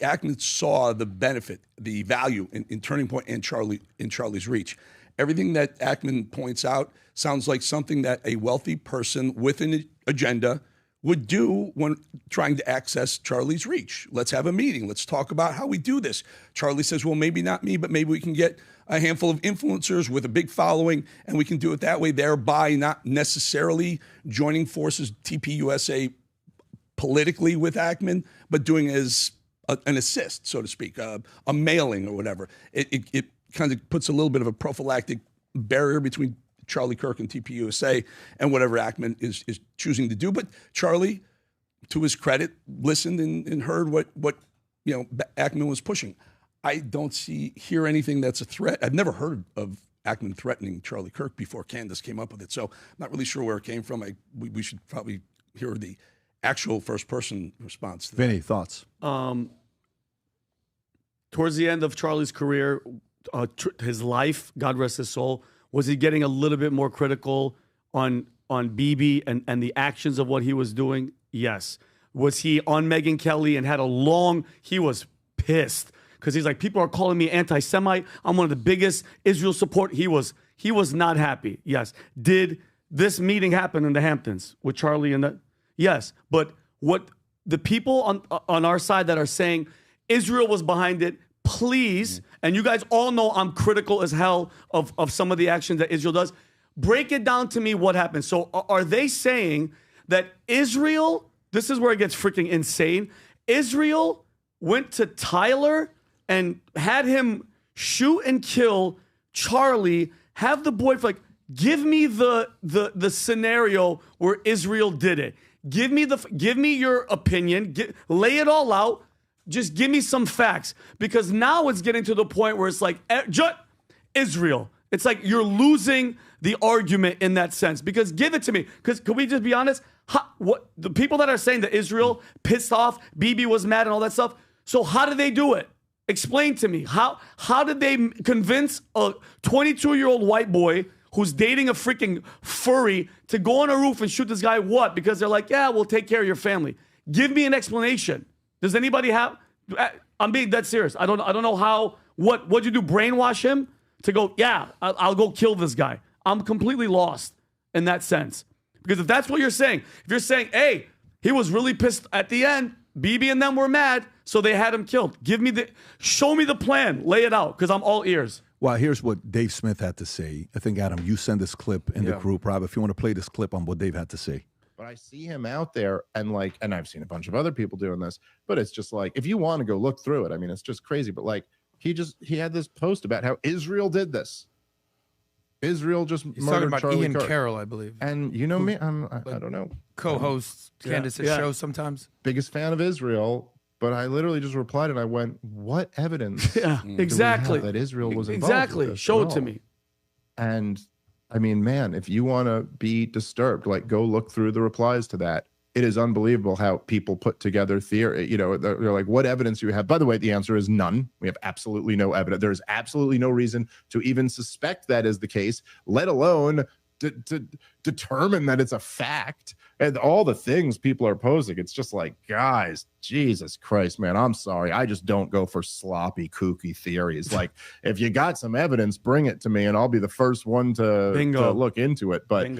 Ackman saw the benefit, the value in Turning Point and Charlie's reach. Everything that Ackman points out sounds like something that a wealthy person with an agenda would do when trying to access Charlie's reach. Let's have a meeting. Let's talk about how we do this. Charlie says, well, maybe not me, but maybe we can get a handful of influencers with a big following, and we can do it that way, thereby not necessarily joining forces, TPUSA, politically with Ackman, but doing as an assist, so to speak, a mailing or whatever. It kind of puts a little bit of a prophylactic barrier between Charlie Kirk and TPUSA and whatever Ackman is choosing to do. But Charlie, to his credit, listened and heard what Ackman was pushing. I don't hear anything that's a threat. I've never heard of Ackman threatening Charlie Kirk before Candace came up with it. So I'm not really sure where it came from. We should probably hear the actual first-person response. Vinny, thoughts? Towards the end of Charlie's career, his life, God rest his soul, was he getting a little bit more critical on Bibi and the actions of what he was doing? Yes. Was he on Megyn Kelly and had he was pissed because he's like, people are calling me anti-Semite. I'm one of the biggest Israel support. He was not happy. Yes. Did this meeting happen in the Hamptons with Charlie and that? Yes. But what the people on our side that are saying Israel was behind it, please, and you guys all know I'm critical as hell of some of the actions that Israel does. Break it down to me what happened. So are they saying that Israel, this is where it gets freaking insane, Israel went to Tyler and had him shoot and kill Charlie, have the boyfriend, give me the scenario where Israel did it. Give me your opinion, lay it all out. Just give me some facts, because now it's getting to the point where it's like Israel. It's like you're losing the argument in that sense, because give it to me. Because can we just be honest? What the people that are saying that Israel pissed off, Bibi was mad and all that stuff. So how did they do it? Explain to me. How did they convince a 22-year-old white boy who's dating a freaking furry to go on a roof and shoot this guy? What? Because they're like, yeah, we'll take care of your family. Give me an explanation. Does anybody have? I'm being dead serious. I don't know how. What'd you do? Brainwash him to go? Yeah, I'll go kill this guy. I'm completely lost in that sense. Because if that's what you're saying, if you're saying, hey, he was really pissed at the end, Bibi and them were mad, so they had him killed. Show me the plan. Lay it out, because I'm all ears. Well, here's what Dave Smith had to say. I think, Adam, you send this clip in the group, Rob, if you want to play this clip on what Dave had to say. But I see him out there, and I've seen a bunch of other people doing this, but it's just like, if you want to go look through it, I mean, it's just crazy. But like, he had this post about how Israel did this. Israel just He's murdered talking about Charlie Ian Kirk. Carroll, I believe. And you know me, I don't know. Co-hosts Candace's show sometimes. Biggest fan of Israel, but I literally just replied and I went, "What evidence? Exactly. That Israel was involved Exactly. with this Show at it to all?" me. And I mean, man, if you want to be disturbed, like go look through the replies to that. It is unbelievable how people put together theory. You know, they're like, what evidence do you have? By the way, the answer is none. We have absolutely no evidence. There is absolutely no reason to even suspect that is the case, let alone to determine that it's a fact. And all the things people are posing, it's just like, guys, Jesus Christ, man, I'm sorry. I just don't go for sloppy, kooky theories. Like, if you got some evidence, bring it to me, and I'll be the first one to look into it. But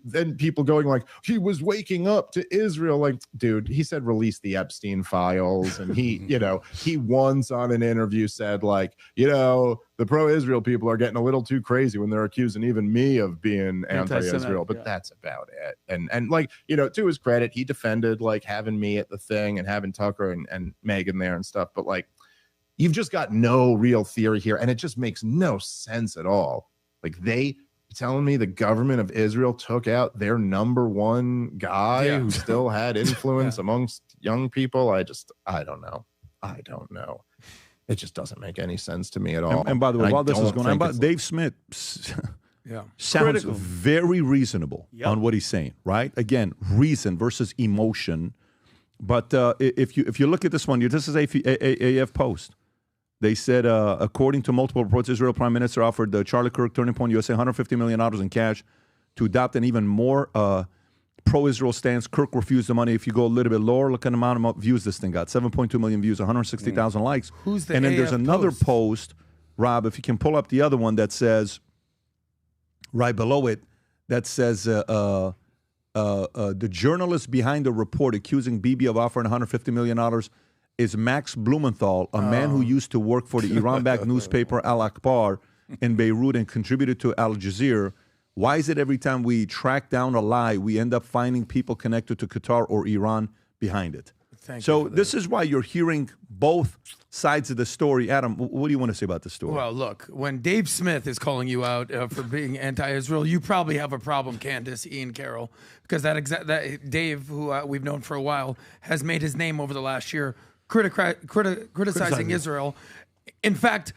then people going like, he was waking up to Israel. Like, dude, he said release the Epstein files, and he, he once on an interview said like, the pro-Israel people are getting a little too crazy when they're accusing even me of being anti-Israel, but that's about it. And like, to his credit, he defended like having me at the thing and having Tucker and Megan there and stuff. But like, you've just got no real theory here, and it just makes no sense at all. Like, telling me the government of Israel took out their number one guy who still had influence amongst young people. I don't know. It just doesn't make any sense to me at all. And by the way, while this is going on, Dave Smith sounds very reasonable on what he's saying, right? Again, reason versus emotion. But if you look at this one, this is AF Post. They said, according to multiple reports, Israel Prime Minister offered Charlie Kirk, Turning Point USA, $150 million in cash to adopt an even more pro-Israel stance. Kirk refused the money. If you go a little bit lower, look at the amount of views this thing got. 7.2 million views, 160,000 likes. Who's the And then AF there's another Post? post, Rob, if you can pull up the other one that says, right below it, that says, the journalist behind the report accusing Bibi of offering $150 million is Max Blumenthal, a man who used to work for the Iran-backed newspaper Al Akbar in Beirut and contributed to Al Jazeera. Why is it every time we track down a lie, we end up finding people connected to Qatar or Iran behind it? So this is why you're hearing both sides of the story. Adam, what do you want to say about the story? Well, look, when Dave Smith is calling you out for being anti-Israel, you probably have a problem, Candace, Ian Carroll, because that Dave, who we've known for a while, has made his name over the last year criticizing Israel. In fact,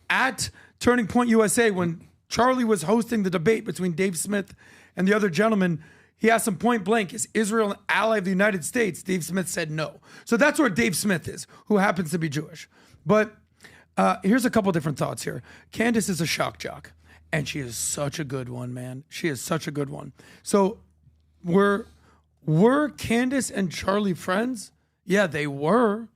at Turning Point USA, when Charlie was hosting the debate between Dave Smith and the other gentleman, he asked him point blank, is Israel an ally of the United States? Dave Smith said no. So that's where Dave Smith is, who happens to be Jewish. But here's a couple different thoughts here. Candace is a shock jock, and she is such a good one, man. She is such a good one. So were Candace and Charlie friends? Yeah, they were.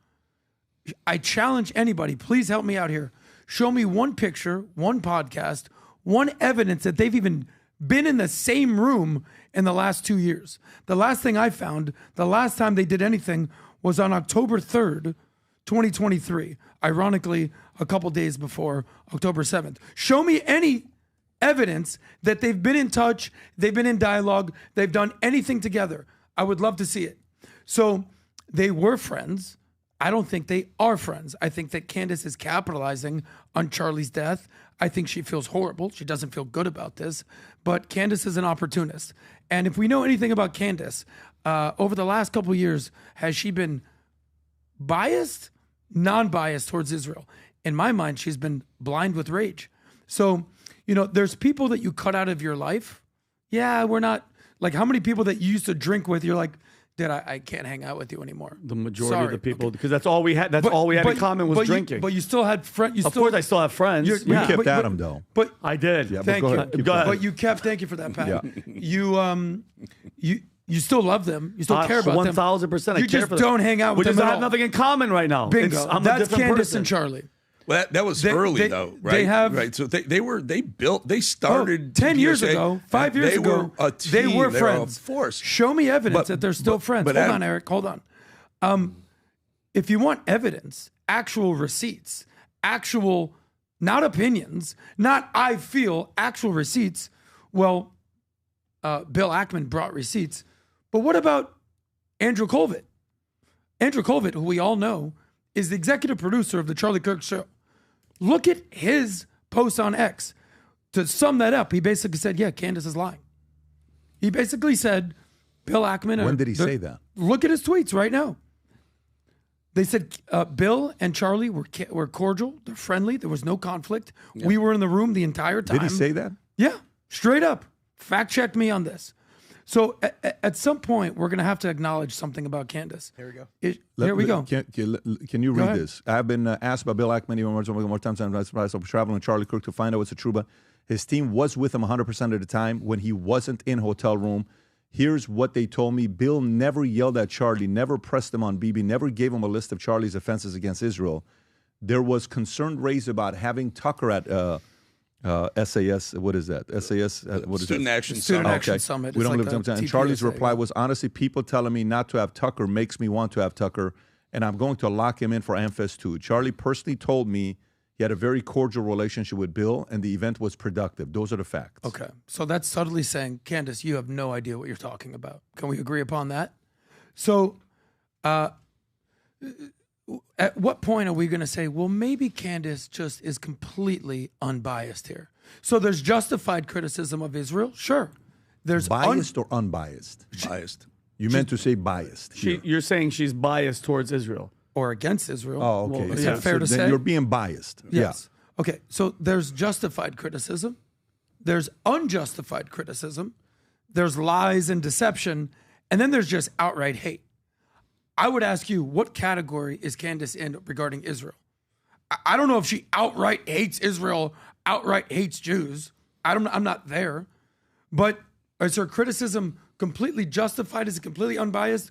I challenge anybody, please help me out here. Show me one picture, one podcast, one evidence that they've even been in the same room in the last 2 years. The last thing I found, the last time they did anything was on October 3rd, 2023. Ironically, a couple days before October 7th. Show me any evidence that they've been in touch, they've been in dialogue, they've done anything together. I would love to see it. So they were friends. I don't think they are friends. I think that Candace is capitalizing on Charlie's death. I think she feels horrible. She doesn't feel good about this. But Candace is an opportunist. And if we know anything about Candace, over the last couple of years, has she been biased, non-biased towards Israel. In my mind, she's been blind with rage. So, there's people that you cut out of your life. Yeah, we're not, like, how many people that you used to drink with, you're like, dude, I can't hang out with you anymore. The majority of the people, because that's all we had. That's all we had in common was drinking. But you still had friends. Of course, I still have friends. We kept Adam, though. But I did. Yeah, thank go you. ahead. But you kept. Thank you for that, Pat. You still love them. You still care about them. 1,000%. You just don't hang out with them. We just at have all. nothing in common right now. Bingo. I'm That's a different Candace person. and Charlie. Well, that was early though, right? They have right. So they started 10 years TPUSA, ago, 5 years they ago. Were a team, they were they friends. Were a force. Show me evidence that they're still friends. Hold on, Eric. Hold on. If you want evidence, actual receipts, actual, not opinions, not I feel, actual receipts. Well, Bill Ackman brought receipts, but what about Andrew Colvett? Andrew Colvett, who we all know, is the executive producer of the Charlie Kirk Show. Look at his post on X. To sum that up, he basically said, yeah, Candace is lying. He basically said, Bill Ackman. When did he say that? Look at his tweets right now. They said Bill and Charlie were cordial. They're friendly. There was no conflict. Yeah. We were in the room the entire time. Did he say that? Yeah, straight up. Fact check me on this. So at some point, we're going to have to acknowledge something about Candace. Here we go. Here we go. Can you read this? I've been asked by Bill Ackman even more times. I'm surprised. I'm traveling with Charlie Kirk to find out what's the truth. But his team was with him 100% of the time when he wasn't in hotel room. Here's what they told me. Bill never yelled at Charlie, never pressed him on BB, never gave him a list of Charlie's offenses against Israel. There was concern raised about having Tucker at SAS. What is that? SAS. What is Student that? Action Student Summit. Action Summit. We It's don't like live the time. And Charlie's TPUSA, reply was, honestly, people telling me not to have Tucker makes me want to have Tucker, and I'm going to lock him in for AmFest 2. Charlie personally told me he had a very cordial relationship with Bill, and the event was productive.Ose are the facts. Okay. So that's subtly saying, Candace, you have no idea what you're talking about. Can we agree upon that? So at what point are we going to say, well, maybe Candace just is completely unbiased here? So there's justified criticism of Israel. Sure. There's biased or unbiased? Biased. You meant to say biased. You're saying she's biased towards Israel. Or against Israel. Oh, okay. Well, is that fair to say? You're being biased. Yes. Yeah. Okay. So there's justified criticism. There's unjustified criticism. There's lies and deception. And then there's just outright hate. I would ask you, what category is Candace in regarding Israel? I don't know if she outright hates Israel, outright hates Jews. I'm not there. But is her criticism completely justified? Is it completely unbiased?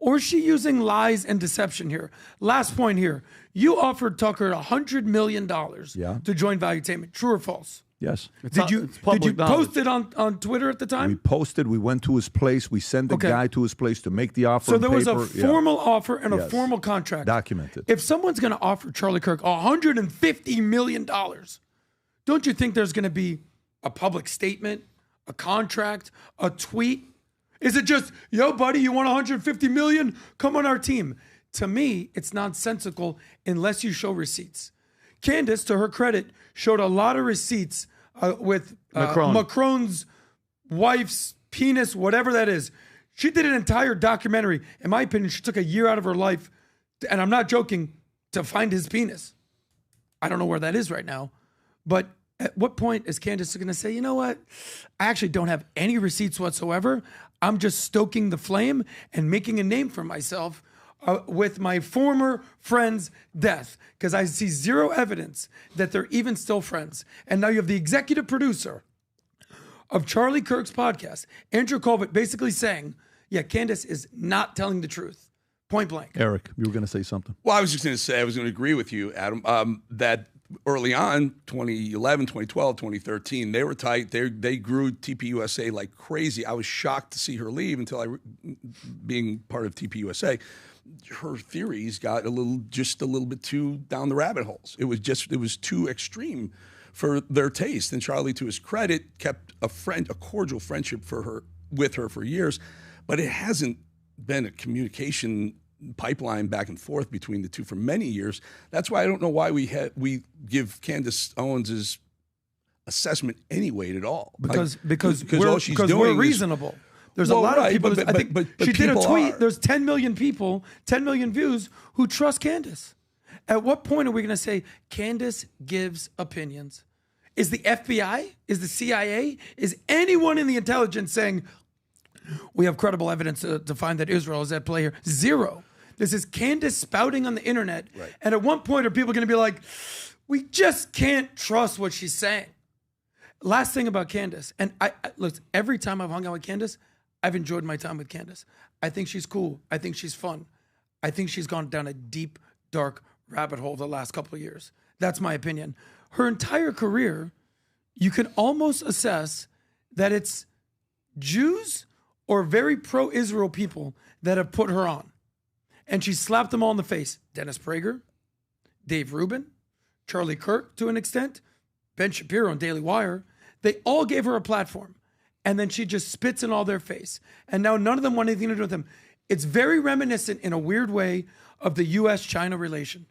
Or is she using lies and deception here? Last point here. You offered Tucker $100 million to join Valuetainment. True or false? Yes. Did you post it on Twitter at the time? We posted. We went to his place. We sent the guy to his place to make the offer. So there was a formal offer and a formal contract. Documented. If someone's going to offer Charlie Kirk $150 million, don't you think there's going to be a public statement, a contract, a tweet? Is it just, yo, buddy, you want $150 million? Come on our team. To me, it's nonsensical unless you show receipts. Candace, to her credit, showed a lot of receipts with Macron's wife's penis, whatever that is. She did an entire documentary. In my opinion, she took a year out of her life, and I'm not joking, to find his penis. I don't know where that is right now. But at what point is Candace going to say, you know what? I actually don't have any receipts whatsoever. I'm just stoking the flame and making a name for myself with my former friend's death, because I see zero evidence that they're even still friends. And now you have the executive producer of Charlie Kirk's podcast, Andrew Colvett, basically saying, yeah, Candace is not telling the truth. Point blank. Eric, you were going to say something. Well, I was just going to say, I was going to agree with you, Adam, that early on, 2011, 2012, 2013, they were tight. They grew TPUSA like crazy. I was shocked to see her leave until being part of TPUSA, her theories got just a little bit too down the rabbit holes. It was too extreme for their taste. And Charlie, to his credit, kept a cordial friendship with her for years, but it hasn't been a communication pipeline back and forth between the two for many years. That's why I don't know why we give Candace Owens' assessment any weight at all. Because all she's doing we're reasonable. There's a lot of people. But, I think but she did a people tweet. are. There's 10 million people, 10 million views who trust Candace. At what point are we going to say Candace gives opinions? Is the FBI? Is the CIA? Is anyone in the intelligence saying we have credible evidence to find that Israel is at play here? Zero. This is Candace spouting on the internet. Right. And at one point, are people going to be like, we just can't trust what she's saying? Last thing about Candace, and I look, every time I've hung out with Candace, I've enjoyed my time with Candace. I think she's cool. I think she's fun. I think she's gone down a deep, dark rabbit hole the last couple of years. That's my opinion. Her entire career, you can almost assess that it's Jews or very pro-Israel people that have put her on. And she slapped them all in the face. Dennis Prager, Dave Rubin, Charlie Kirk to an extent, Ben Shapiro on Daily Wire. They all gave her a platform. And then she just spits in all their face. And now none of them want anything to do with them. It's very reminiscent in a weird way of the U.S.-China relation.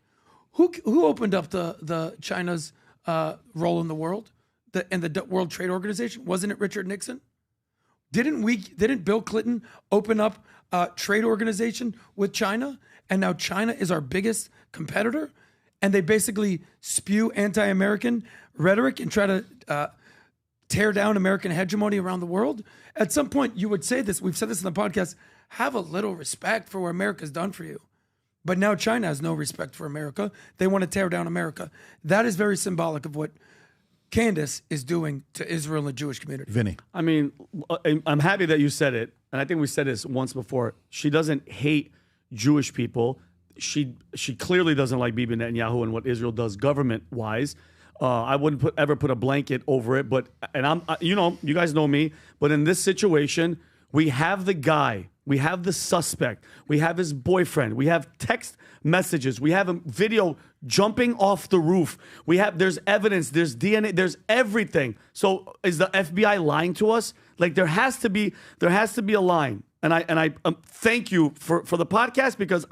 Who opened up the China's role in the world, in the World Trade Organization? Wasn't it Richard Nixon? Didn't Bill Clinton open up a trade organization with China? And now China is our biggest competitor? And they basically spew anti-American rhetoric and try to tear down American hegemony around the world? At some point, you would say this. We've said this in the podcast. Have a little respect for what America's done for you. But now China has no respect for America. They want to tear down America. That is very symbolic of what Candace is doing to Israel and the Jewish community. Vinny. I mean, I'm happy that you said it. And I think we said this once before. She doesn't hate Jewish people. She clearly doesn't like Bibi Netanyahu and what Israel does government-wise. I wouldn't ever put a blanket over it. But you guys know me. But in this situation, we have the guy. We have the suspect. We have his boyfriend. We have text messages. We have a video jumping off the roof. There's evidence. There's DNA. There's everything. So is the FBI lying to us? Like there has to be a line. And I thank you for the podcast because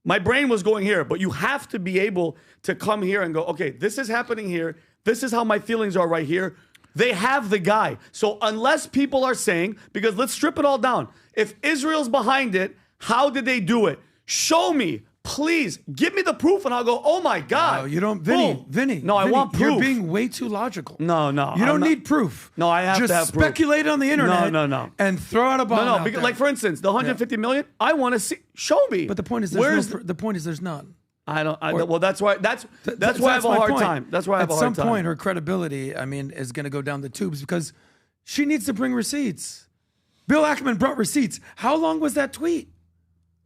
my brain was going here. But you have to be able to come here and go, okay, this is happening here. This is how my feelings are right here. They have the guy. So unless people are saying, because let's strip it all down. If Israel's behind it, how did they do it? Show me. Please give me the proof and I'll go, oh my God. No, you don't, Vinny. No, I want proof. You're being way too logical. No. You don't need proof. No, I have to have proof. Just speculate on the internet. No. And throw out a bomb. No, because, like for instance, the 150 million, I want to see. Show me. But the point is, there's none. Well, that's why I have a hard time. That's why I have a hard time. At some point, her credibility, is going to go down the tubes because she needs to bring receipts. Bill Ackman brought receipts. How long was that tweet?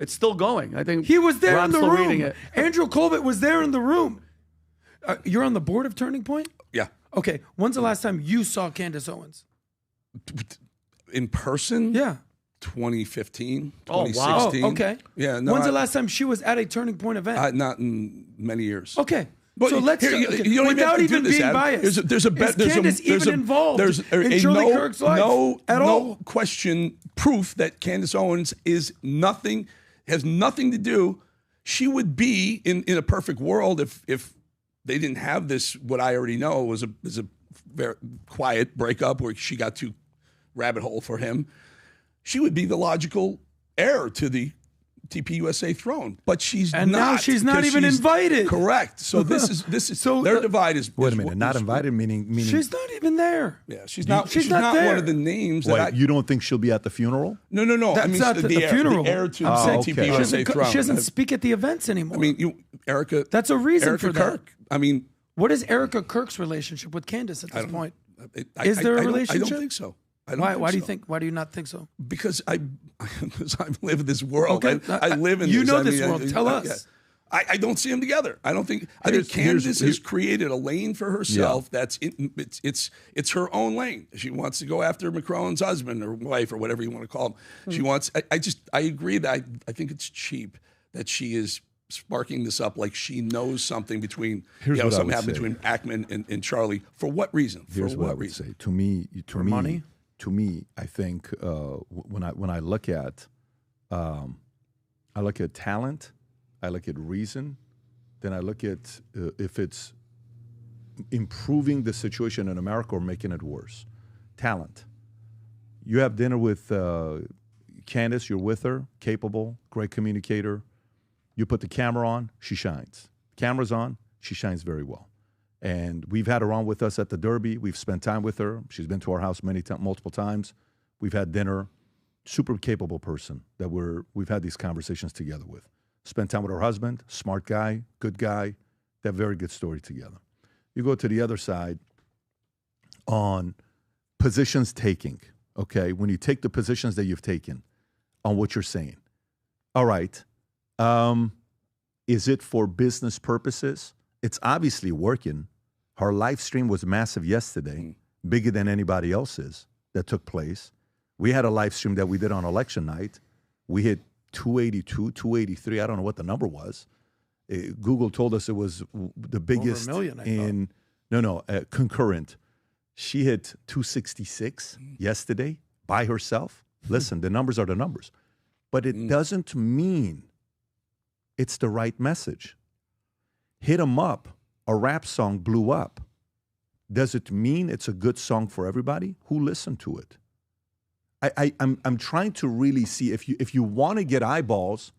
It's still going. I think he was there in the room. Reading it. Andrew Colbert was there in the room. You're on the board of Turning Point? Yeah. Okay. When's the last time you saw Candace Owens? In person? Yeah. 2015, Oh, 2016. Wow. Okay. Yeah. No, When's the last time she was at a Turning Point event? Not in many years. Okay. But so let's without even being biased. Is Candace even involved in Charlie Kirk's life at all? No question, proof that Candace Owens has nothing to do. She would be in a perfect world if they didn't have this. What I already know was a very quiet breakup where she got too rabbit hole for him. She would be the logical heir to the TPUSA throne, but she's not. And now she's not even invited. Correct. So this is so their divide is. Wait a minute, not invited meaning she's not even there. Yeah, she's not there. One of the names. You don't think she'll be at the funeral? No. That's not the funeral. The heir to TPUSA throne. She doesn't speak at the events anymore. Erica. That's a reason Erica for Kirk. that. What is Erica Kirk's relationship with Candace at this point? Is there a relationship? I don't think so. Why do you not think so? Because I live in this world. Okay. I live in this. This world. Tell us. I don't see them together. I think Candace has created a lane for herself. Yeah. It's her own lane. She wants to go after Macron's husband or wife or whatever you want to call him. She wants. I agree that I think it's cheap that she is sparking this up like she knows something something happened between Ackman and Charlie. For what reason? Here's what I would say. To me, money. To me, I think when I look at talent, I look at reason, then I look at if it's improving the situation in America or making it worse. Talent. You have dinner with Candace, you're with her, capable, great communicator. You put the camera on, she shines. Camera's on, she shines very well. And we've had her on with us at the Derby. We've spent time with her. She's been to our house multiple times. We've had dinner. Super capable person that we've had these conversations together with. Spent time with her husband, smart guy, good guy. They have a very good story together. You go to the other side on positions taking, okay? When you take the positions that you've taken on what you're saying. All right. Is it for business purposes? It's obviously working. Her live stream was massive yesterday, bigger than anybody else's that took place. We had a live stream that we did on election night. We hit 282, 283. I don't know what the number was. Google told us it was the biggest Over a million, I thought. Concurrent. She hit 266 yesterday by herself. Listen, the numbers are the numbers. But it doesn't mean it's the right message. Hit 'em Up, a rap song blew up. Does it mean it's a good song for everybody? Who listened to it? I'm trying to really see if you want to get eyeballs,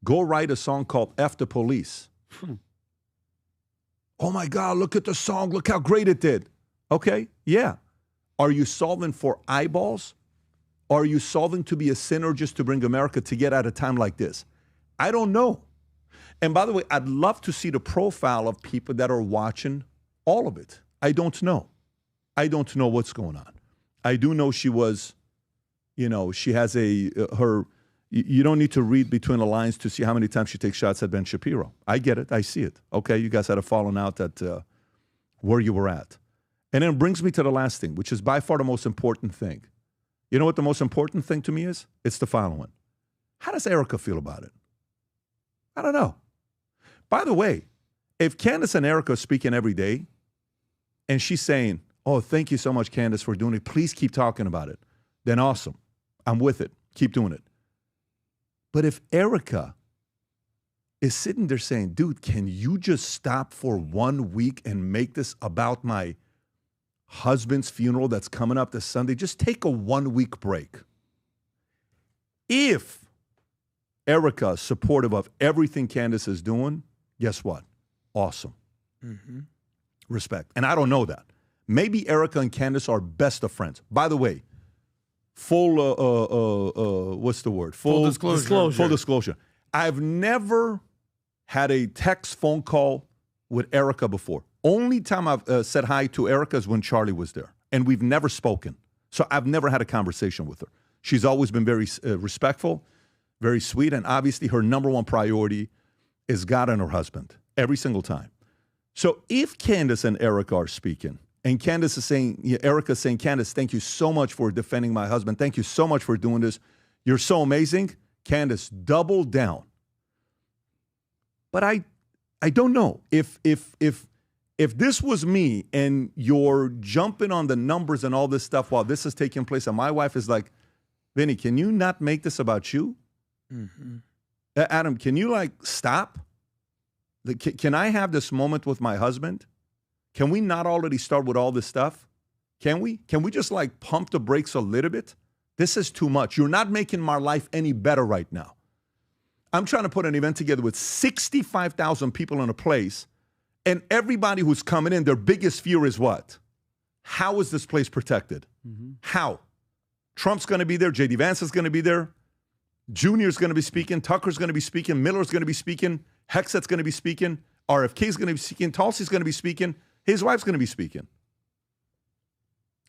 go write a song called F the Police. Oh my God, look at the song. Look how great it did. Okay, yeah. Are you solving for eyeballs? Or are you solving to be a sinner just to bring America together at a time like this? I don't know. And by the way, I'd love to see the profile of people that are watching all of it. I don't know. I don't know what's going on. I do know she was, she has you don't need to read between the lines to see how many times she takes shots at Ben Shapiro. I get it. I see it. Okay, you guys had a falling out at where you were at. And then it brings me to the last thing, which is by far the most important thing. You know what the most important thing to me is? It's the following. How does Erica feel about it? I don't know. By the way, if Candace and Erica are speaking every day and she's saying, oh, thank you so much, Candace, for doing it. Please keep talking about it. Then awesome. I'm with it. Keep doing it. But if Erica is sitting there saying, dude, can you just stop for 1 week and make this about my husband's funeral that's coming up this Sunday? Just take a 1 week break. If Erica is supportive of everything Candace is doing, guess what? Awesome. Mm-hmm. Respect. And I don't know that. Maybe Erica and Candace are best of friends. By the way, full what's the word? Full disclosure. Full disclosure. I've never had a text phone call with Erica before. Only time I've said hi to Erica is when Charlie was there. And we've never spoken. So I've never had a conversation with her. She's always been very respectful, very sweet, and obviously her number one priority is God and her husband every single time. So if Candace and Erica are speaking, and Candace is saying, Erica's saying, Candace, thank you so much for defending my husband. Thank you so much for doing this. You're so amazing. Candace, double down. But I don't know. If this was me and you're jumping on the numbers and all this stuff while this is taking place, and my wife is like, Vinny, can you not make this about you? Mm-hmm. Adam, can you stop? Can I have this moment with my husband? Can we not already start with all this stuff? Can we? Can we just pump the brakes a little bit? This is too much. You're not making my life any better right now. I'm trying to put an event together with 65,000 people in a place, and everybody who's coming in, their biggest fear is what? How is this place protected? Mm-hmm. How? Trump's going to be there. J.D. Vance is going to be there. Junior's going to be speaking. Tucker's going to be speaking. Miller's going to be speaking. Hexet's going to be speaking. RFK's going to be speaking. Tulsi's going to be speaking. His wife's going to be speaking.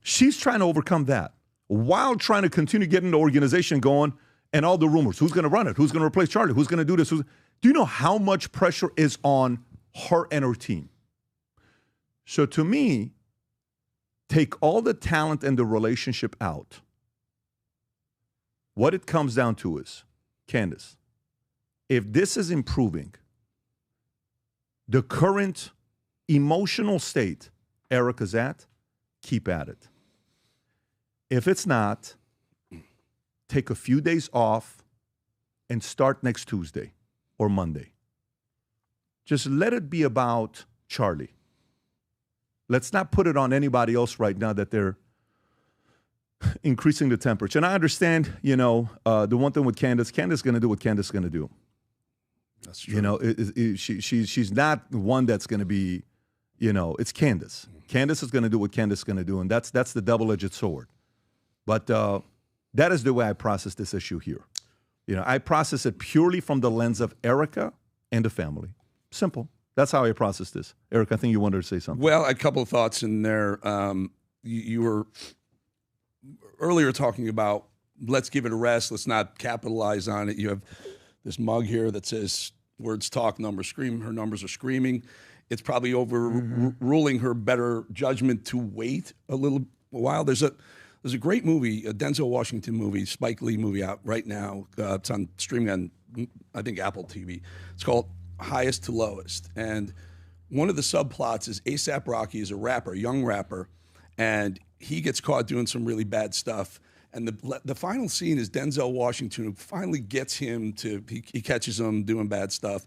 She's trying to overcome that while trying to continue getting the organization going and all the rumors. Who's going to run it? Who's going to replace Charlie? Who's going to do this? Do you know how much pressure is on her and her team? So to me, take all the talent and the relationship out. What it comes down to is, Candace, if this is improving the current emotional state Erica's at, keep at it. If it's not, take a few days off and start next Tuesday or Monday. Just let it be about Charlie. Let's not put it on anybody else right now that they're increasing the temperature. And I understand, the one thing with Candace is going to do what Candace is going to do. That's true. She's not one that's going to be, it's Candace. Candace is going to do what Candace is going to do, and that's the double-edged sword. But that is the way I process this issue here. I process it purely from the lens of Erica and the family. Simple. That's how I process this. Eric, I think you wanted to say something. Well, a couple of thoughts in there. You were earlier talking about let's give it a rest. Let's not capitalize on it. You have this mug here that says words talk, numbers scream. Her numbers are screaming. It's probably overruling her better judgment to wait a little while. There's a great movie, a Denzel Washington movie, Spike Lee movie out right now. It's on streaming on, I think, Apple TV. It's called Highest to Lowest. And one of the subplots is A$AP Rocky is a rapper, a young rapper, and he gets caught doing some really bad stuff. And the final scene is Denzel Washington, who finally gets him to, he catches him doing bad stuff.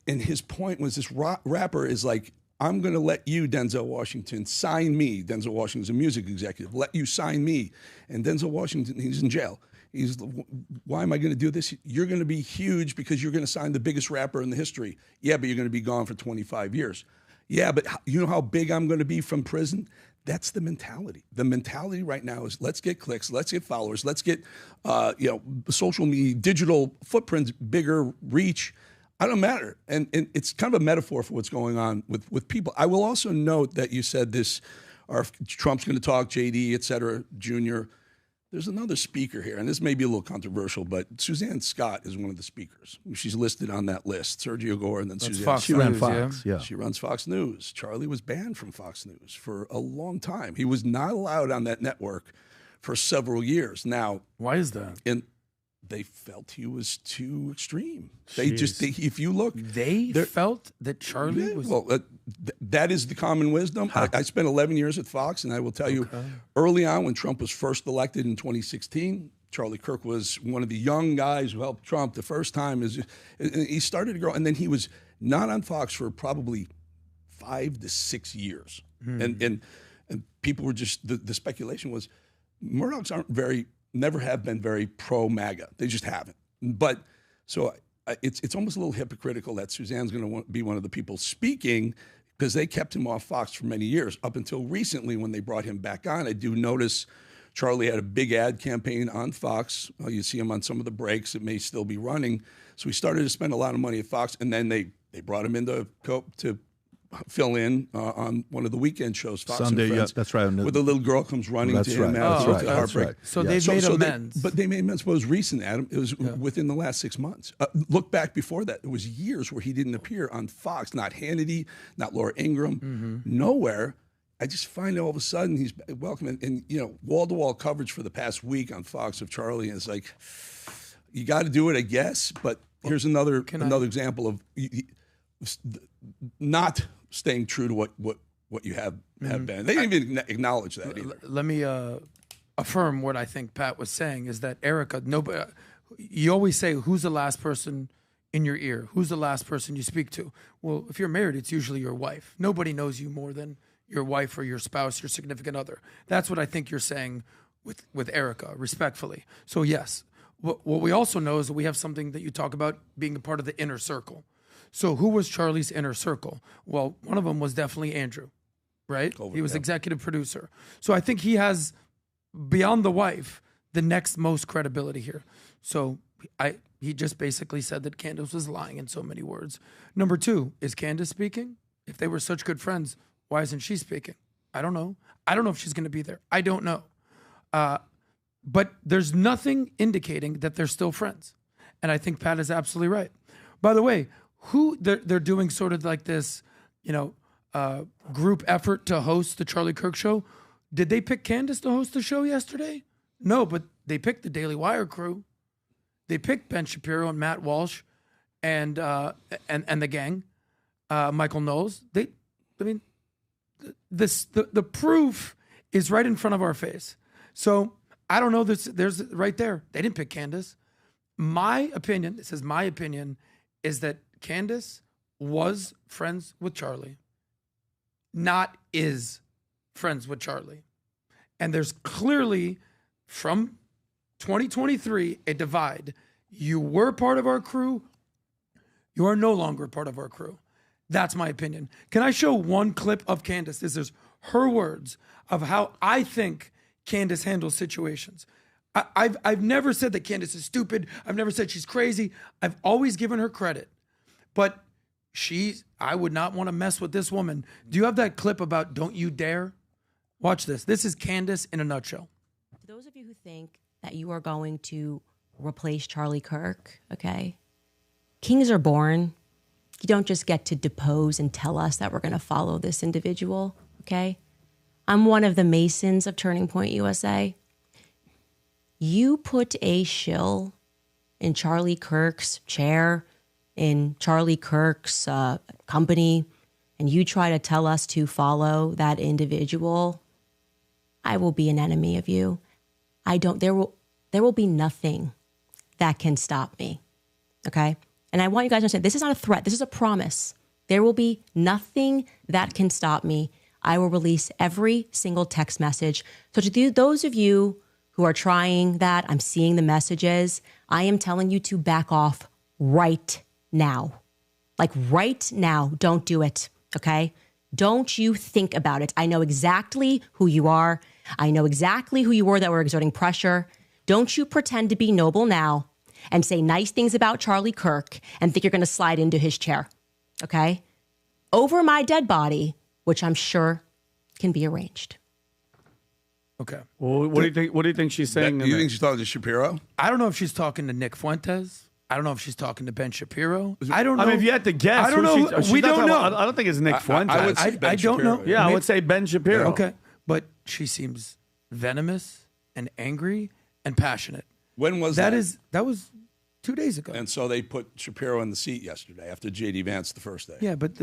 And his point was this rapper is like, I'm going to let you, Denzel Washington, sign me. Denzel Washington's a music executive. Let you sign me. And Denzel Washington, he's in jail. Why am I going to do this? You're going to be huge because you're going to sign the biggest rapper in the history. Yeah, but you're going to be gone for 25 years. Yeah, but you know how big I'm going to be from prison? That's the mentality. The mentality right now is let's get clicks, let's get followers, let's get social media, digital footprints, bigger reach. I don't matter. And it's kind of a metaphor for what's going on with people. I will also note that you said this, Trump's going to talk, JD, et cetera, Junior. There's another speaker here, and this may be a little controversial, but Suzanne Scott is one of the speakers. She's listed on that list. Sergio Gore and then That's Suzanne. Fox she ran Fox, yeah. She runs Fox News. Charlie was banned from Fox News for a long time. He was not allowed on that network for several years. Now, why is that? And they felt he was too extreme. If you look, they felt that Charlie was. Well, that is the common wisdom. I spent 11 years at Fox, and I will tell you, early on when Trump was first elected in 2016, Charlie Kirk was one of the young guys who helped Trump the first time. He started to grow, and then he was not on Fox for probably 5 to 6 years, and people were just the speculation was Murdochs never have been very pro-MAGA. They just haven't. But so it's almost a little hypocritical that Suzanne's going to be one of the people speaking because they kept him off Fox for many years up until recently when they brought him back on. I do notice Charlie had a big ad campaign on Fox. You see him on some of the breaks. It may still be running. So he started to spend a lot of money at Fox, and then they brought him in to fill in on one of the weekend shows, Fox Sunday, and Friends, that's right. Where the little girl comes running to him out of heartbreak. Right. So they've made amends. But they made amends. But it was recent, Adam. It was within the last 6 months. Look back before that. It was years where he didn't appear on Fox. Not Hannity, not Laura Ingraham, nowhere. I just find all of a sudden he's welcome. And wall-to-wall coverage for the past week on Fox of Charlie. And it's like, you got to do it, I guess. But here's another example of not staying true to what you have been. They didn't even acknowledge that either. Let me affirm what I think Pat was saying is that Erica, nobody, you always say, who's the last person in your ear? Who's the last person you speak to? Well, if you're married, it's usually your wife. Nobody knows you more than your wife or your spouse, your significant other. That's what I think you're saying with Erica, respectfully. So yes, what we also know is that we have something that you talk about being a part of the inner circle. So who was Charlie's inner circle? Well, one of them was definitely Andrew, right? He was executive producer. So I think he has, beyond the wife, the next most credibility here. So he just basically said that Candace was lying in so many words. Number two, is Candace speaking? If they were such good friends, why isn't she speaking? I don't know. I don't know if she's going to be there. I don't know. But there's nothing indicating that they're still friends. And I think Pat is absolutely right. By the way, they're doing sort of like this, group effort to host the Charlie Kirk show. Did they pick Candace to host the show yesterday? No, but they picked the Daily Wire crew. They picked Ben Shapiro and Matt Walsh and the gang, Michael Knowles. The proof is right in front of our face. So I don't know. There's right there. They didn't pick Candace. My opinion, this is my opinion, is that Candace was friends with Charlie, not is friends with Charlie. And there's clearly, from 2023, a divide. You were part of our crew. You are no longer part of our crew. That's my opinion. Can I show one clip of Candace? This is her words of how I think Candace handles situations. I've never said that Candace is stupid. I've never said she's crazy. I've always given her credit. But I would not want to mess with this woman. Do you have that clip about don't you dare? Watch this. This is Candace in a nutshell. To those of you who think that you are going to replace Charlie Kirk, okay? Kings are born. You don't just get to depose and tell us that we're going to follow this individual, okay? I'm one of the Masons of Turning Point USA. You put a shill in Charlie Kirk's chair, in Charlie Kirk's company, and you try to tell us to follow that individual, I will be an enemy of you. There will be nothing that can stop me, okay? And I want you guys to understand, this is not a threat. This is a promise. There will be nothing that can stop me. I will release every single text message. So to those of you who are trying that, I'm seeing the messages, I am telling you to back off right now. Like right now, don't do it, okay? Don't you think about it. I know exactly who you are. I know exactly who you were that were exerting pressure. Don't you pretend to be noble now and say nice things about Charlie Kirk and think you're going to slide into his chair, okay? Over my dead body, which I'm sure can be arranged. Okay. Well, what do you think she's saying? Do you think she's talking to Shapiro? I don't know if she's talking to Nick Fuentes. I don't know if she's talking to Ben Shapiro. I don't know. I mean, if you had to guess, I don't know. we don't know. I don't think it's Nick Fuentes. I would say Ben I don't know. Shapiro. Yeah, I would say Ben Shapiro. Okay. But she seems venomous and angry and passionate. When was that? That was 2 days ago. And so they put Shapiro in the seat yesterday after J.D. Vance the first day. Yeah, but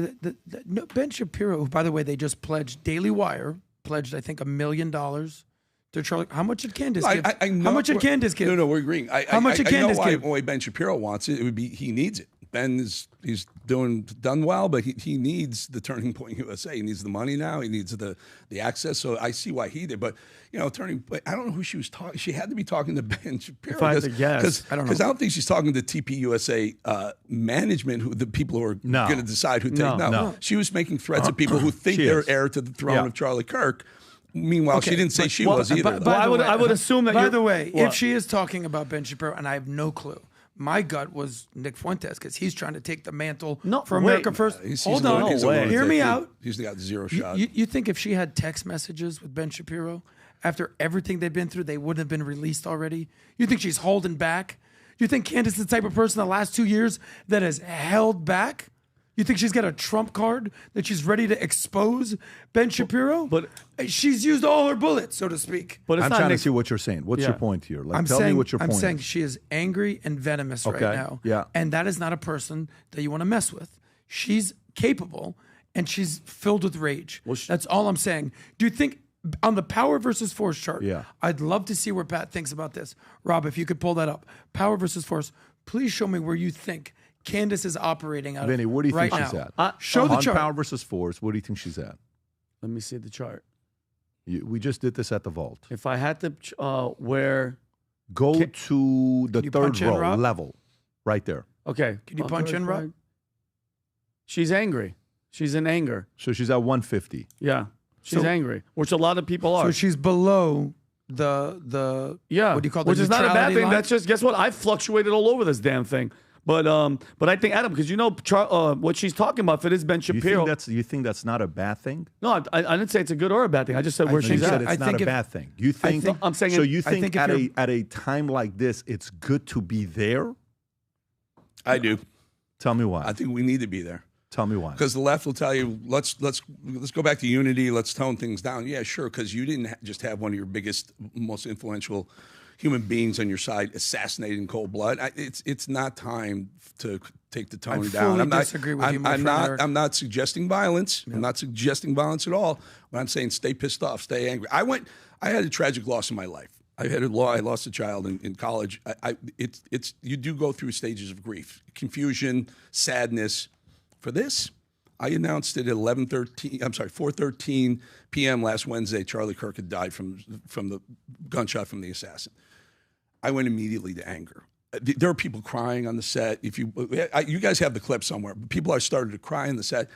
no, Ben Shapiro, who, by the way, they just pledged, Daily Wire pledged, I think, $1 million to Charlie. How much did Candace give? I know, how much did Candace give? No, we're agreeing. How much did Candace give? Why Ben Shapiro wants it. It would be he needs it. He's done well, but he needs the Turning Point USA. He needs the money now. He needs the access. So I see why he did. But I don't know who she was talking. She had to be talking to Ben Shapiro. If I had to guess, I don't know. Because I don't think she's talking to TPUSA management, the people who are going to decide who takes. No, she was making threats at people who think they're heir to the throne of Charlie Kirk. Meanwhile, she didn't say she was either. I would assume that. By the way, if she is talking about Ben Shapiro, and I have no clue. My gut was Nick Fuentes because he's trying to take the mantle for America First. Hold on. Hear me out. He's got zero shot. You think if she had text messages with Ben Shapiro, after everything they've been through, they wouldn't have been released already? You think she's holding back? You think Candace is the type of person the last 2 years that has held back? You think she's got a trump card that she's ready to expose Ben Shapiro? But she's used all her bullets, so to speak. But I'm trying to see what you're saying. What's your point here? Tell me what your point is. I'm saying she is angry and venomous right now. Yeah. And that is not a person that you want to mess with. She's capable and she's filled with rage. That's all I'm saying. Do you think on the power versus force chart, I'd love to see where Pat thinks about this. Rob, if you could pull that up. Power versus force. Please show me where you think Candace is operating out Vinny, of what do you right think she's now. at? Show the chart. On power versus force, what do you think she's at? Let me see the chart. We just did this at the vault. If I had to go to the third row level, right there. Okay. Can you punch in, Rob? She's angry. She's in anger. So she's at 150. Yeah. She's angry, which a lot of people are. So she's below the what do you call it? Which is not a bad thing. Line? That's just, guess what? I've fluctuated all over this damn thing. But I think, Adam, because what she's talking about, if it is Ben Shapiro. You think that's not a bad thing? No, I didn't say it's a good or a bad thing. I just said where she's at. It's not a bad thing. You think? I'm saying. So you think at a time like this, it's good to be there? I do. Tell me why. I think we need to be there. Tell me why. Because the left will tell you, let's go back to unity. Let's tone things down. Yeah, sure. Because you didn't just have one of your biggest, most influential human beings on your side assassinated in cold blood. It's not time to take the tone down. I disagree with you, my friend Eric. I'm not suggesting violence. Yeah. I'm not suggesting violence at all. But I'm saying stay pissed off, stay angry. I had a tragic loss in my life. I lost a child in college. You do go through stages of grief, confusion, sadness. For this, I announced it at 4:13 p.m. last Wednesday. Charlie Kirk had died from the gunshot from the assassin. I went immediately to anger. There are people crying on the set. You guys have the clip somewhere. People are starting to cry on the set.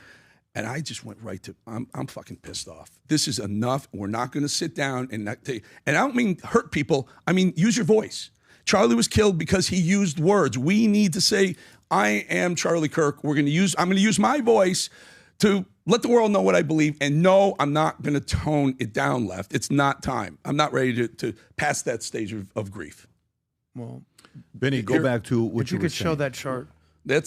And I just went right to, I'm fucking pissed off. This is enough. We're not going to sit down and not take, and I don't mean hurt people. I mean, use your voice. Charlie was killed because he used words. We need to say, I am Charlie Kirk. I'm going to use my voice to let the world know what I believe. And no, I'm not going to tone it down left. It's not time. I'm not ready to pass that stage of grief. Well, Benny, go back to what if you could show that chart. Yeah.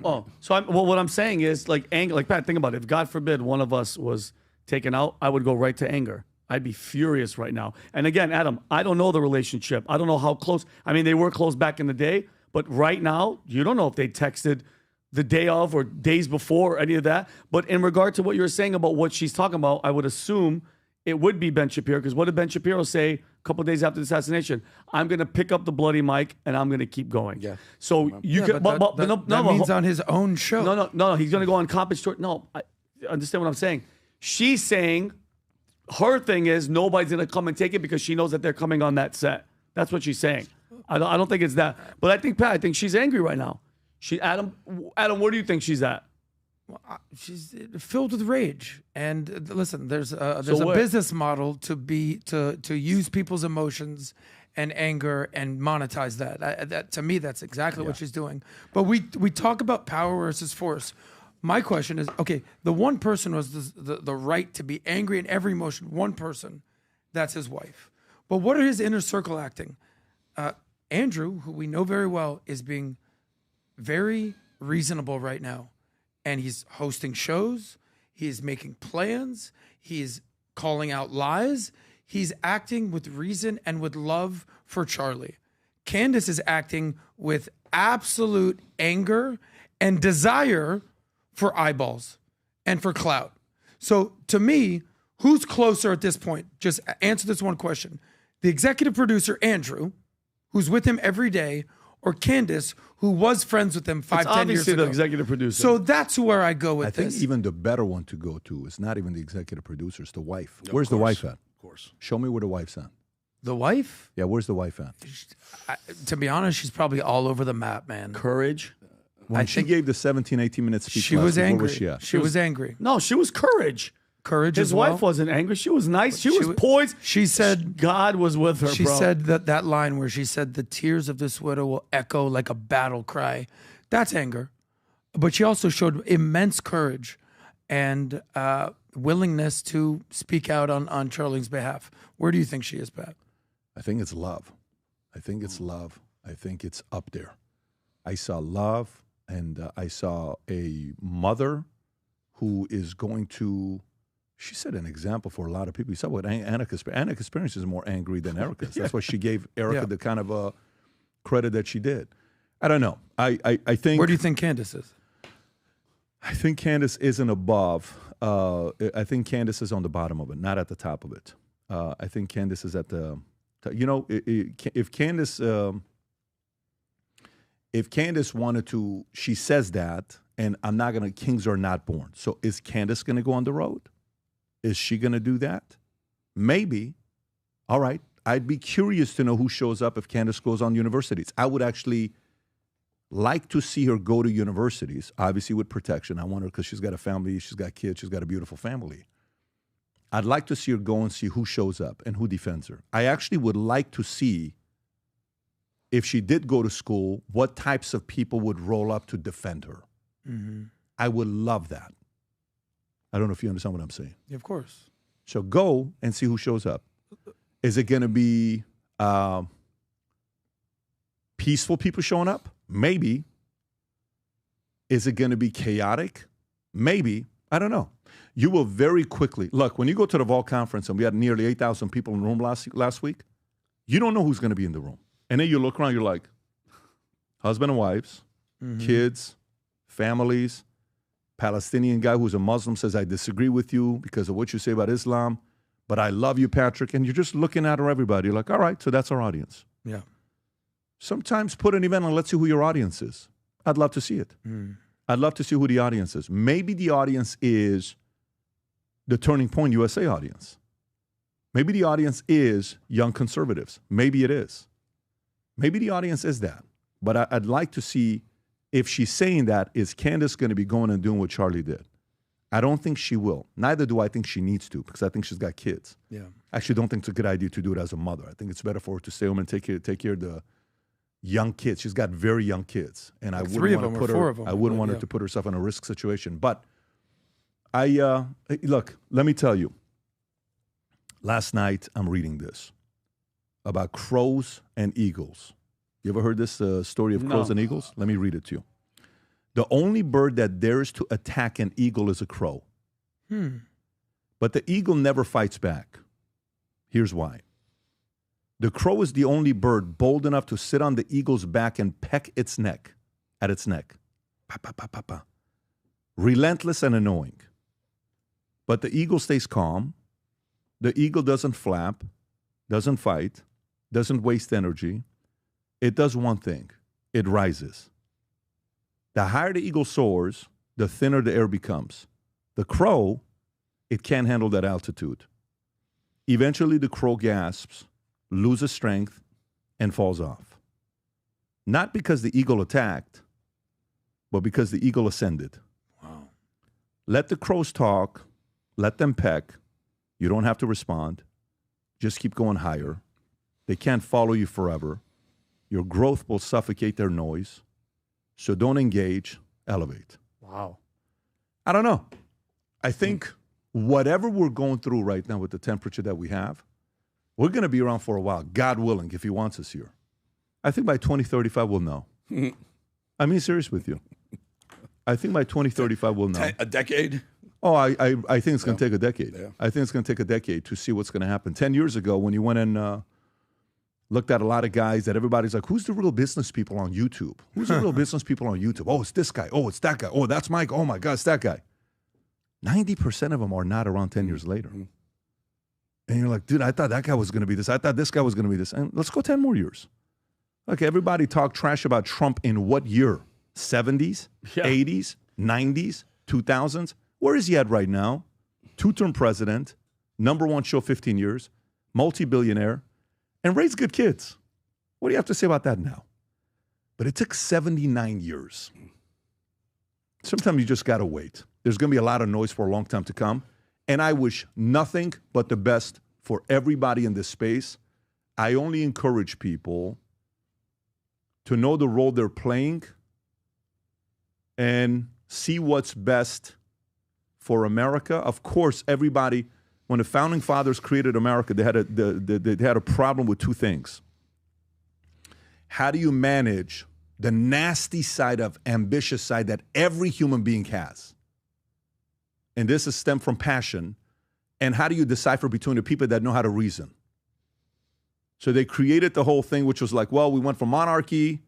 Oh, so what I'm saying is like anger. Like Pat, think about it. If God forbid one of us was taken out, I would go right to anger. I'd be furious right now. And again, Adam, I don't know the relationship. I don't know how close. I mean, they were close back in the day, but right now, you don't know if they texted the day of or days before or any of that. But in regard to what you're saying about what she's talking about, I would assume it would be Ben Shapiro, because what did Ben Shapiro say a couple of days after the assassination? I'm going to pick up the bloody mic and I'm going to keep going. Yeah. So you can, that means on his own show. No. He's going to go on Compage Tour. No, I understand what I'm saying. She's saying her thing is nobody's going to come and take it because she knows that they're coming on that set. That's what she's saying. I don't think it's that. But I think, Pat, I think she's angry right now. Adam, where do you think she's at? Well, she's filled with rage. And listen, there's a business model to use people's emotions and anger and monetize that. That to me, that's exactly what she's doing. But we talk about power versus force. My question is, okay, the one person was the right to be angry in every emotion. One person, that's his wife. But what are his inner circle acting? Andrew, who we know very well, is being very reasonable right now. And he's hosting shows. He's making plans. He's calling out lies. He's acting with reason and with love for Charlie. Candace is acting with absolute anger and desire for eyeballs and for clout. So to me, who's closer at this point? Just answer this one question. The executive producer, Andrew, who's with him every day, or Candace, who was friends with him 5-10 years ago. Obviously the executive producer. So that's where I go with this. I think even the better one to go to is not even the executive producer, it's the wife. Where's the wife at? Of course. Show me where the wife's at. The wife? Yeah, where's the wife at? To be honest, she's probably all over the map, man. Courage. When she gave the 17, 18-minute speech she was angry. Where was she at? She was angry. No, she was courage. Courage His as well. wife wasn't angry. She was nice. She was poised. She said God was with her, She bro. said that line where she said, the tears of this widow will echo like a battle cry. That's anger. But she also showed immense courage and willingness to speak out on Charlie's behalf. Where do you think she is, Pat? I think it's love. I think it's love. I think it's up there. I saw love, and I saw a mother who is going to... She set an example for a lot of people. You saw what Anna Kasparian is more angry than Erica. That's why she gave Erica the kind of credit that she did. I don't know. I think... Where do you think Candace is? I think Candace isn't above. I think Candace is on the bottom of it, not at the top of it. I think Candace is at the... if Candace wanted to... She says that, and I'm not going to... Kings are not born. So is Candace going to go on the road? Is she going to do that? Maybe. All right. I'd be curious to know who shows up if Candace goes on universities. I would actually like to see her go to universities, obviously with protection. I want her because she's got a family, she's got kids, she's got a beautiful family. I'd like to see her go and see who shows up and who defends her. I actually would like to see, if she did go to school, what types of people would roll up to defend her. Mm-hmm. I would love that. I don't know if you understand what I'm saying. Yeah, of course. So go and see who shows up. Is it going to be peaceful people showing up? Maybe. Is it going to be chaotic? Maybe. I don't know. You will very quickly, look, when you go to the Vol conference and we had nearly 8,000 people in the room last week, you don't know who's going to be in the room. And then you look around, you're like, husband and wives, kids, families, Palestinian guy who's a Muslim says, I disagree with you because of what you say about Islam, but I love you, Patrick. And you're just looking at everybody. You're like, all right, so that's our audience. Yeah. Sometimes put an event and let's see who your audience is. I'd love to see it. I'd love to see who the audience is. Maybe the audience is the Turning Point USA audience. Maybe the audience is young conservatives. Maybe it is. Maybe the audience is that. But I'd like to see if she's saying that, is Candace going to be going and doing what Charlie did? I don't think she will. Neither do I think she needs to, because I think she's got kids. Yeah. I actually don't think it's a good idea to do it as a mother. I think it's better for her to stay home and take care of the young kids. She's got very young kids, and I wouldn't want to put her. I wouldn't want her to put herself in a risk situation. But look. Let me tell you. Last night, I'm reading this about crows and eagles. You ever heard this story of crows and eagles? Let me read it to you. The only bird that dares to attack an eagle is a crow. But the eagle never fights back. Here's why. The crow is the only bird bold enough to sit on the eagle's back and peck at its neck. Pa, pa, pa, pa, pa. Relentless and annoying. But the eagle stays calm. The eagle doesn't flap, doesn't fight, doesn't waste energy. It does one thing. It rises. The higher the eagle soars, the thinner the air becomes. The crow, it can't handle that altitude. Eventually, the crow gasps, loses strength, and falls off. Not because the eagle attacked, but because the eagle ascended. Wow. Let the crows talk. Let them peck. You don't have to respond. Just keep going higher. They can't follow you forever. Your growth will suffocate their noise. So don't engage, elevate. Wow. I don't know. I think whatever we're going through right now with the temperature that we have, we're going to be around for a while, God willing, if he wants us here. I think by 2035 we'll know. I'm being serious with you. I think by 2035 we'll know. A decade? Oh, I think it's going to take a decade. Yeah. I think it's going to take a decade to see what's going to happen. 10 years ago, when you went and looked at a lot of guys that everybody's like, who's the real business people on YouTube? Who's the real business people on YouTube? Oh, it's this guy. Oh, it's that guy. Oh, that's Mike. Oh, my God, it's that guy. 90% of them are not around 10 years later. And you're like, dude, I thought that guy was going to be this. I thought this guy was going to be this. And let's go 10 more years. Okay, everybody talk trash about Trump in what year? 70s, 80s, 90s, 2000s? Where is he at right now? Two-term president, #1 show 15 years, multi-billionaire, and raised good kids. What do you have to say about that now? But it took 79 years. Sometimes you just got to wait. There's going to be a lot of noise for a long time to come. And I wish nothing but the best for everybody in this space. I only encourage people to know the role they're playing and see what's best for America. Of course, everybody, when the founding fathers created America, they had a problem with two things. How do you manage the nasty side of ambitious side that every human being has? And this is stemmed from passion. And how do you decipher between the people that know how to reason? So they created the whole thing, which was like, well, we went from monarchy.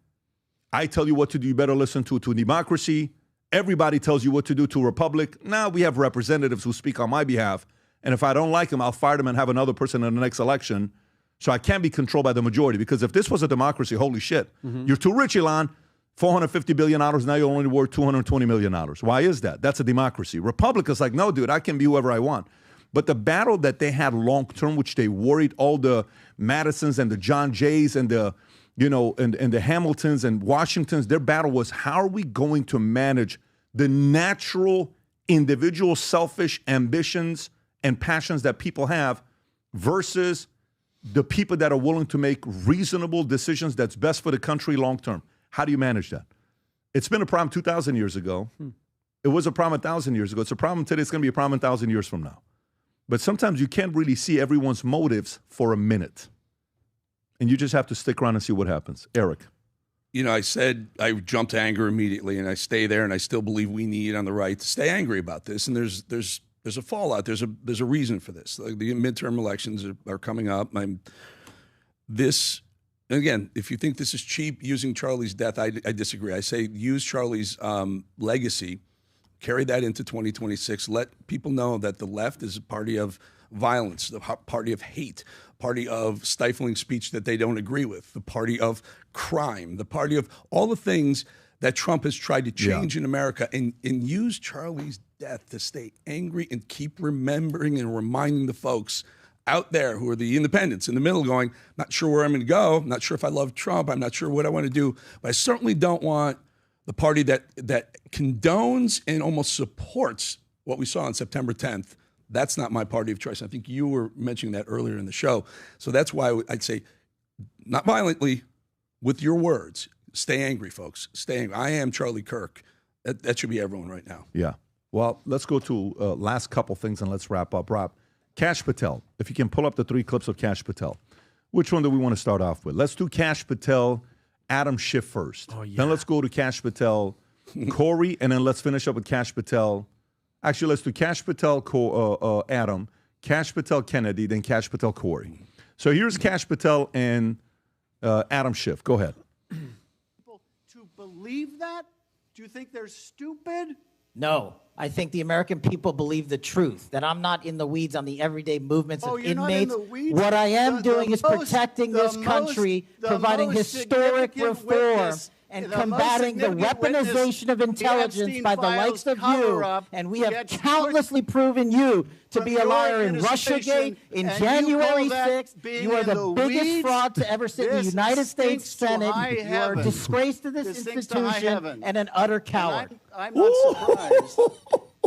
I tell you what to do. You better listen to democracy. Everybody tells you what to do to a republic. Now we have representatives who speak on my behalf. And if I don't like them, I'll fire them and have another person in the next election. So I can't be controlled by the majority. Because if this was a democracy, holy shit, you're too rich, Elon. $450 billion, now you're only worth $220 million. Why is that? That's a democracy. Republicans like, no, dude, I can be whoever I want. But the battle that they had long term, which they worried all the Madisons and the John Jays and the, and the Hamiltons and Washingtons, their battle was, how are we going to manage the natural individual selfish ambitions and passions that people have versus the people that are willing to make reasonable decisions that's best for the country long term? How do you manage that? It's been a problem 2,000 years ago. It was a problem 1,000 years ago. It's a problem today. It's going to be a problem 1,000 years from now. But sometimes you can't really see everyone's motives for a minute. And you just have to stick around and see what happens. Eric. I said I jumped to anger immediately, and I stay there, and I still believe we need on the right to stay angry about this. And there's a fallout. There's a reason for this. Like the midterm elections are coming up. Again, if you think this is cheap, using Charlie's death, I disagree. I say use Charlie's legacy, carry that into 2026. Let people know that the left is a party of violence, the party of hate, party of stifling speech that they don't agree with, the party of crime, the party of all the things that Trump has tried to change in America and use Charlie's death to stay angry and keep remembering and reminding the folks out there who are the independents in the middle going, not sure where I'm going to go. I'm not sure if I love Trump. I'm not sure what I want to do. But I certainly don't want the party that condones and almost supports what we saw on September 10th. That's not my party of choice. I think you were mentioning that earlier in the show. So that's why I'd say, not violently, with your words, stay angry, folks. Stay angry. I am Charlie Kirk. That should be everyone right now. Yeah. Well, let's go to last couple things and let's wrap up. Rob, Kash Patel. If you can pull up the 3 clips of Kash Patel. Which one do we want to start off with? Let's do Kash Patel, Adam Schiff first. Oh, yeah. Then let's go to Kash Patel, Corey, and then let's finish up with Kash Patel. Actually, let's do Kash Patel, Adam, Kash Patel, Kennedy, then Kash Patel, Corey. So here's Kash Patel and Adam Schiff. Go ahead. People to believe that? Do you think they're stupid? No. I think the American people believe the truth, that I'm not in the weeds on the everyday movements of you're inmates. Not in the weeds? What I am doing is protecting this country, providing historic reform, and combating the weaponization of intelligence by the likes of you. And we have countlessly proven you to be a liar in Russiagate, in January 6th. You are the biggest fraud to ever sit in the United States Senate. You are a disgrace to this institution and an utter coward. I'm not surprised.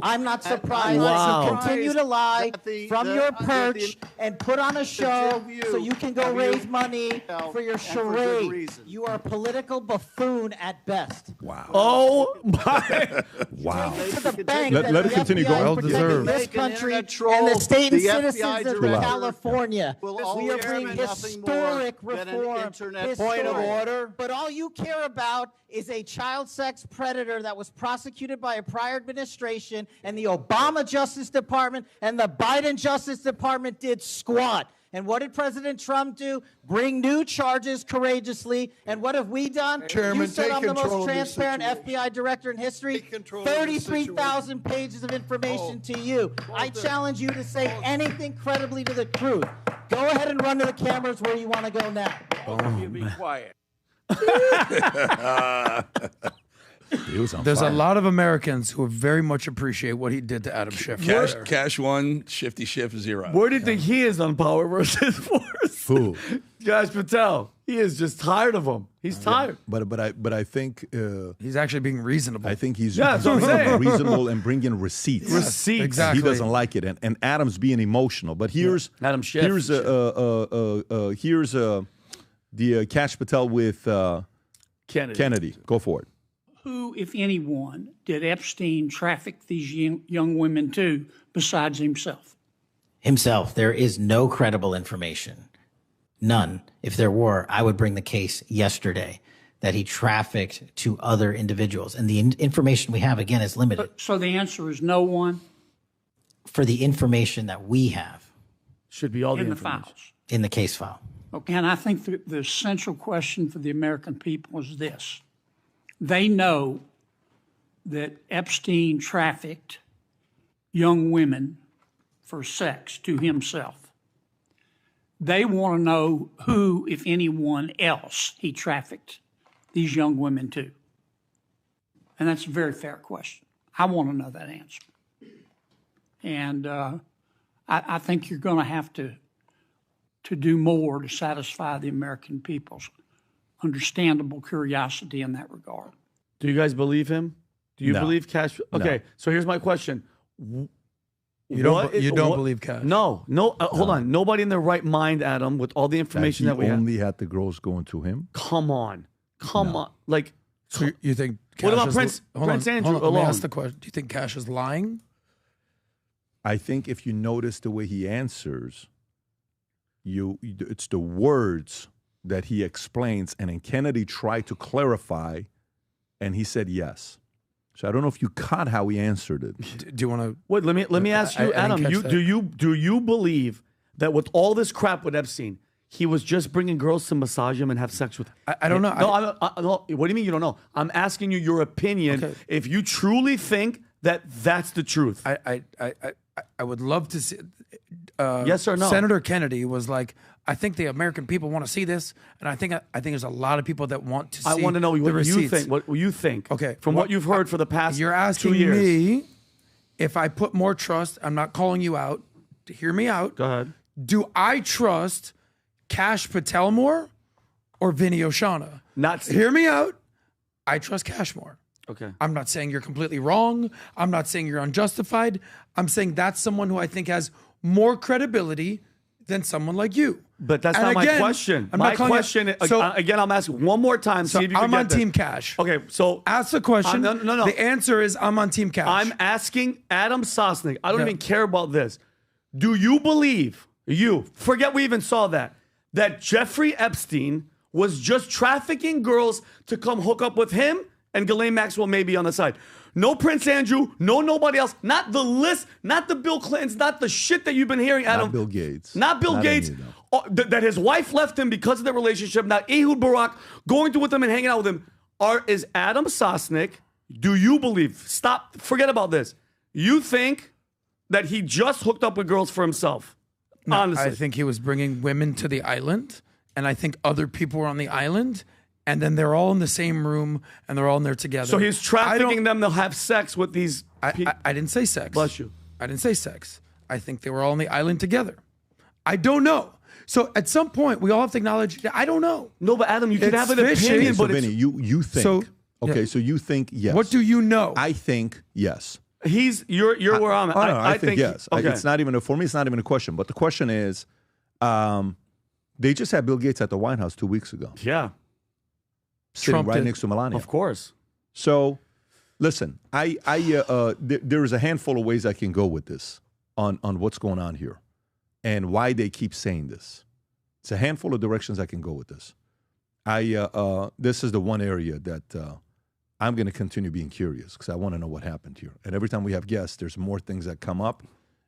I'm not surprised that you continue to lie from your perch and put on a show so you can go raise money for your charade. You are a political buffoon at best. Wow. Oh, my. Wow. To the bank Let it continue going. well deserved. This country and the state and citizens of California. We are bringing historic reform. Point of order. But all you care about is a child sex predator that was prosecuted by a prior administration, and the Obama Justice Department and the Biden Justice Department did squat. And what did President Trump do? Bring new charges courageously. And what have we done? Chairman, you said I'm the most control of this transparent situation. FBI director in history. 33,000 pages of information to you. I challenge you to say anything credibly to the truth. Go ahead and run to the cameras where you want to go now. You be quiet. There's a lot of Americans who very much appreciate what he did to Adam Schiff. Cash 1, Shifty Schiff 0. Where do you think he is on Power versus Force? Who? Kash Patel. He is just tired of him. He's tired. But I think he's actually being reasonable. I think he's that's what I'm saying. reasonable and bringing receipts. Receipts. Exactly. He doesn't like it, and Adam's being emotional. But here's Adam Schiff. Here's the Kash Patel with Kennedy. Go for it. Who, if anyone, did Epstein traffic these young women to besides himself? Himself. There is no credible information. None. If there were, I would bring the case yesterday that he trafficked to other individuals. And the information we have, again, is limited. So the answer is no one? For the information that we have. Should be all in the files. In the case file. Okay, and I think the central question for the American people is this. They know that Epstein trafficked young women for sex to himself. They want to know who, if anyone else, he trafficked these young women to. And that's a very fair question. I want to know that answer. And I think you're going to have to do more to satisfy the American people's understandable curiosity in that regard. Do you guys believe him? Do you No. believe Kash? Okay, so here's my question. You don't believe Kash? No. Hold on. Nobody in their right mind, Adam, with all the information that we have. only had the girls going to him. Come on. Like, So you think Kash what about is, Prince Andrew Let me alone? ask the question. Do you think Kash is lying? I think if you notice the way he answers, it's the words that he explains, and then Kennedy tried to clarify, and he said yes. So I don't know if you caught how he answered it. Do you want to? Wait, let me ask you, Adam. Do you believe that with all this crap with Epstein, he was just bringing girls to massage him and have sex with? I don't know. No, no. What do you mean you don't know? I'm asking you your opinion. Okay. If you truly think that that's the truth. I would love to see. Yes or no? Senator Kennedy was like, I think the American people want to see this, and I think there's a lot of people that want to see. I want to know the what receipts. you think. What you think? Okay, from what you've heard for the past you're asking 2 years. me if I put more trust. I'm not calling you out. To hear me out. Go ahead. Do I trust Kash Patel more or Vinny Oshana? Hear me out. I trust Kash more. Okay. I'm not saying you're completely wrong. I'm not saying you're unjustified. I'm saying that's someone who I think has more credibility than someone like you. But that's And not again, my question. I'm My not calling question, it- so- again, I'm asking one more time. So See if you can I'm get on this. Team Kash. Okay, so ask the question. No. The answer is I'm on Team Kash. I'm asking Adam Sosnick. I don't Yeah. even care about this. Do you believe, forget we even saw that Jeffrey Epstein was just trafficking girls to come hook up with him and Ghislaine Maxwell maybe on the side? No Prince Andrew, nobody else. Not the list, not the Bill Clintons, not the shit that you've been hearing, Adam. Not Bill Gates. Not Bill Gates. That his wife left him because of their relationship. Now Ehud Barak going through with him and hanging out with him. Is Adam Sosnick, do you believe, forget about this. You think that he just hooked up with girls for himself? No, honestly. I think he was bringing women to the island, and I think other people were on the island, and then they're all in the same room, and they're all in there together. So he's trafficking them to have sex with these people. I didn't say sex. Bless you. I didn't say sex. I think they were all on the island together. I don't know. So at some point, we all have to acknowledge that I don't know. No, but Adam, you can It's have an fishy. opinion, So but Vinny, you think. So- So you think yes. What do you know? I think yes. you're where I'm at. Oh, no, I think yes. Okay. It's not even for me. It's not even a question. But the question is, they just had Bill Gates at the White House 2 weeks ago, Yeah, sitting Trump right did. next to Melania. of course. So, listen, there is a handful of ways I can go with this on what's going on here, and why they keep saying this. It's a handful of directions I can go with this. This is the one area that I'm going to continue being curious because I want to know what happened here. And every time we have guests, there's more things that come up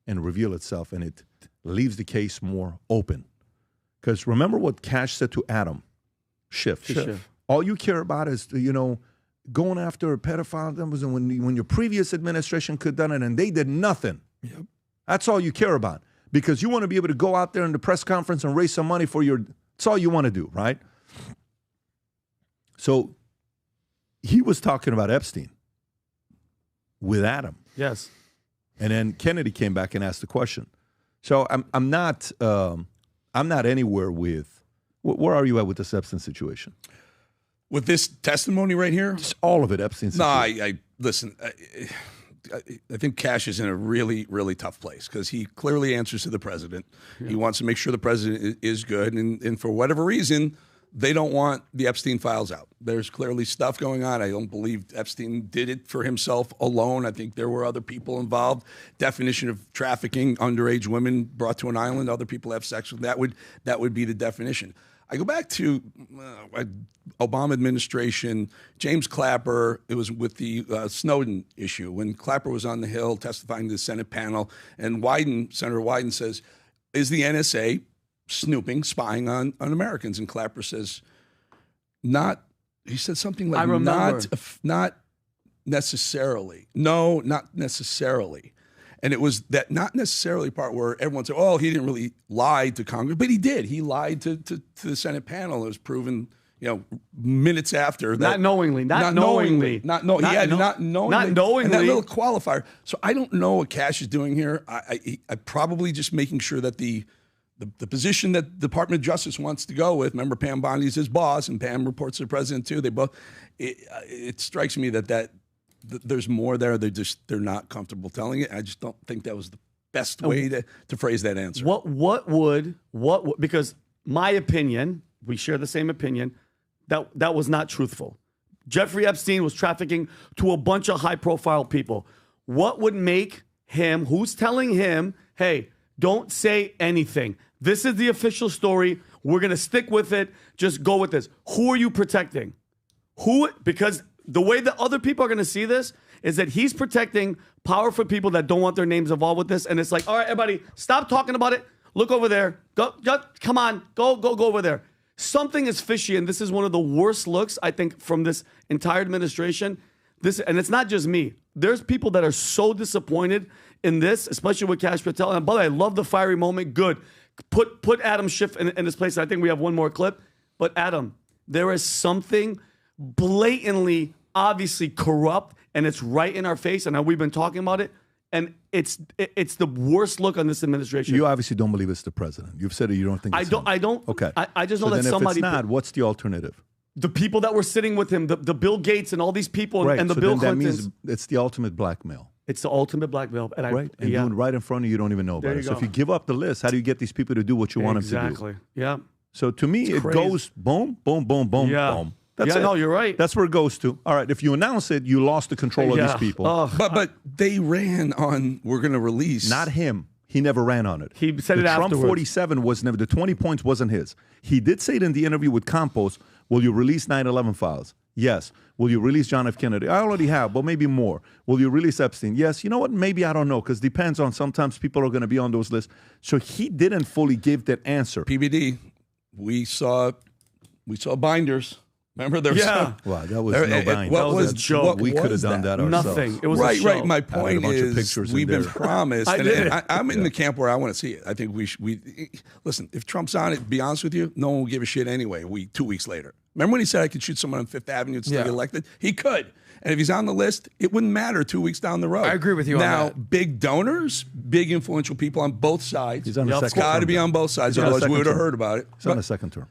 and reveal itself, and it leaves the case more open. Because remember what Kash said to Adam Schiff. All you care about is, going after a pedophile. That was when your previous administration could have done it, and they did nothing. Yep. That's all you care about. Because you want to be able to go out there in the press conference and raise some money for that's all you want to do, right? So he was talking about Epstein with Adam. Yes. And then Kennedy came back and asked the question. So I'm not anywhere with, where are you at with this Epstein situation? With this testimony right here? Just all of it, Epstein situation. No, listen, I think Kash is in a really, really tough place because he clearly answers to the president. Yeah. He wants to make sure the president is good. And for whatever reason, they don't want the Epstein files out. There's clearly stuff going on. I don't believe Epstein did it for himself alone. I think there were other people involved. Definition of trafficking, underage women brought to an island, other people have sex with that would be the definition. I go back to Obama administration, James Clapper. It was with the Snowden issue when Clapper was on the Hill testifying to the Senate panel, and Senator Wyden says, "Is the NSA snooping, spying on Americans?" And Clapper says, "Not." He said something like, "Not necessarily. No, not necessarily." And it was that not necessarily part where everyone said, "Oh, he didn't really lie to Congress," but he did. He lied to the Senate panel. It was proven, minutes after that. Not knowingly. Not knowingly. Not knowingly. And that little qualifier. So I don't know what Kash is doing here. I probably just making sure that the position that the Department of Justice wants to go with. Remember, Pam Bondi's his boss, and Pam reports to the president too. They both. It strikes me that there's more there. They're not comfortable telling it. I just don't think that was the best way to phrase that answer. What would because my opinion, we share the same opinion, that was not truthful. Jeffrey Epstein was trafficking to a bunch of high profile people. What would make him, who's telling him, hey, don't say anything. This is the official story. We're going to stick with it. Just go with this. Who are you protecting? Because the way that other people are going to see this is that he's protecting powerful people that don't want their names involved with this. And it's like, all right, everybody, stop talking about it. Look over there. Go, come on. Go over there. Something is fishy, and this is one of the worst looks, I think, from this entire administration, and it's not just me. There's people that are so disappointed in this, especially with Kash Patel. And by the way, I love the fiery moment. Good. Put Adam Schiff in his place. I think we have one more clip. But Adam, there is something blatantly, obviously corrupt, and it's right in our face. And we've been talking about it. And it's the worst look on this administration. You obviously don't believe it's the president. You've said it. You don't think it's him. I don't. Okay. I just know so that then somebody. If it's not, what's the alternative? The people that were sitting with him, the Bill Gates and all these people, Right. and the so Bill then that Clintons. means it's the ultimate blackmail. It's the ultimate blackmail. And Right. And doing right in front of you don't even know There about you it. So go. if you give up the list, how do you get these people to do what you want them to do? Exactly. Yeah. So to me, it crazy. goes boom, boom, boom, boom, Yeah. boom. That's Yeah, it. no, you're right. That's where it goes to. All right. If you announce it, you lost the control of these people. But they ran on, we're going to release. Not him. He never ran on it. He said the it Trump afterwards. 47 was never, the 20 points wasn't his. He did say it in the interview with Campos, will you release 9/11 files? Yes. Will you release John F. Kennedy? I already have, but maybe more. Will you release Epstein? Yes. You know what? Maybe I don't know, because depends on, sometimes people are going to be on those lists. So he didn't fully give that answer. PBD, we saw binders. Remember there was Wow, that was no bind. What That was was a joke. what We could have was done that ourselves. Nothing. It was right, a show. right. My Added a point bunch of is, pictures in we've been there. promised. I did it. I'm in the camp where I want to see it. I think we listen. If Trump's on it, to be honest with you, no one will give a shit anyway. 2 weeks later, remember when he said I could shoot someone on Fifth Avenue and still get elected? He could. And if he's on the list, it wouldn't matter 2 weeks down the road. I agree with you now, on that. big donors, big influential people on both sides. He's on the It's second got to term be now. on both sides. He's on a Otherwise, we second would have term. heard about it. He's on a second term.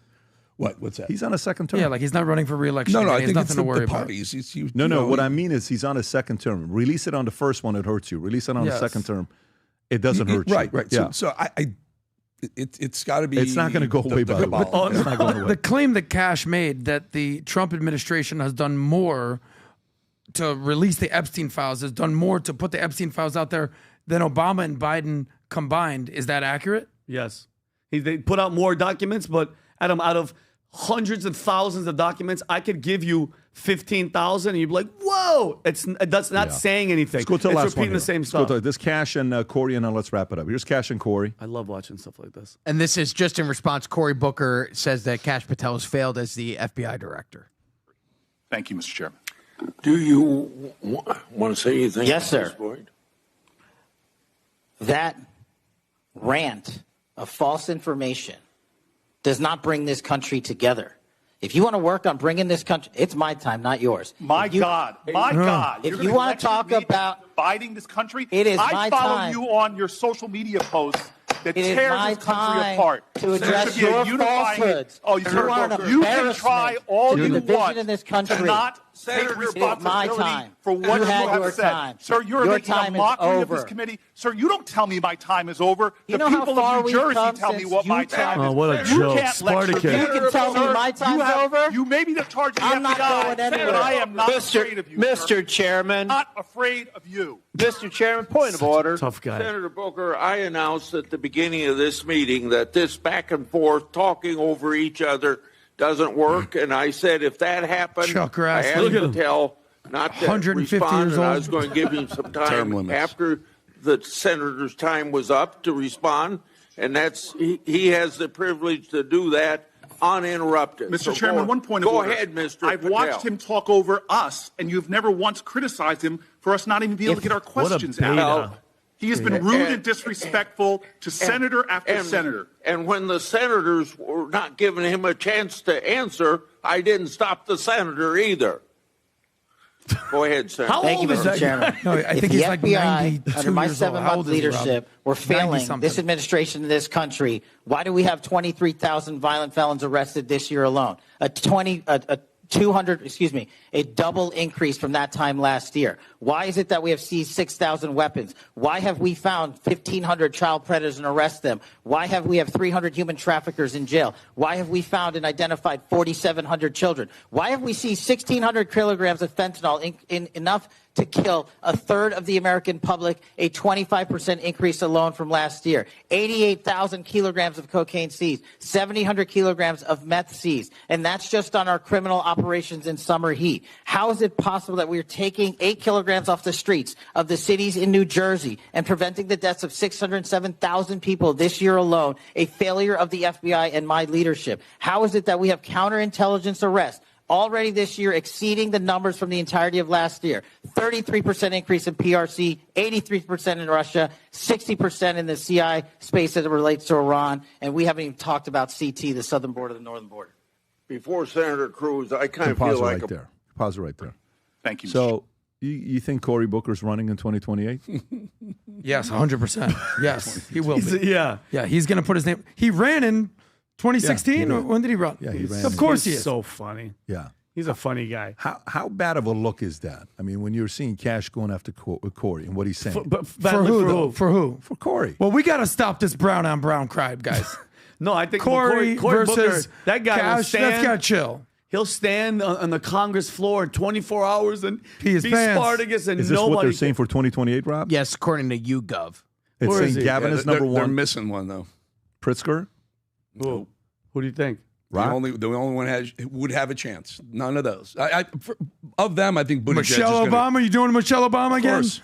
What's that? He's on a second term. Yeah, like he's not running for re-election. No, again. I He has think nothing it's to worry the about. parties. No. What I mean is he's on a second term. Release it on the first one, it hurts you. Release it on the Yes. second term, it doesn't hurt you. Right. Yeah. So it's got to be. It's not going to go away, by the way. It's not going away. The claim that Kash made that the Trump administration has done more to release the Epstein files, has done more to put the Epstein files out there than Obama and Biden combined. Is that accurate? Yes. They put out more documents, but Adam, out of hundreds of thousands of documents, I could give you 15,000 and you'd be like, whoa, that's not saying anything. Let's go to the it's last repeating one. the same Let's stuff. go to this Kash and Corey, and then let's wrap it up. Here's Kash and Corey. I love watching stuff like this. And this is just in response. Cory Booker says that Kash Patel has failed as the FBI director. Thank you, Mr. Chairman. Do you want to say anything? Yes, sir. at this point? That rant of false information does not bring this country together. If you want to work on bringing this country, it's my time, not yours. My God. If you want to talk about dividing this country, it is I my follow time. you on your social media posts that It is tears my this country time apart. to There address should be a your unifying- falsehoods. Oh, You are an you can embarrassment try all to the you division want in this country. to not Senator, take it is my responsibility time. for what You you had have your said. time. Sir, you're Your making time a is mockery of this over. committee. Sir, you don't tell me my time is over. You The know how people far of New we've Jersey come tell me since what my you time Oh, is. what a You joke. can't lecture Spartacus. me. You can tell me Sir, my time's you have- over? You may be the charge of the I'm not FBI, going anywhere. but I am not afraid of you, sir. Mr. Chairman. Not afraid of you. Mr. Chairman, point of order. Tough guy. Senator Booker, I announced at the beginning of this meeting that this back and forth talking over each other doesn't work, and I said if that happened, Chuck I Grassley. asked Look at him. Patel not to 150 respond, years and I old. was going to give him some Term time limits. after the senator's time was up to respond, and he has the privilege to do that uninterrupted. Mr. So Chairman, one point of go order. ahead, Mr. I've Patel. watched him talk over us, and you've never once criticized him for us not even being able to get our questions beta. out. He has been rude and disrespectful to senator after senator. And when the senators were not giving him a chance to answer, I didn't stop the senator either. Go ahead, Senator. Thank you, Mr. Chairman. No, I If think the he's like FBI, 92 under my years old. How 7-month old is he, Rob? leadership, we're failing 90-something. this administration in this country. Why do we have 23,000 violent felons arrested this year alone? A double increase from that time last year. Why is it that we have seized 6,000 weapons? Why have we found 1,500 child predators and arrested them? Why have we 300 human traffickers in jail? Why have we found and identified 4,700 children? Why have we seized 1,600 kilograms of fentanyl, enough to kill a third of the American public, a 25% increase alone from last year? 88,000 kilograms of cocaine seized, 7,000 kilograms of meth seized, and that's just on our criminal operations in summer heat. How is it possible that we are taking 8 kilograms off the streets of the cities in New Jersey and preventing the deaths of 607,000 people this year alone, a failure of the FBI and my leadership? How is it that we have counterintelligence arrests already this year exceeding the numbers from the entirety of last year. 33% increase in PRC, 83% in Russia, 60% in the CI space as it relates to Iran, and we haven't even talked about CT, the southern border, the northern border. Before Senator Cruz, I kind of pause feel it like right there. Pause it right there. Thank you. So you think Cory Booker's running in 2028? Yes, 100%. Yes, he will be. Yeah. Yeah, he's going to put his name. He ran in 2016? Yeah, when did he run? Yeah, he ran. Of course he is. So funny. Yeah. He's a funny guy. How bad of a look is that? I mean, when you're seeing Kash going after Cory and what he's saying. For who, though? For who? For Cory. Well, we got to stop this brown on brown crime, guys. No, I think Cory versus Booker, that guy will Kash, stand. that's got to chill. He'll stand on the Congress floor 24 hours and be pants. Spartacus, and Is this nobody. what they're saying for 2028, Rob? Yes, according to YouGov. It's Where is saying he? Gavin is number They're one. missing one though. Pritzker? Who do you think? The only one would have a chance. None of those. Of them, I think Buttigieg Michelle is gonna, Obama? You doing Michelle Obama again? Course.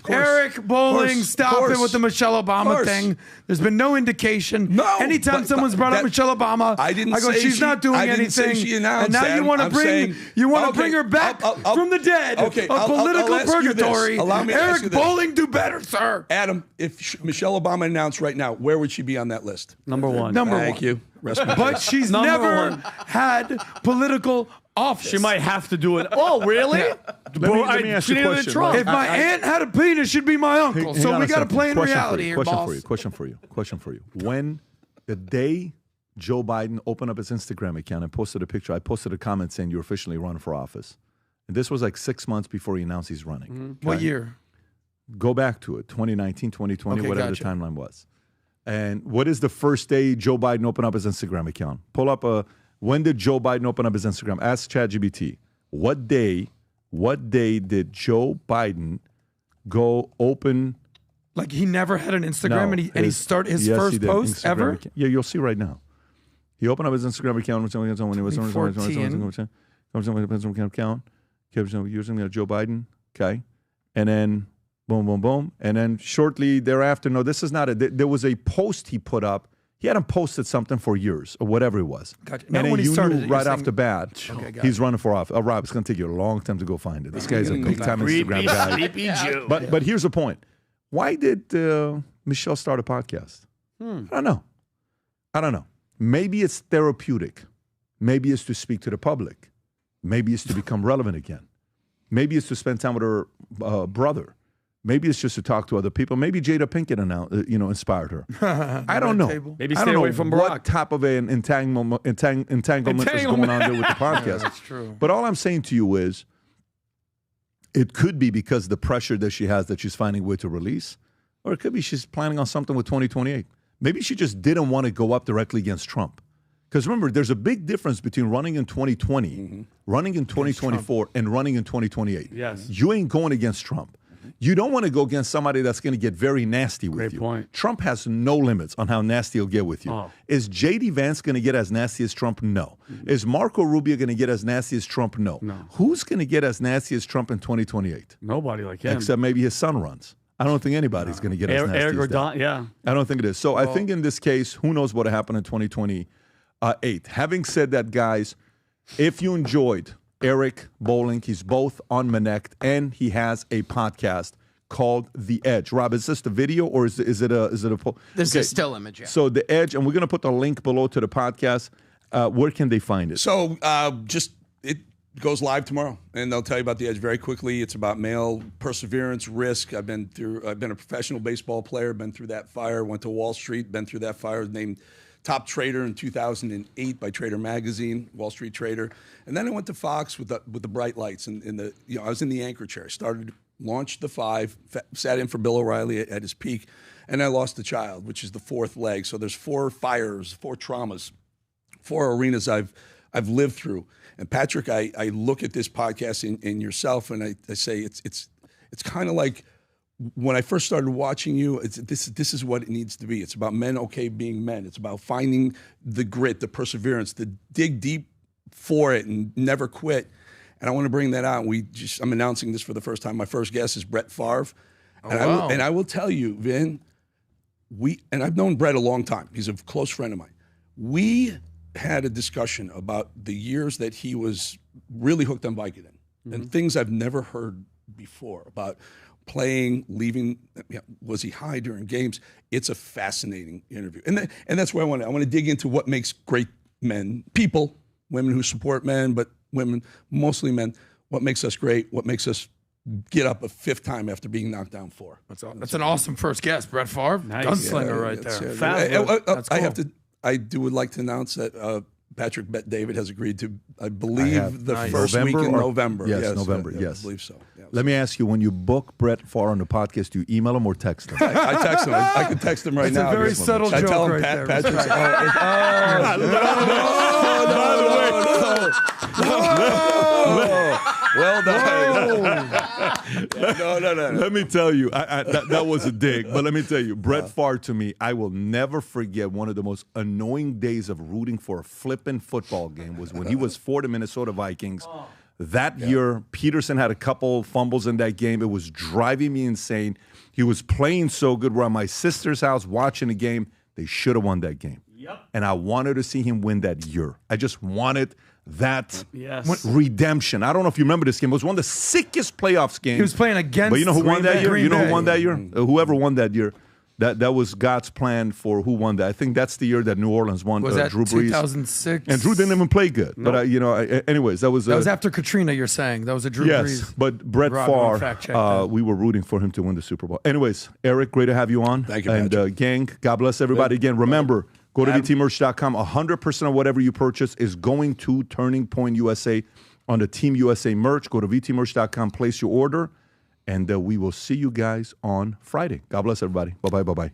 Eric Bolling, stop it with the Michelle Obama Course. thing. There's been no indication. No, Anytime but someone's brought up that- Michelle Obama, I didn't go, say she's she- not doing I didn't say anything. she announced and now that. you want to I'm bring saying- bring her back from the dead of political I'll ask you this. purgatory. Allow me to ask you Eric this. Bolling, do better, sir. Adam, if Michelle Obama announced right now, where would she be on that list? Number one. Thank you. Rest my But case. she's Number never one. had political office. She might have to do it. Oh, really? Let me ask you a question. Trump. If my aunt had a penis, she'd be my uncle. Hang So on we a got to second. play in Question for reality you. here, Question boss. for you. Question for you. When the day Joe Biden opened up his Instagram account and posted a picture, I posted a comment saying you're officially running for office. And this was like 6 months before he announced he's running. Mm-hmm. What year? Go back to it, 2019, 2020, Okay, whatever gotcha. the timeline was. And what is the first day Joe Biden opened up his Instagram account? Pull up when did Joe Biden open up his Instagram? Ask ChatGPT. What day did Joe Biden go open? Like he never had an Instagram No, and he started his yes, he first did. post Instagram ever? account. Yeah, you'll see right now. He opened up his Instagram account when he was 2014. using Joe Biden. Okay. And then boom, boom, boom. And then shortly thereafter, no, this is not it. There was a post he put up. He hadn't posted something for years or whatever it was. Gotcha. And Not then when he you started knew it, you're right off saying- the bat, Okay, got he's it. running for office. Rob, it's going to take you a long time to go find it. This guy's a big time Creepy, Instagram guy. sleepy Jew. But here's the point. Why did Michelle start a podcast? I don't know. Maybe it's therapeutic. Maybe it's to speak to the public. Maybe it's to become relevant again. Maybe it's to spend time with her brother. Maybe it's just to talk to other people. Maybe Jada Pinkett inspired her. I don't know. Maybe I stay don't know away from what Barack. type of an entanglement is going on there with the podcast. That's true. But all I'm saying to you is, it could be because the pressure that she has that she's finding a way to release, or it could be she's planning on something with 2028. Maybe she just didn't want to go up directly against Trump. Because remember, there's a big difference between running in 2020, running in 2024, and running in 2028. Yes. You ain't going against Trump. You don't want to go against somebody that's going to get very nasty with Great you. point. Trump has no limits on how nasty he'll get with you. Oh. Is J.D. Vance going to get as nasty as Trump? No. Is Marco Rubio going to get as nasty as Trump? No. Who's going to get as nasty as Trump in 2028? Nobody like him. Except maybe his son runs. I don't think anybody's going to get as nasty Eric as that. Gordon, yeah. I don't think it is. So I think in this case, who knows what happened in 2028. Having said that, guys, if you enjoyed Eric Bolling, he's both on Manect and he has a podcast called The Edge. Rob, is this the video or is it a This is still image. Yeah. So The Edge, and we're going to put the link below to the podcast. Where can they find it? So it goes live tomorrow, and they'll tell you about The Edge very quickly. It's about male perseverance, risk. I've been a professional baseball player, been through that fire, went to Wall Street, been through that fire, named top trader in 2008 by Trader Magazine, Wall Street Trader. And then I went to Fox with the bright lights. And I was in the anchor chair. Launched the 5, sat in for Bill O'Reilly at his peak, and I lost a child, which is the 4th leg. So there's 4 fires, 4 traumas, 4 arenas I've lived through. And Patrick, I look at this podcast in yourself, and I say it's kind of like when I first started watching you. This is what it needs to be. It's about men being men. It's about finding the grit, the perseverance, to dig deep for it and never quit. And I want to bring that out. I'm announcing this for the first time. My first guest is Brett Favre. And I will tell you, Vin, and I've known Brett a long time. He's a close friend of mine. We had a discussion about the years that he was really hooked on Vicodin and things I've never heard before about playing, leaving. Was he high during games? It's a fascinating interview, and that's where I want to dig into what makes great men, people, women who support men, but women, mostly men. What makes us great? What makes us get up a fifth time after being knocked down 4? That's an awesome first guess, Brett Favre, gunslinger right there. I would like to announce that Patrick Bet David has agreed to, I believe, the first week in November. Yes, November. Yes, I believe so. Yeah. Let me ask you: when you book Brett Favre on the podcast, do you email him or text him? I text him. I can text him right now. It's a very subtle joke. I tell him right Patrick's. Well done. No. Let me tell you, that was a dig. But let me tell you, Brett Favre, to me, I will never forget one of the most annoying days of rooting for a flippin' football game was when he was for the Minnesota Vikings. That year, Peterson had a couple fumbles in that game. It was driving me insane. He was playing so good. We're at my sister's house watching the game. They should have won that game. Yep. And I wanted to see him win that year. I just wanted that redemption. I don't know if you remember this game. It was one of the sickest playoffs games. He was playing against. But you know who won that year? Green You know Bay. who won that year? Whoever won that year. That was God's plan for who won that. I think that's the year that New Orleans won. Was that Drew Brees. 2006? And Drew didn't even play good. Nope. But anyways, that was after Katrina. You're saying that was a Drew Brees. Yes, but Brett Favre, we were rooting for him to win the Super Bowl. Anyways, Eric, great to have you on. Thank you, and gang, God bless everybody. Again, remember, go to VTmerch.com. 100% of whatever you purchase is going to Turning Point USA on the Team USA merch. Go to VTmerch.com, place your order, and we will see you guys on Friday. God bless everybody. Bye-bye, bye-bye.